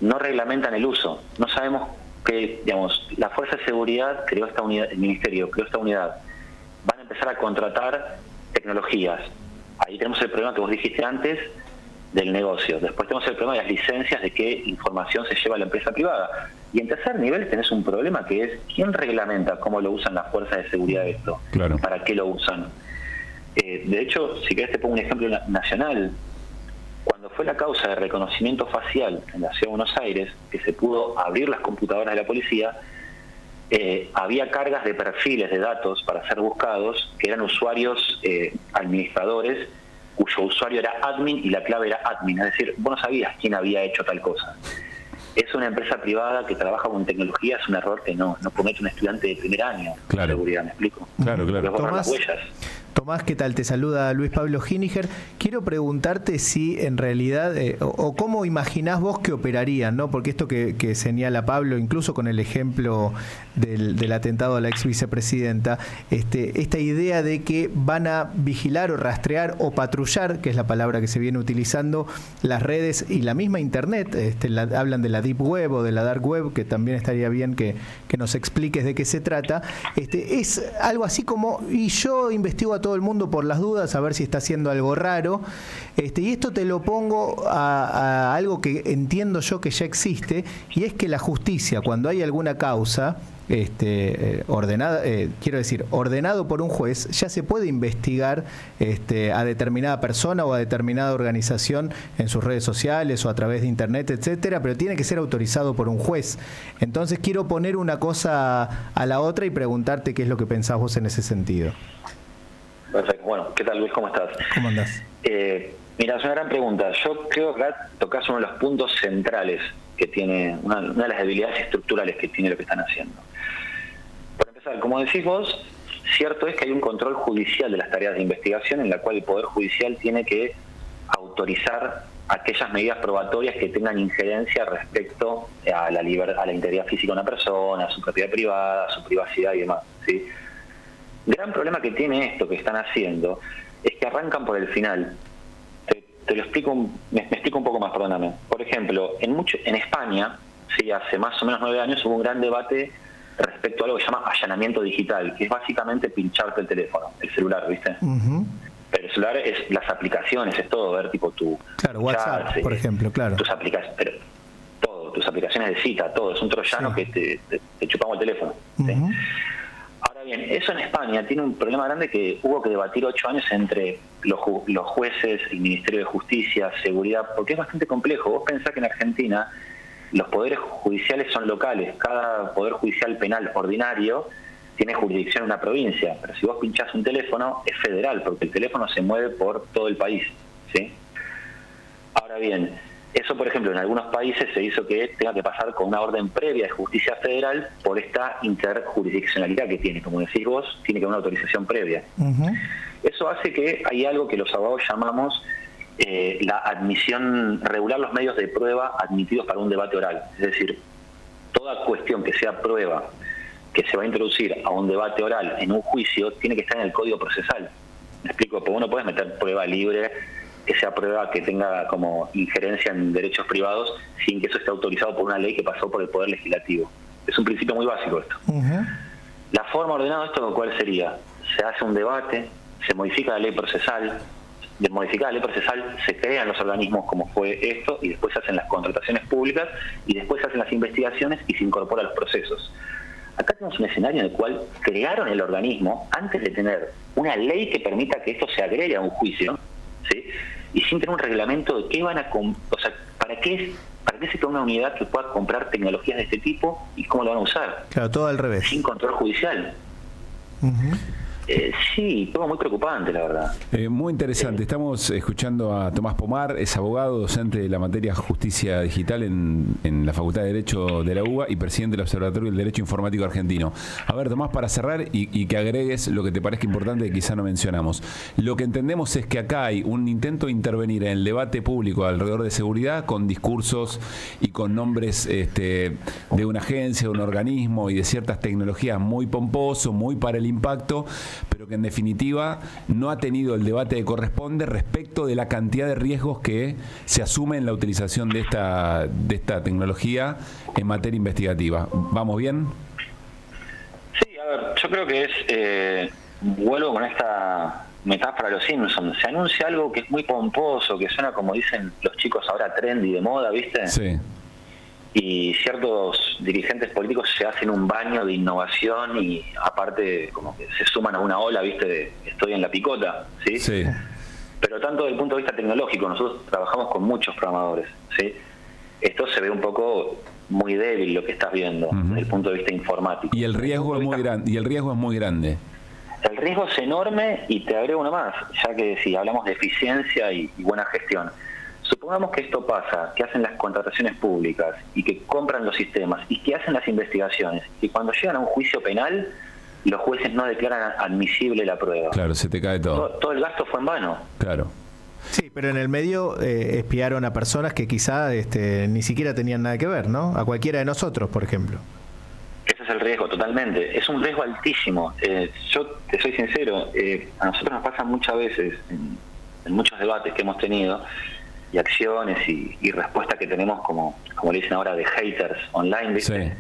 No reglamentan el uso, no sabemos que, digamos, la Fuerza de Seguridad creó esta unidad, el Ministerio creó esta unidad, van a empezar a contratar tecnologías. Ahí tenemos el problema que vos dijiste antes del negocio. Después tenemos el problema de las licencias, de qué información se lleva a la empresa privada. Y en tercer nivel tenés un problema que es ¿quién reglamenta cómo lo usan las fuerzas de seguridad de esto? Claro. ¿Para qué lo usan? De hecho, si querés te pongo un ejemplo nacional. Cuando fue la causa de reconocimiento facial en la Ciudad de Buenos Aires, que se pudo abrir las computadoras de la policía, había cargas de perfiles de datos para ser buscados, que eran usuarios administradores, cuyo usuario era admin y la clave era admin. Es decir, vos no sabías quién había hecho tal cosa. Es una empresa privada que trabaja con tecnología, es un error que no comete un estudiante de primer año de seguridad, ¿me explico? Claro. Tomás, las huellas. Tomás, ¿qué tal? Te saluda Luis Pablo Giniger. Quiero preguntarte si en realidad, o cómo imaginás vos que operarían, ¿no? Porque esto que señala Pablo, incluso con el ejemplo del atentado a la ex vicepresidenta, esta idea de que van a vigilar o rastrear o patrullar, que es la palabra que se viene utilizando, las redes y la misma Internet. Hablan de la Deep Web o de la Dark Web, que también estaría bien que nos expliques de qué se trata. Es algo así como, y yo investigo a todo el mundo por las dudas, a ver si está haciendo algo raro, y esto te lo pongo a algo que entiendo yo que ya existe, y es que la justicia, cuando hay alguna causa ordenado por un juez, ya se puede investigar a determinada persona o a determinada organización en sus redes sociales o a través de internet, etcétera, pero tiene que ser autorizado por un juez. Entonces quiero poner una cosa a la otra y preguntarte qué es lo que pensás vos en ese sentido. Perfecto. Bueno, ¿qué tal, Luis? ¿Cómo estás? ¿Cómo andás? Mira, es una gran pregunta. Yo creo que acá tocas uno de los puntos centrales que tiene, una de las debilidades estructurales que tiene lo que están haciendo. Por empezar, como decís vos, cierto es que hay un control judicial de las tareas de investigación en la cual el Poder Judicial tiene que autorizar aquellas medidas probatorias que tengan injerencia respecto a la integridad física de una persona, a su propiedad privada, a su privacidad y demás, ¿sí? Gran problema que tiene esto que están haciendo es que arrancan por el final. Te lo explico, me explico un poco más, perdóname. Por ejemplo, en España, sí, hace más o menos 9 años hubo un gran debate respecto a algo que se llama allanamiento digital, que es básicamente pincharte el teléfono, el celular, ¿viste? Uh-huh. Pero el celular es las aplicaciones, es todo, ver tipo tu WhatsApp, chat, por ejemplo, claro. Tus aplicaciones, pero todo, tus aplicaciones de cita, todo, es un troyano que te chupamos el teléfono. Uh-huh. ¿Sí? Ahora bien, eso en España tiene un problema grande que hubo que debatir 8 años entre los jueces, el Ministerio de Justicia, Seguridad, porque es bastante complejo. Vos pensás que en Argentina los poderes judiciales son locales, cada poder judicial penal ordinario tiene jurisdicción en una provincia, pero si vos pinchás un teléfono es federal, porque el teléfono se mueve por todo el país, ¿sí? Ahora bien, eso, por ejemplo, en algunos países se hizo que tenga que pasar con una orden previa de justicia federal por esta interjurisdiccionalidad que tiene. Como decís vos, tiene que haber una autorización previa. Uh-huh. Eso hace que hay algo que los abogados llamamos la admisión, regular los medios de prueba admitidos para un debate oral. Es decir, toda cuestión que sea prueba que se va a introducir a un debate oral en un juicio tiene que estar en el Código Procesal. ¿Me explico? Porque vos no podés meter prueba libre que sea prueba que tenga como injerencia en derechos privados sin que eso esté autorizado por una ley que pasó por el Poder Legislativo. Es un principio muy básico esto. Uh-huh. La forma ordenada de esto, ¿cuál sería? Se hace un debate, se modifica la ley procesal, de modificar la ley procesal se crean los organismos como fue esto y después se hacen las contrataciones públicas y después se hacen las investigaciones y se incorpora a los procesos. Acá tenemos un escenario en el cual crearon el organismo antes de tener una ley que permita que esto se agregue a un juicio, ¿sí? Y sin tener un reglamento de qué van a para qué se crea una unidad que pueda comprar tecnologías de este tipo y cómo lo van a usar. Claro, todo al revés. Sin control judicial. Uh-huh. Sí, todo muy preocupante, la verdad. Muy interesante. Estamos escuchando a Tomás Pomar, es abogado, docente de la materia Justicia Digital en la Facultad de Derecho de la UBA y presidente del Observatorio del Derecho Informático Argentino. A ver, Tomás, para cerrar y que agregues lo que te parezca importante que quizá no mencionamos. Lo que entendemos es que acá hay un intento de intervenir en el debate público alrededor de seguridad con discursos y con nombres de una agencia, de un organismo y de ciertas tecnologías muy pomposo, muy para el impacto, pero que en definitiva no ha tenido el debate que corresponde respecto de la cantidad de riesgos que se asume en la utilización de esta tecnología en materia investigativa. ¿Vamos bien? Sí, a ver, yo creo que vuelvo con esta metáfora de los Simpsons. Se anuncia algo que es muy pomposo, que suena como dicen los chicos ahora trendy, de moda, ¿viste? Sí. Y ciertos dirigentes políticos se hacen un baño de innovación y aparte como que se suman a una ola, ¿viste? De estoy en la picota, ¿sí? Sí. Pero tanto desde el punto de vista tecnológico, nosotros trabajamos con muchos programadores, ¿sí? Esto se ve un poco muy débil lo que estás viendo, uh-huh, desde el punto de vista informático. Y el riesgo es muy grande. El riesgo es enorme y te agrego uno más, ya que si hablamos de eficiencia y buena gestión. Supongamos que esto pasa, que hacen las contrataciones públicas y que compran los sistemas y que hacen las investigaciones y cuando llegan a un juicio penal los jueces no declaran admisible la prueba. Claro, se te cae todo. Todo el gasto fue en vano. Claro. Sí, pero en el medio espiaron a personas que quizá ni siquiera tenían nada que ver, ¿no? A cualquiera de nosotros, por ejemplo. Ese es el riesgo, totalmente. Es un riesgo altísimo. Yo te soy sincero, a nosotros nos pasa muchas veces, en muchos debates que hemos tenido, y acciones y respuestas que tenemos, como le dicen ahora, de haters online, ¿viste? Sí.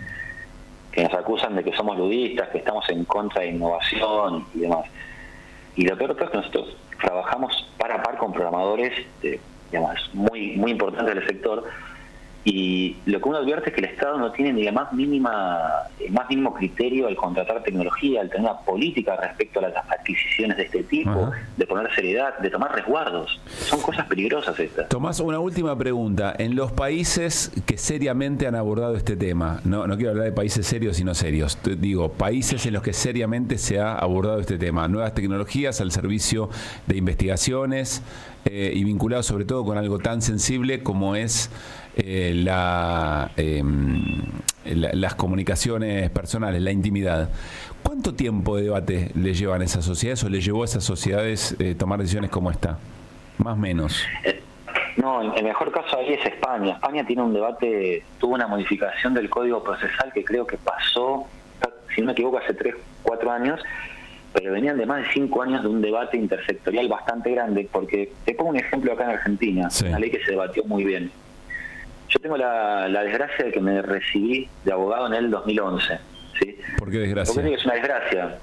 Que nos acusan de que somos ludistas, que estamos en contra de innovación y demás. Y lo peor es que nosotros trabajamos par a par con programadores digamos, muy importantes del sector, y lo que uno advierte es que el Estado no tiene ni el más mínimo criterio al contratar tecnología, al tener una política respecto a las adquisiciones de este tipo, de poner seriedad, de tomar resguardos. Son cosas peligrosas estas. Tomás, una última pregunta. En los países que seriamente han abordado este tema, no quiero hablar de países serios sino serios, digo, países en los que seriamente se ha abordado este tema, nuevas tecnologías al servicio de investigaciones y vinculados sobre todo con algo tan sensible como es las comunicaciones personales, la intimidad. ¿Cuánto tiempo de debate le llevan a esas sociedades o le llevó a esas sociedades tomar decisiones como esta? Más o menos. No, el mejor caso ahí es España. España tiene un debate, tuvo una modificación del Código Procesal que creo que pasó, si no me equivoco, hace 3-4 años, pero venían de más de 5 años de un debate intersectorial bastante grande, porque te pongo un ejemplo acá en Argentina, una ley que se debatió muy bien. Yo tengo la desgracia de que me recibí de abogado en el 2011. ¿Sí? ¿Por qué desgracia? Porque es una desgracia.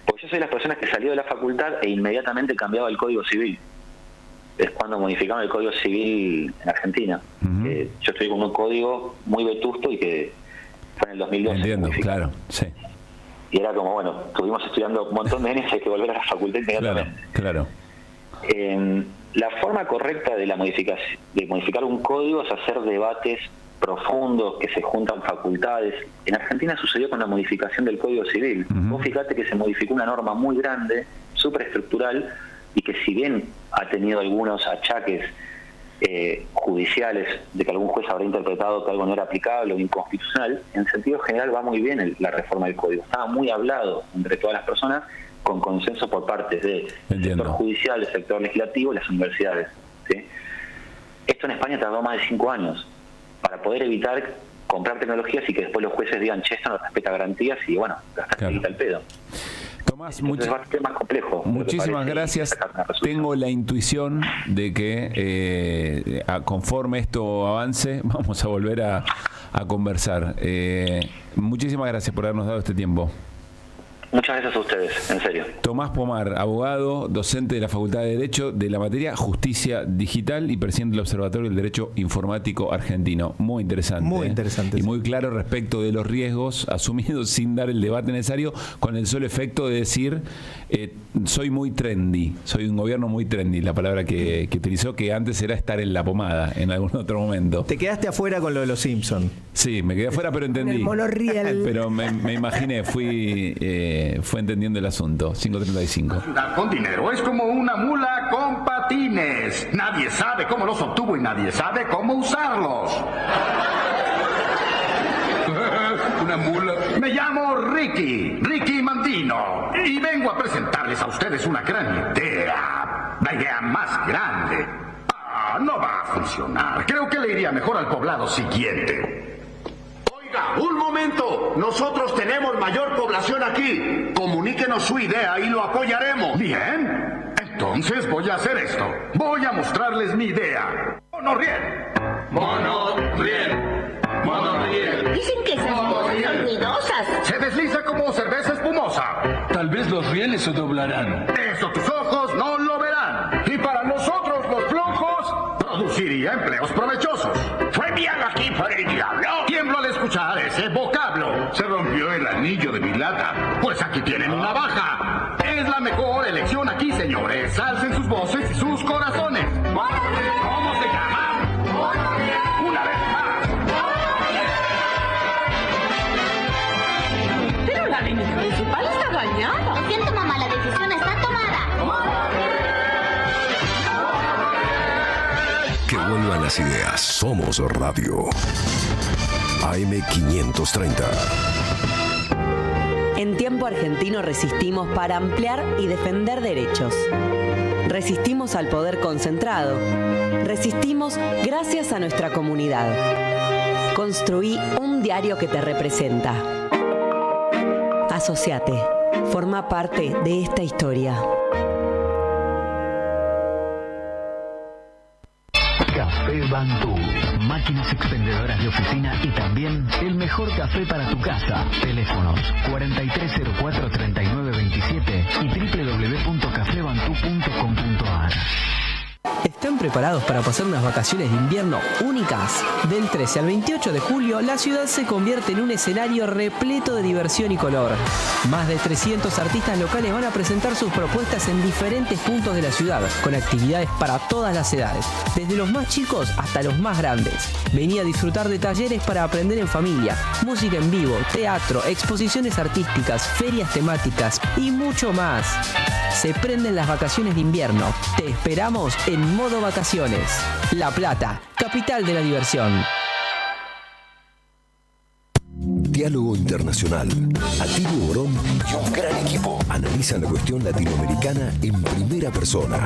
Porque yo soy de las personas que salió de la facultad e inmediatamente cambiaba el Código Civil. Es cuando modificaron el Código Civil en Argentina. Yo estoy con un código muy vetusto y que fue en el 2012. Entiendo, claro, sí. Y era como, bueno, estuvimos estudiando un montón de años, hay que volver a la facultad inmediatamente. Claro. La forma correcta de modificar un código es hacer debates profundos, que se juntan facultades. En Argentina sucedió con la modificación del Código Civil. Vos fijate que se modificó una norma muy grande, súper estructural, y que si bien ha tenido algunos achaques judiciales de que algún juez habrá interpretado que algo no era aplicable o inconstitucional, en sentido general va muy bien la reforma del código. Estaba muy hablado entre todas las personas, con consenso por parte del sector judicial, del sector legislativo y las universidades. ¿Sí? Esto en España tardó más de 5 años para poder evitar comprar tecnologías y que después los jueces digan, che, esto no respeta garantías, y bueno, gastaste el pedo. Tomás, más complejo. Muchísimas gracias. Tengo la intuición de que conforme esto avance, vamos a volver a conversar. Muchísimas gracias por habernos dado este tiempo. Muchas gracias a ustedes, en serio. Tomás Pomar, abogado, docente de la Facultad de Derecho de la materia Justicia Digital y presidente del Observatorio del Derecho Informático Argentino. Muy interesante. Muy interesante. Y muy claro respecto de los riesgos asumidos sin dar el debate necesario, con el solo efecto de decir, soy muy trendy, soy un gobierno muy trendy, la palabra que utilizó, que antes era estar en la pomada en algún otro momento. Te quedaste afuera con lo de los Simpsons. Sí, me quedé afuera, pero entendí. El monorriel. Pero me imaginé, fue entendiendo el asunto. 5:35. Con dinero es como una mula con patines. Nadie sabe cómo los obtuvo y nadie sabe cómo usarlos. Una mula. Me llamo Ricky Mandino, y vengo a presentarles a ustedes una gran idea. La idea más grande. No va a funcionar. Creo que le iría mejor al poblado siguiente. Un momento, nosotros tenemos mayor población aquí. Comuníquenos su idea y lo apoyaremos. Bien, entonces voy a hacer esto. Voy a mostrarles mi idea. Monorriel. Dicen que esas cosas son ruidosas. Se desliza como cerveza espumosa. Tal vez los rieles se doblarán. Eso tus ojos no lo verán. Y para nosotros los flojos, produciría empleos provechosos. Fue enviado aquí por el diablo. Tiemblo al escuchar ese vocablo. Se rompió el anillo de mi lata. Pues aquí tienen una baja. Es la mejor elección aquí, señores. Alcen sus voces y sus corazones. ¿Cómo se llama? Una vez más. Pero la avenida principal está dañada. Lo siento, mamá, la decisión está tomada. Que vuelvan las ideas. Somos Radio. AM530. En Tiempo Argentino resistimos para ampliar y defender derechos. Resistimos al poder concentrado. Resistimos gracias a nuestra comunidad. Construí un diario que te representa. Asociate. Forma parte de esta historia. Café Bantú. Máquinas expendedoras de oficina y también el mejor café para tu casa. Teléfonos 4304-3927 y www.cafebantú.com.ar. ¿Están preparados para pasar unas vacaciones de invierno únicas? Del 13 al 28 de julio, la ciudad se convierte en un escenario repleto de diversión y color. Más de 300 artistas locales van a presentar sus propuestas en diferentes puntos de la ciudad, con actividades para todas las edades, desde los más chicos hasta los más grandes. Vení a disfrutar de talleres para aprender en familia, música en vivo, teatro, exposiciones artísticas, ferias temáticas y mucho más. Se prenden las vacaciones de invierno. Te esperamos en modo vacaciones. La Plata, capital de la diversión. Diálogo Internacional. Atilio Borón y un gran equipo analizan la cuestión latinoamericana en primera persona.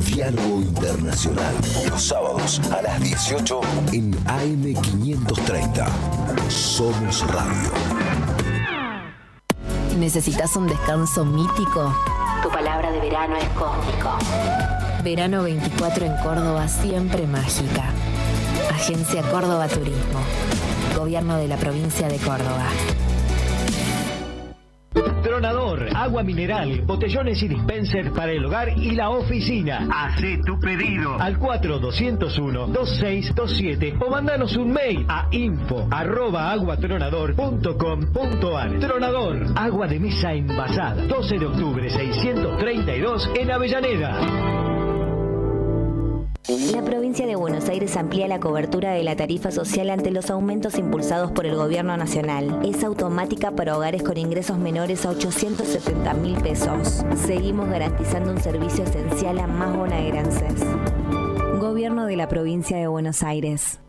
Diálogo Internacional. Los sábados a las 18 en AM530. Somos Radio. ¿Necesitas un descanso mítico? Tu palabra de verano es cósmico. Verano 24 en Córdoba, siempre mágica. Agencia Córdoba Turismo. Gobierno de la provincia de Córdoba. Tronador, agua mineral, botellones y dispenser para el hogar y la oficina. Hacé tu pedido al 4201-2627 o mandanos un mail a info@aguatronador.com.ar. Tronador, agua de mesa envasada. 12 de octubre 632 en Avellaneda. La provincia de Buenos Aires amplía la cobertura de la tarifa social ante los aumentos impulsados por el gobierno nacional. Es automática para hogares con ingresos menores a 870.000 pesos. Seguimos garantizando un servicio esencial a más bonaerenses. Gobierno de la provincia de Buenos Aires.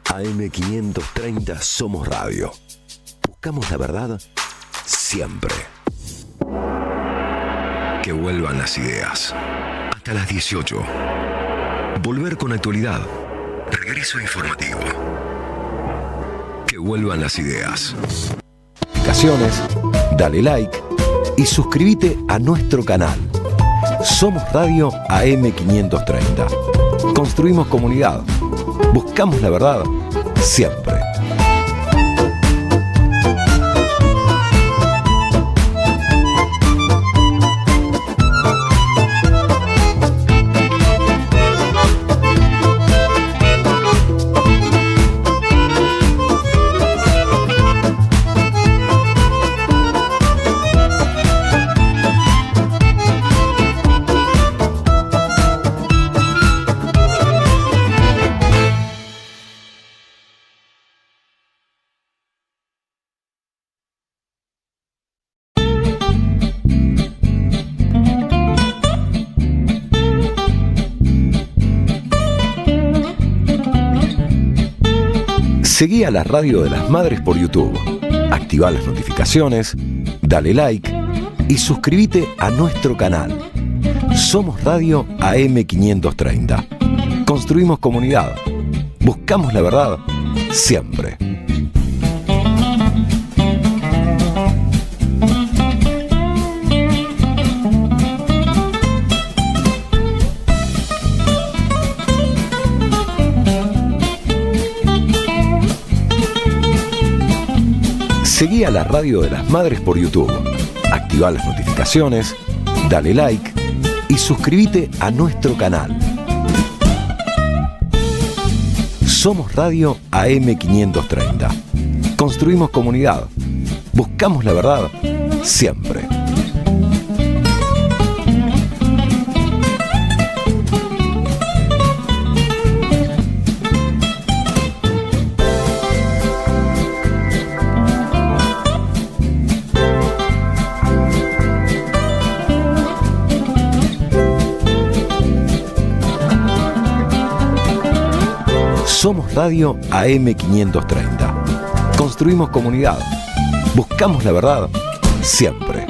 AM530 Somos Radio. Buscamos la verdad siempre. Que vuelvan las ideas. Hasta las 18. Volver con actualidad. Regreso informativo. Que vuelvan las ideas. Notificaciones, dale like y suscríbete a nuestro canal. Somos Radio AM530. Construimos comunidad. Buscamos la verdad siempre. Seguí a la Radio de las Madres por YouTube. Activá las notificaciones, dale like y suscríbete a nuestro canal. Somos Radio AM530. Construimos comunidad. Buscamos la verdad siempre. Seguí a la Radio de las Madres por YouTube. Activá las notificaciones, dale like y suscríbete a nuestro canal. Somos Radio AM530. Construimos comunidad. Buscamos la verdad siempre. Somos Radio AM530. Construimos comunidad. Buscamos la verdad siempre.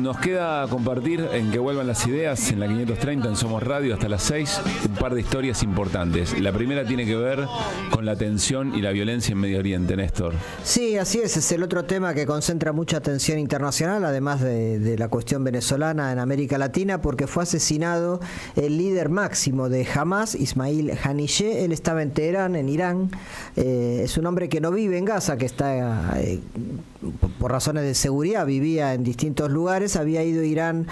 Nos queda compartir en Que Vuelvan las Ideas en la 530 en Somos Radio hasta las 6 un par de historias importantes. La primera tiene que ver con la tensión y la violencia en Medio Oriente, Néstor. Sí, así es el otro tema que concentra mucha atención internacional, además de la cuestión venezolana en América Latina, porque fue asesinado el líder máximo de Hamas, Ismail Haniyeh. Él estaba en Teherán, en Irán. Es un hombre que no vive en Gaza, que está por razones de seguridad, vivía en distintos lugares. Había ido a Irán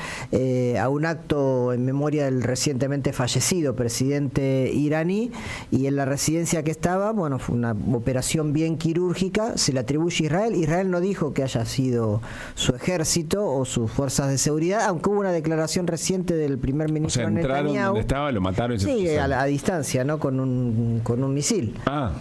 a un acto en memoria del recientemente fallecido presidente iraní, y en la residencia que estaba, bueno, fue una operación bien quirúrgica, se le atribuye a Israel. Israel no dijo que haya sido su ejército o sus fuerzas de seguridad, aunque hubo una declaración reciente del primer ministro entraron Netanyahu. Donde estaba, lo mataron y sí, a distancia, ¿no? Con un misil.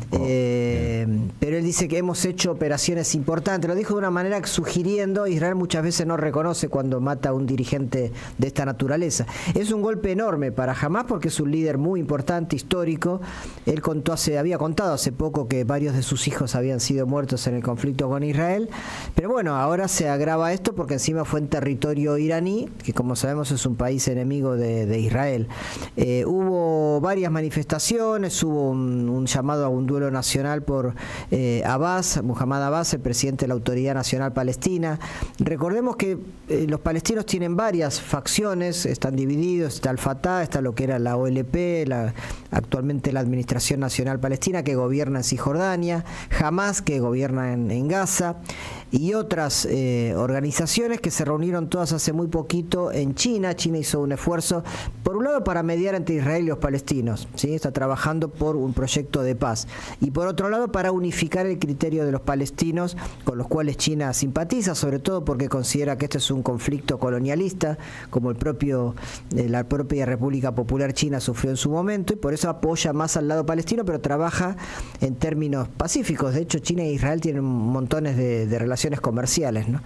Pero él dice que hemos hecho operaciones importantes. Lo dijo de una manera sugiriendo, Israel muchas veces no reconoce cuando mata a un dirigente de esta naturaleza. Es un golpe enorme para Hamas porque es un líder muy importante, histórico. Él había contado hace poco que varios de sus hijos habían sido muertos en el conflicto con Israel. Pero bueno, ahora se agrava esto porque encima fue en territorio iraní, que como sabemos es un país enemigo de Israel. Hubo varias manifestaciones, hubo un llamado a un duelo nacional por Muhammad Abbas, el presidente de la Autoridad Nacional Palestina. Recordemos que los palestinos tienen varias facciones, están divididos, está el Fatah, está lo que era la OLP, actualmente la Administración Nacional Palestina, que gobierna en Cisjordania, Hamas, que gobierna en Gaza, y otras organizaciones que se reunieron todas hace muy poquito en China. China hizo un esfuerzo, por un lado, para mediar entre Israel y los palestinos, ¿sí? Está trabajando por un proyecto de paz, y por otro lado para unificar el criterio de los palestinos, con los cuales China simpatiza, sobre todo porque considera que este es un conflicto colonialista, como la propia República Popular China sufrió en su momento, y por eso apoya más al lado palestino, pero trabaja en términos pacíficos. De hecho, China e Israel tienen montones de relaciones comerciales, ¿no?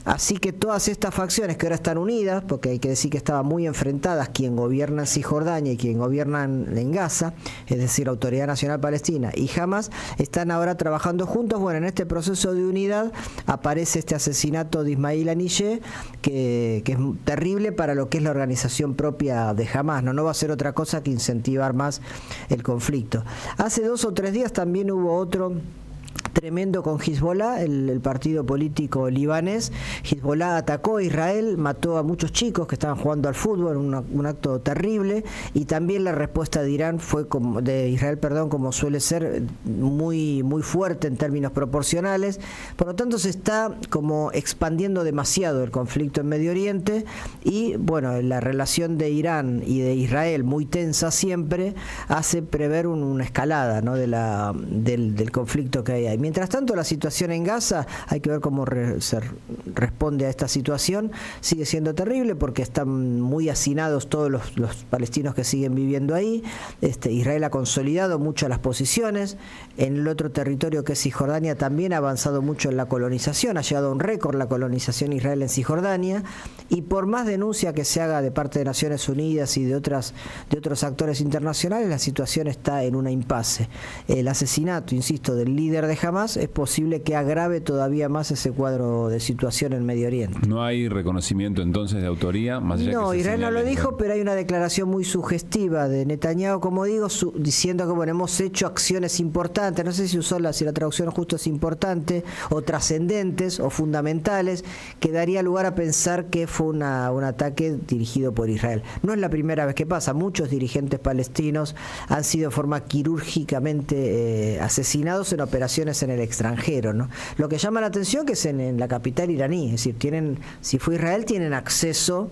Así que todas estas facciones que ahora están unidas, porque hay que decir que estaban muy enfrentadas quien gobierna en Cisjordania y quien gobierna en Gaza, es decir, Autoridad Nacional Palestina y Hamas, están ahora trabajando juntos. Bueno, en este proceso de unidad aparece este asesinato de Ismail Haniyeh, que es terrible para lo que es la organización propia de Hamas, no va a ser otra cosa que incentivar más el conflicto. Hace 2 o 3 días también hubo otro tremendo con Hezbollah, el partido político libanés. Hezbollah atacó a Israel, mató a muchos chicos que estaban jugando al fútbol, un acto terrible, y también la respuesta de Israel, como suele ser, muy muy fuerte en términos proporcionales. Por lo tanto, se está como expandiendo demasiado el conflicto en Medio Oriente, y bueno, la relación de Irán y de Israel, muy tensa siempre, hace prever una escalada, ¿no? del conflicto que hay ahí. Mientras tanto, la situación en Gaza, hay que ver cómo se responde a esta situación, sigue siendo terrible porque están muy hacinados todos los palestinos que siguen viviendo ahí. Israel ha consolidado mucho las posiciones. En el otro territorio, que es Cisjordania, también ha avanzado mucho en la colonización, ha llegado a un récord la colonización Israel en Cisjordania, y por más denuncia que se haga de parte de Naciones Unidas y de otros actores internacionales, la situación está en una impasse. El asesinato, insisto, del líder de Hamas es posible que agrave todavía más ese cuadro de situación en Medio Oriente. ¿No hay reconocimiento entonces de autoría? Más allá no, que Israel no lo dijo, pero hay una declaración muy sugestiva de Netanyahu, como digo, diciendo que bueno, hemos hecho acciones importantes, no sé si si la traducción justo es importante, o trascendentes, o fundamentales, que daría lugar a pensar que fue un ataque dirigido por Israel. No es la primera vez que pasa, muchos dirigentes palestinos han sido de forma quirúrgicamente asesinados en operaciones en el extranjero, ¿no? Lo que llama la atención que es en la capital iraní, es decir, si fue Israel, tienen acceso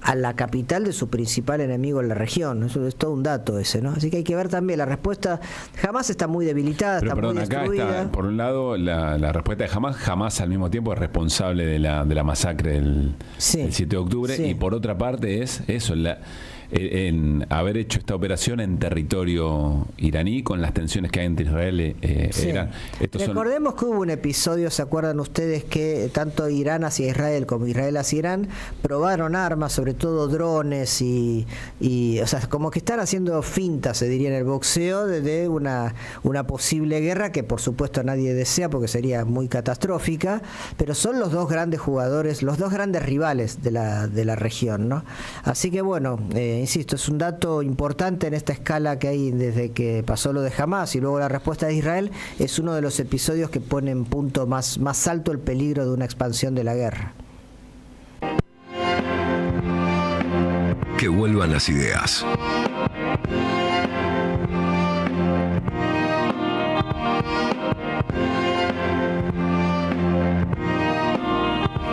a la capital de su principal enemigo en la región. Eso es todo un dato ese, ¿no? Así que hay que ver también la respuesta. Jamás está muy debilitada, pero, muy destruida. Acá está, por un lado, la respuesta de Jamás al mismo tiempo es responsable de la masacre del 7 de octubre, sí. Y por otra parte es eso, en haber hecho esta operación en territorio iraní con las tensiones que hay entre Israel e Irán. Recordemos que hubo un episodio, ¿se acuerdan ustedes? Que tanto Irán hacia Israel como Israel hacia Irán probaron armas, sobre todo drones y o sea, como que están haciendo fintas, se diría en el boxeo, de una posible guerra que por supuesto nadie desea porque sería muy catastrófica, pero son los dos grandes jugadores, los dos grandes rivales de la región, ¿no? Así que bueno, insisto, es un dato importante en esta escala que hay desde que pasó lo de Hamás y luego la respuesta de Israel. Es uno de los episodios que pone en punto más alto el peligro de una expansión de la guerra. Que vuelvan las ideas.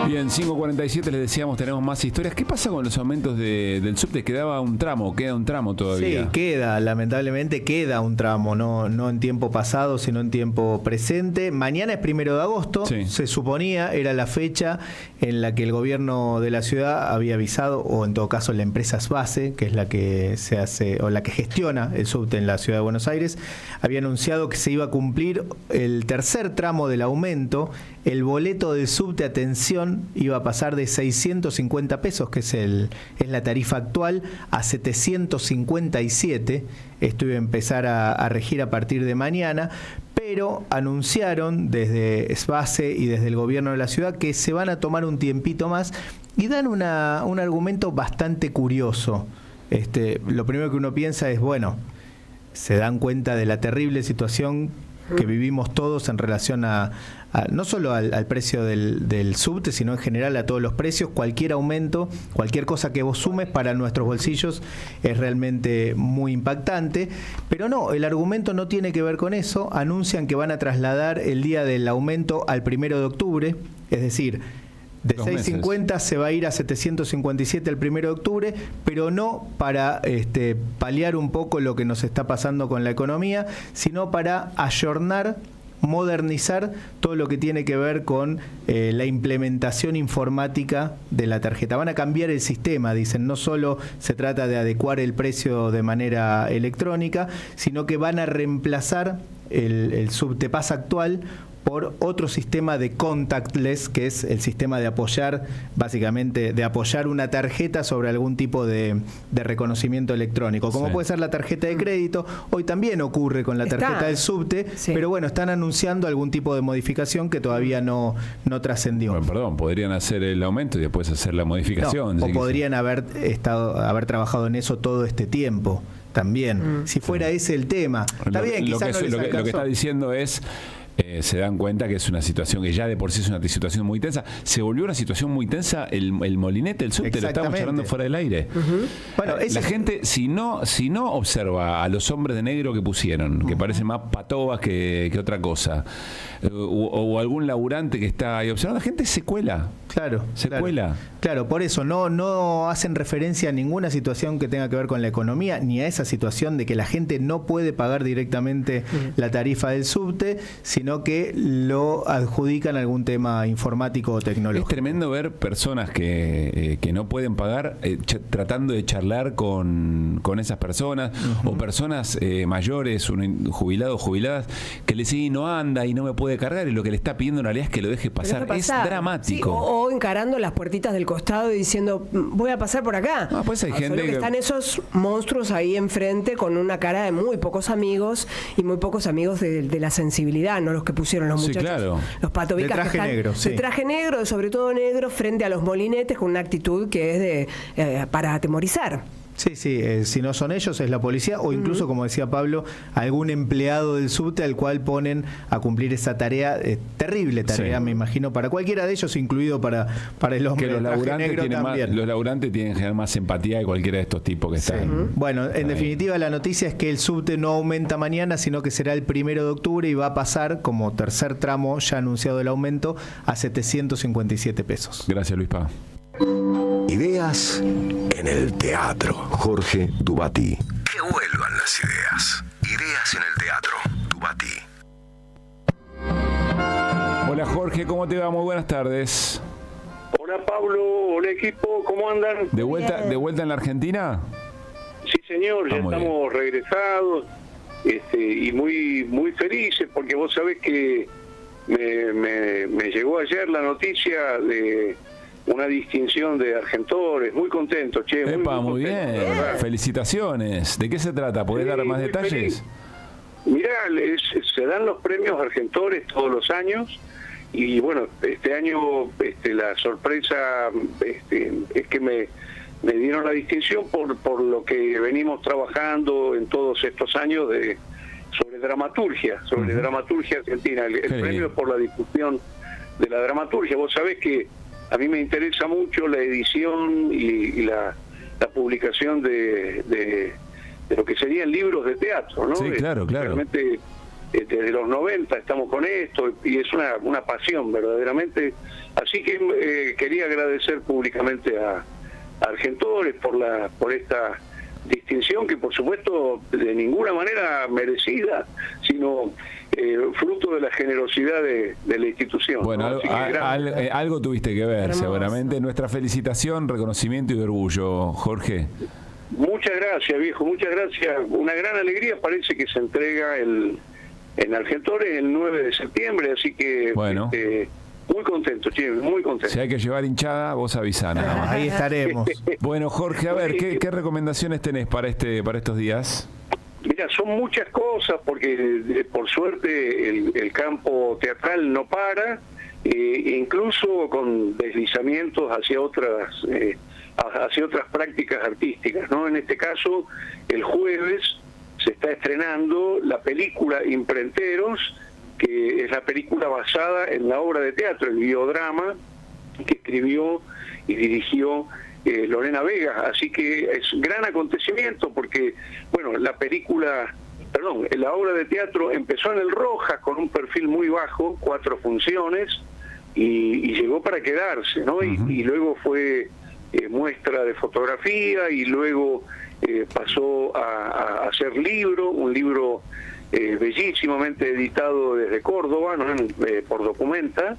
Bien, 5:47 les decíamos, tenemos más historias. ¿Qué pasa con los aumentos del subte? Queda un tramo todavía. Sí, lamentablemente queda un tramo, no en tiempo pasado, sino en tiempo presente. Mañana es 1 de agosto, se suponía, era la fecha en la que el gobierno de la ciudad había avisado, o en todo caso la empresa SBASE, que es la que se hace, o la que gestiona el subte en la ciudad de Buenos Aires, había anunciado que se iba a cumplir el tercer tramo del aumento. El boleto del subte, atención, iba a pasar de 650 pesos, que es la tarifa actual, a 757. Esto iba a empezar a regir a partir de mañana, pero anunciaron desde SBASE y desde el gobierno de la ciudad que se van a tomar un tiempito más y dan un argumento bastante curioso. Lo primero que uno piensa es, bueno, se dan cuenta de la terrible situación que vivimos todos en relación a no solo al precio del subte, sino en general a todos los precios. Cualquier aumento, cualquier cosa que vos sumes para nuestros bolsillos es realmente muy impactante. Pero no, el argumento no tiene que ver con eso. Anuncian que van a trasladar el día del aumento al 1 de octubre, es decir, de 650 se va a ir a 757 el 1 de octubre, pero no para paliar un poco lo que nos está pasando con la economía, sino para ayornar, modernizar todo lo que tiene que ver con la implementación informática de la tarjeta. Van a cambiar el sistema, dicen, no solo se trata de adecuar el precio de manera electrónica, sino que van a reemplazar el subtepass actual por otro sistema de contactless, que es el sistema de apoyar, básicamente, de apoyar una tarjeta sobre algún tipo de reconocimiento electrónico, como puede ser la tarjeta de crédito. Hoy también ocurre con la tarjeta del subte, pero bueno, están anunciando algún tipo de modificación que todavía no trascendió. Bueno, perdón, podrían hacer el aumento y después hacer la modificación. No, o podrían haber trabajado en eso todo este tiempo también, si fuera ese el tema. Está bien, quizás lo que está diciendo es... se dan cuenta que es una situación que ya de por sí es una situación muy tensa. Se volvió una situación muy tensa el molinete, el subte, lo estábamos charlando fuera del aire. Bueno, la gente, si no observa a los hombres de negro que pusieron, que parecen más patobas que otra cosa, o algún laburante que está ahí observando, la gente se cuela. Cuela. Claro, por eso no hacen referencia a ninguna situación que tenga que ver con la economía, ni a esa situación de que la gente no puede pagar directamente la tarifa del subte, sino que lo adjudican a algún tema informático o tecnológico. Es tremendo ver personas que no pueden pagar tratando de charlar con esas personas, o personas mayores, jubilados, jubiladas, que le dicen no anda y no me puede cargar, y lo que le está pidiendo en realidad es que lo deje pasar. Es dramático. Sí, o encarando las puertitas del costado y diciendo voy a pasar por acá. Pues hay gente que están esos monstruos ahí enfrente con una cara de muy pocos amigos y muy pocos amigos de la sensibilidad, no los que pusieron los muchachos, claro. Los patovicas de traje negro, de traje negro, sobre todo negro, frente a los molinetes con una actitud que es para atemorizar. Sí, si no son ellos es la policía o incluso, como decía Pablo, algún empleado del subte al cual ponen a cumplir esa tarea, terrible tarea, me imagino, para cualquiera de ellos, incluido para el hombre de traje negro también. Los laburantes tienen que generar más empatía que cualquiera de estos tipos que están. Bueno, en definitiva la noticia es que el subte no aumenta mañana, sino que será el 1 de octubre y va a pasar como tercer tramo ya anunciado el aumento a 757 pesos. Gracias, Luis Pá. Ideas en el teatro. Jorge Dubati. Que vuelvan las ideas. Ideas en el teatro. Dubati. Hola Jorge, ¿cómo te va? Muy buenas tardes. Hola Pablo, hola equipo, ¿cómo andan? ¿De vuelta en la Argentina? Señor, ya estamos regresados y muy felices, porque vos sabés que me llegó ayer la noticia de una distinción de Argentores. Muy contento, che. Muy bien. Felicitaciones. ¿De qué se trata? ¿Podés dar más detalles? Feliz. Mirá, se dan los premios Argentores todos los años. Y bueno, este año la sorpresa es que me dieron la distinción por lo que venimos trabajando en todos estos años sobre dramaturgia argentina. El premio es por la difusión de la dramaturgia. Vos sabés que a mí me interesa mucho la edición y la publicación de lo que serían libros de teatro, ¿no? Sí, claro. Realmente desde los 90 estamos con esto y es una pasión verdaderamente. Así que quería agradecer públicamente a Argentores por esta distinción, que por supuesto de ninguna manera merecida, sino fruto de la generosidad de la institución. Bueno, ¿no? Algo tuviste que ver, seguramente. Nuestra felicitación, reconocimiento y orgullo, Jorge. Muchas gracias, viejo, muchas gracias. Una gran alegría, parece que se entrega en Argentores el 9 de septiembre, así que bueno. Muy contento, che, muy contento. Si hay que llevar hinchada, vos avisá nada más. Ahí estaremos. Bueno, Jorge, a ver, ¿qué recomendaciones tenés para estos días? Mira, son muchas cosas, porque por suerte el campo teatral no para, incluso con deslizamientos hacia otras prácticas artísticas, ¿no? En este caso, el jueves se está estrenando la película Imprenteros, que es la película basada en la obra de teatro, el biodrama que escribió y dirigió Lorena Vega. Así que es gran acontecimiento porque, bueno, la obra de teatro empezó en el Rojas con un perfil muy bajo, 4 funciones, y llegó para quedarse, ¿no? Y luego fue muestra de fotografía, y luego pasó a hacer un libro bellísimamente editado desde Córdoba, ¿no? Por Documenta,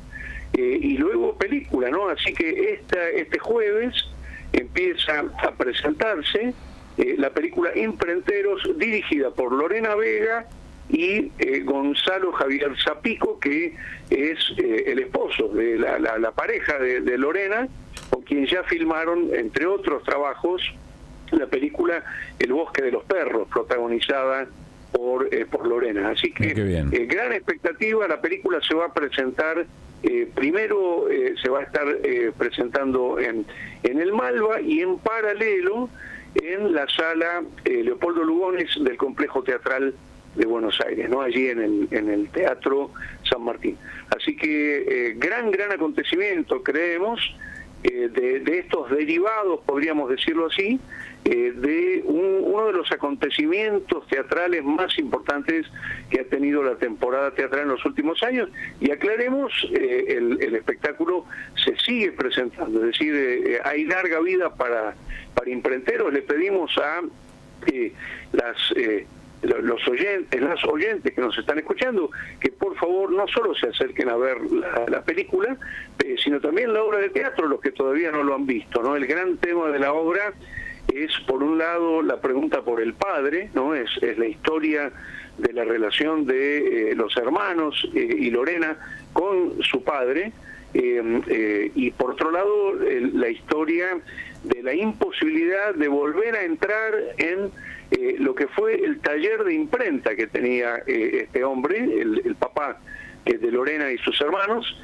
y luego película, ¿no? Así que este jueves empieza a presentarse la película Imprenteros, dirigida por Lorena Vega y Gonzalo Javier Zapico, que es el esposo de la pareja de Lorena, con quien ya filmaron, entre otros trabajos, la película El Bosque de los Perros, protagonizada por Lorena. Así que gran expectativa. La película se va a presentar primero, se va a estar presentando en el Malva, y en paralelo en la sala Leopoldo Lugones del Complejo Teatral de Buenos Aires, ¿no? Allí en el Teatro San Martín. Así que gran acontecimiento, creemos, de estos derivados, podríamos decirlo así, de uno de los acontecimientos teatrales más importantes que ha tenido la temporada teatral en los últimos años. Y aclaremos, el espectáculo se sigue presentando, es decir, hay larga vida para Imprenteros. Le pedimos a las oyentes que nos están escuchando, que por favor no solo se acerquen a ver la película, sino también la obra de teatro, los que todavía no lo han visto, ¿no? El gran tema de la obra es, por un lado, la pregunta por el padre, ¿no? Es la historia de la relación de los hermanos y Lorena con su padre, y por otro lado, la historia de la imposibilidad de volver a entrar en lo que fue el taller de imprenta que tenía este hombre, el papá de Lorena y sus hermanos,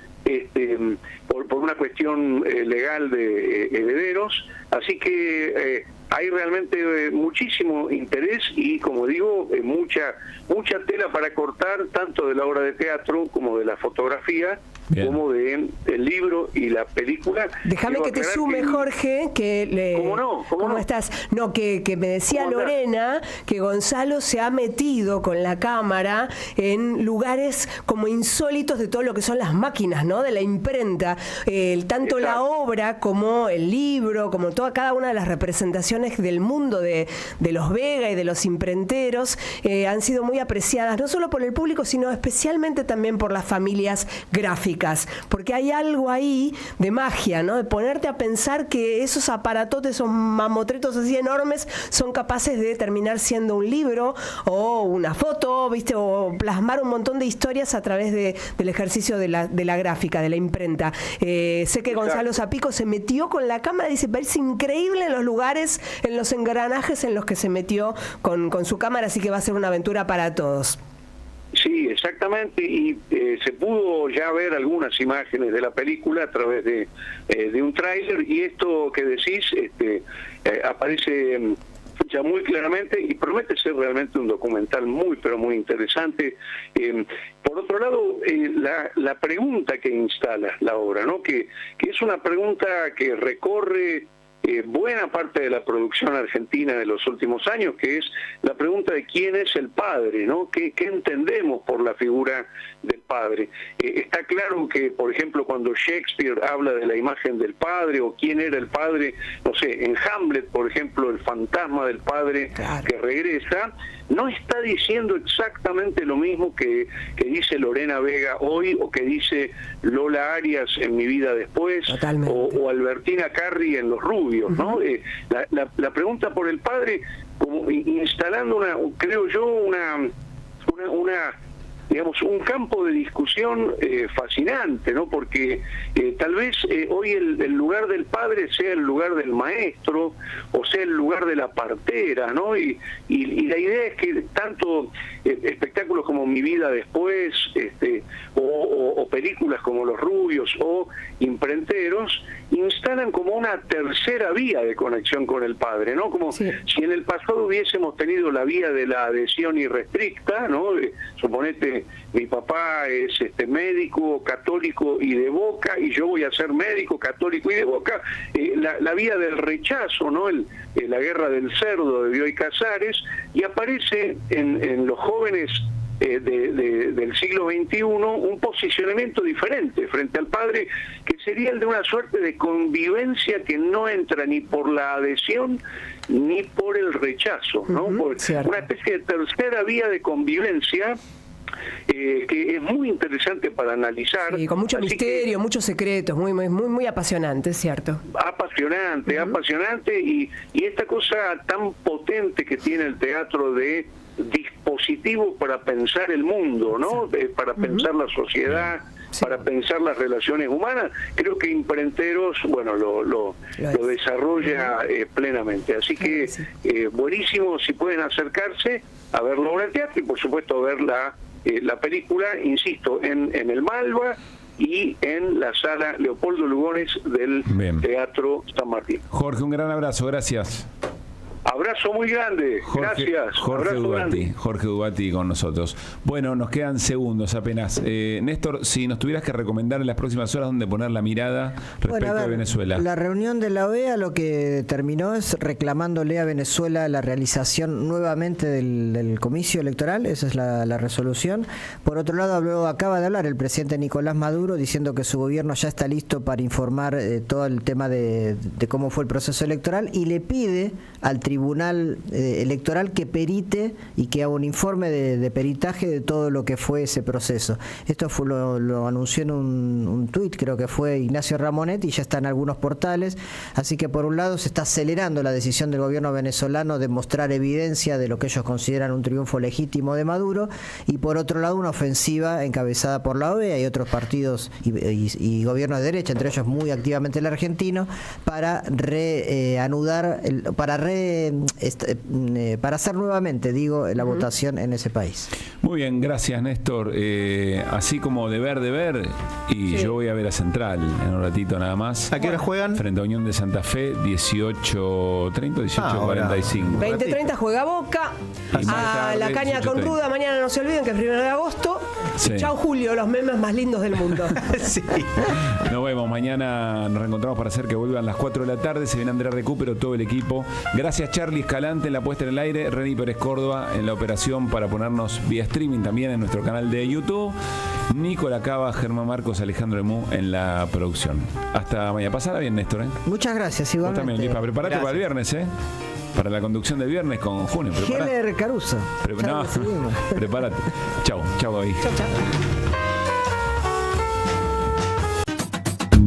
por una cuestión legal de herederos. Así que hay realmente muchísimo interés y, como digo, mucha tela para cortar, tanto de la obra de teatro como de la fotografía. Bien. Como del libro y la película. Déjame que te sume, Jorge, ¿Cómo estás? No, que me decía Lorena que Gonzalo se ha metido con la cámara en lugares como insólitos de todo lo que son las máquinas, ¿no? De la imprenta, tanto la obra como el libro, como cada una de las representaciones ilustraciones del mundo de los Vega y de los imprenteros han sido muy apreciadas, no solo por el público, sino especialmente también por las familias gráficas, porque hay algo ahí de magia, ¿no? De ponerte a pensar que esos aparatotes, esos mamotretos así enormes, son capaces de terminar siendo un libro o una foto, ¿viste? O plasmar un montón de historias a través del ejercicio de la gráfica, de la imprenta. Sé que Gonzalo Zapico se metió con la cámara, dice, parece increíble en los lugares, en los engranajes en los que se metió con su cámara, así que va a ser una aventura para todos. Sí, exactamente, y se pudo ya ver algunas imágenes de la película a través de un tráiler, y esto que decís aparece ya muy claramente y promete ser realmente un documental muy, pero muy interesante. Por otro lado, la pregunta que instala la obra, ¿no? Que es una pregunta que recorre buena parte de la producción argentina de los últimos años, que es la pregunta de quién es el padre, ¿no? ¿Qué entendemos por la figura del padre? Está claro que, por ejemplo, cuando Shakespeare habla de la imagen del padre o quién era el padre, no sé, en Hamlet, por ejemplo, el fantasma del padre que regresa, no está diciendo exactamente lo mismo que dice Lorena Vega hoy o que dice Lola Arias en Mi vida después o Albertina Carri en Los rubios, ¿no? La pregunta por el padre, como instalando creo yo, una digamos, un campo de discusión fascinante, ¿no? Porque tal vez hoy el lugar del padre sea el lugar del maestro o sea el lugar de la partera, ¿no? Y la idea es que tanto espectáculos como Mi vida después, o películas como Los rubios o Imprenteros instalan como una tercera vía de conexión con el padre, ¿no? Como si en el pasado hubiésemos tenido la vía de la adhesión irrestricta, ¿no? Suponete, mi papá es médico, católico y de Boca, y yo voy a ser médico, católico y de Boca. La vía del rechazo, ¿no? La guerra del cerdo de Bioy Casares, y aparece en los jóvenes del siglo XXI un posicionamiento diferente frente al padre, que sería el de una suerte de convivencia que no entra ni por la adhesión ni por el rechazo, ¿no? Una especie de tercera vía de convivencia que es muy interesante para analizar. Sí, con mucho misterio, muchos secretos, muy apasionante, es cierto. Apasionante, y esta cosa tan potente que tiene el teatro de dispositivo para pensar el mundo, ¿no? Para pensar la sociedad, para pensar las relaciones humanas. Creo que Imprenteros, bueno, lo desarrolla plenamente. Así que buenísimo si pueden acercarse a ver la obra de teatro y por supuesto a ver la película, insisto, en el Malva y en la sala Leopoldo Lugones del Teatro San Martín. Jorge, un gran abrazo, gracias. Abrazo muy grande, gracias. Jorge Dubati con nosotros. Bueno, nos quedan segundos apenas. Néstor, si nos tuvieras que recomendar en las próximas horas dónde poner la mirada respecto a Venezuela. La reunión de la OEA lo que terminó es reclamándole a Venezuela la realización nuevamente del comicio electoral, esa es la resolución. Por otro lado, acaba de hablar el presidente Nicolás Maduro diciendo que su gobierno ya está listo para informar todo el tema de cómo fue el proceso electoral, y le pide al Tribunal Electoral que perite y que haga un informe de peritaje de todo lo que fue ese proceso. Esto lo anunció en un tuit, creo que fue Ignacio Ramonet, y ya está en algunos portales. Así que por un lado se está acelerando la decisión del gobierno venezolano de mostrar evidencia de lo que ellos consideran un triunfo legítimo de Maduro, y por otro lado una ofensiva encabezada por la OEA y otros partidos y gobiernos de derecha, entre ellos muy activamente el argentino, para reanudar, para hacer nuevamente, la votación en ese país. Muy bien, gracias Néstor. Así como deber, y yo voy a ver a Central en un ratito nada más. ¿A qué hora juegan? Frente a Unión de Santa Fe, 18:30, 18:45. 20:30 juega Boca. A la caña con Ruda, mañana no se olviden que es 1 de agosto. Chau Julio, los memes más lindos del mundo. Nos vemos, mañana nos reencontramos para hacer que vuelvan las 4 de la tarde. Se viene Andrea Recupero, todo el equipo. Gracias Charlie Escalante en la puesta en el aire, Reni Pérez Córdoba en la operación para ponernos vía streaming también en nuestro canal de YouTube. Nicola Cava, Germán Marcos, Alejandro Emú en la producción. Hasta mañana. Pasala bien, Néstor, ¿eh? Muchas gracias, Vos igualmente. también, Lispa. Preparate para el viernes, ¿eh? Para la conducción del viernes con Junio. Heller Caruso. No, prepárate. Chau, David. Chau.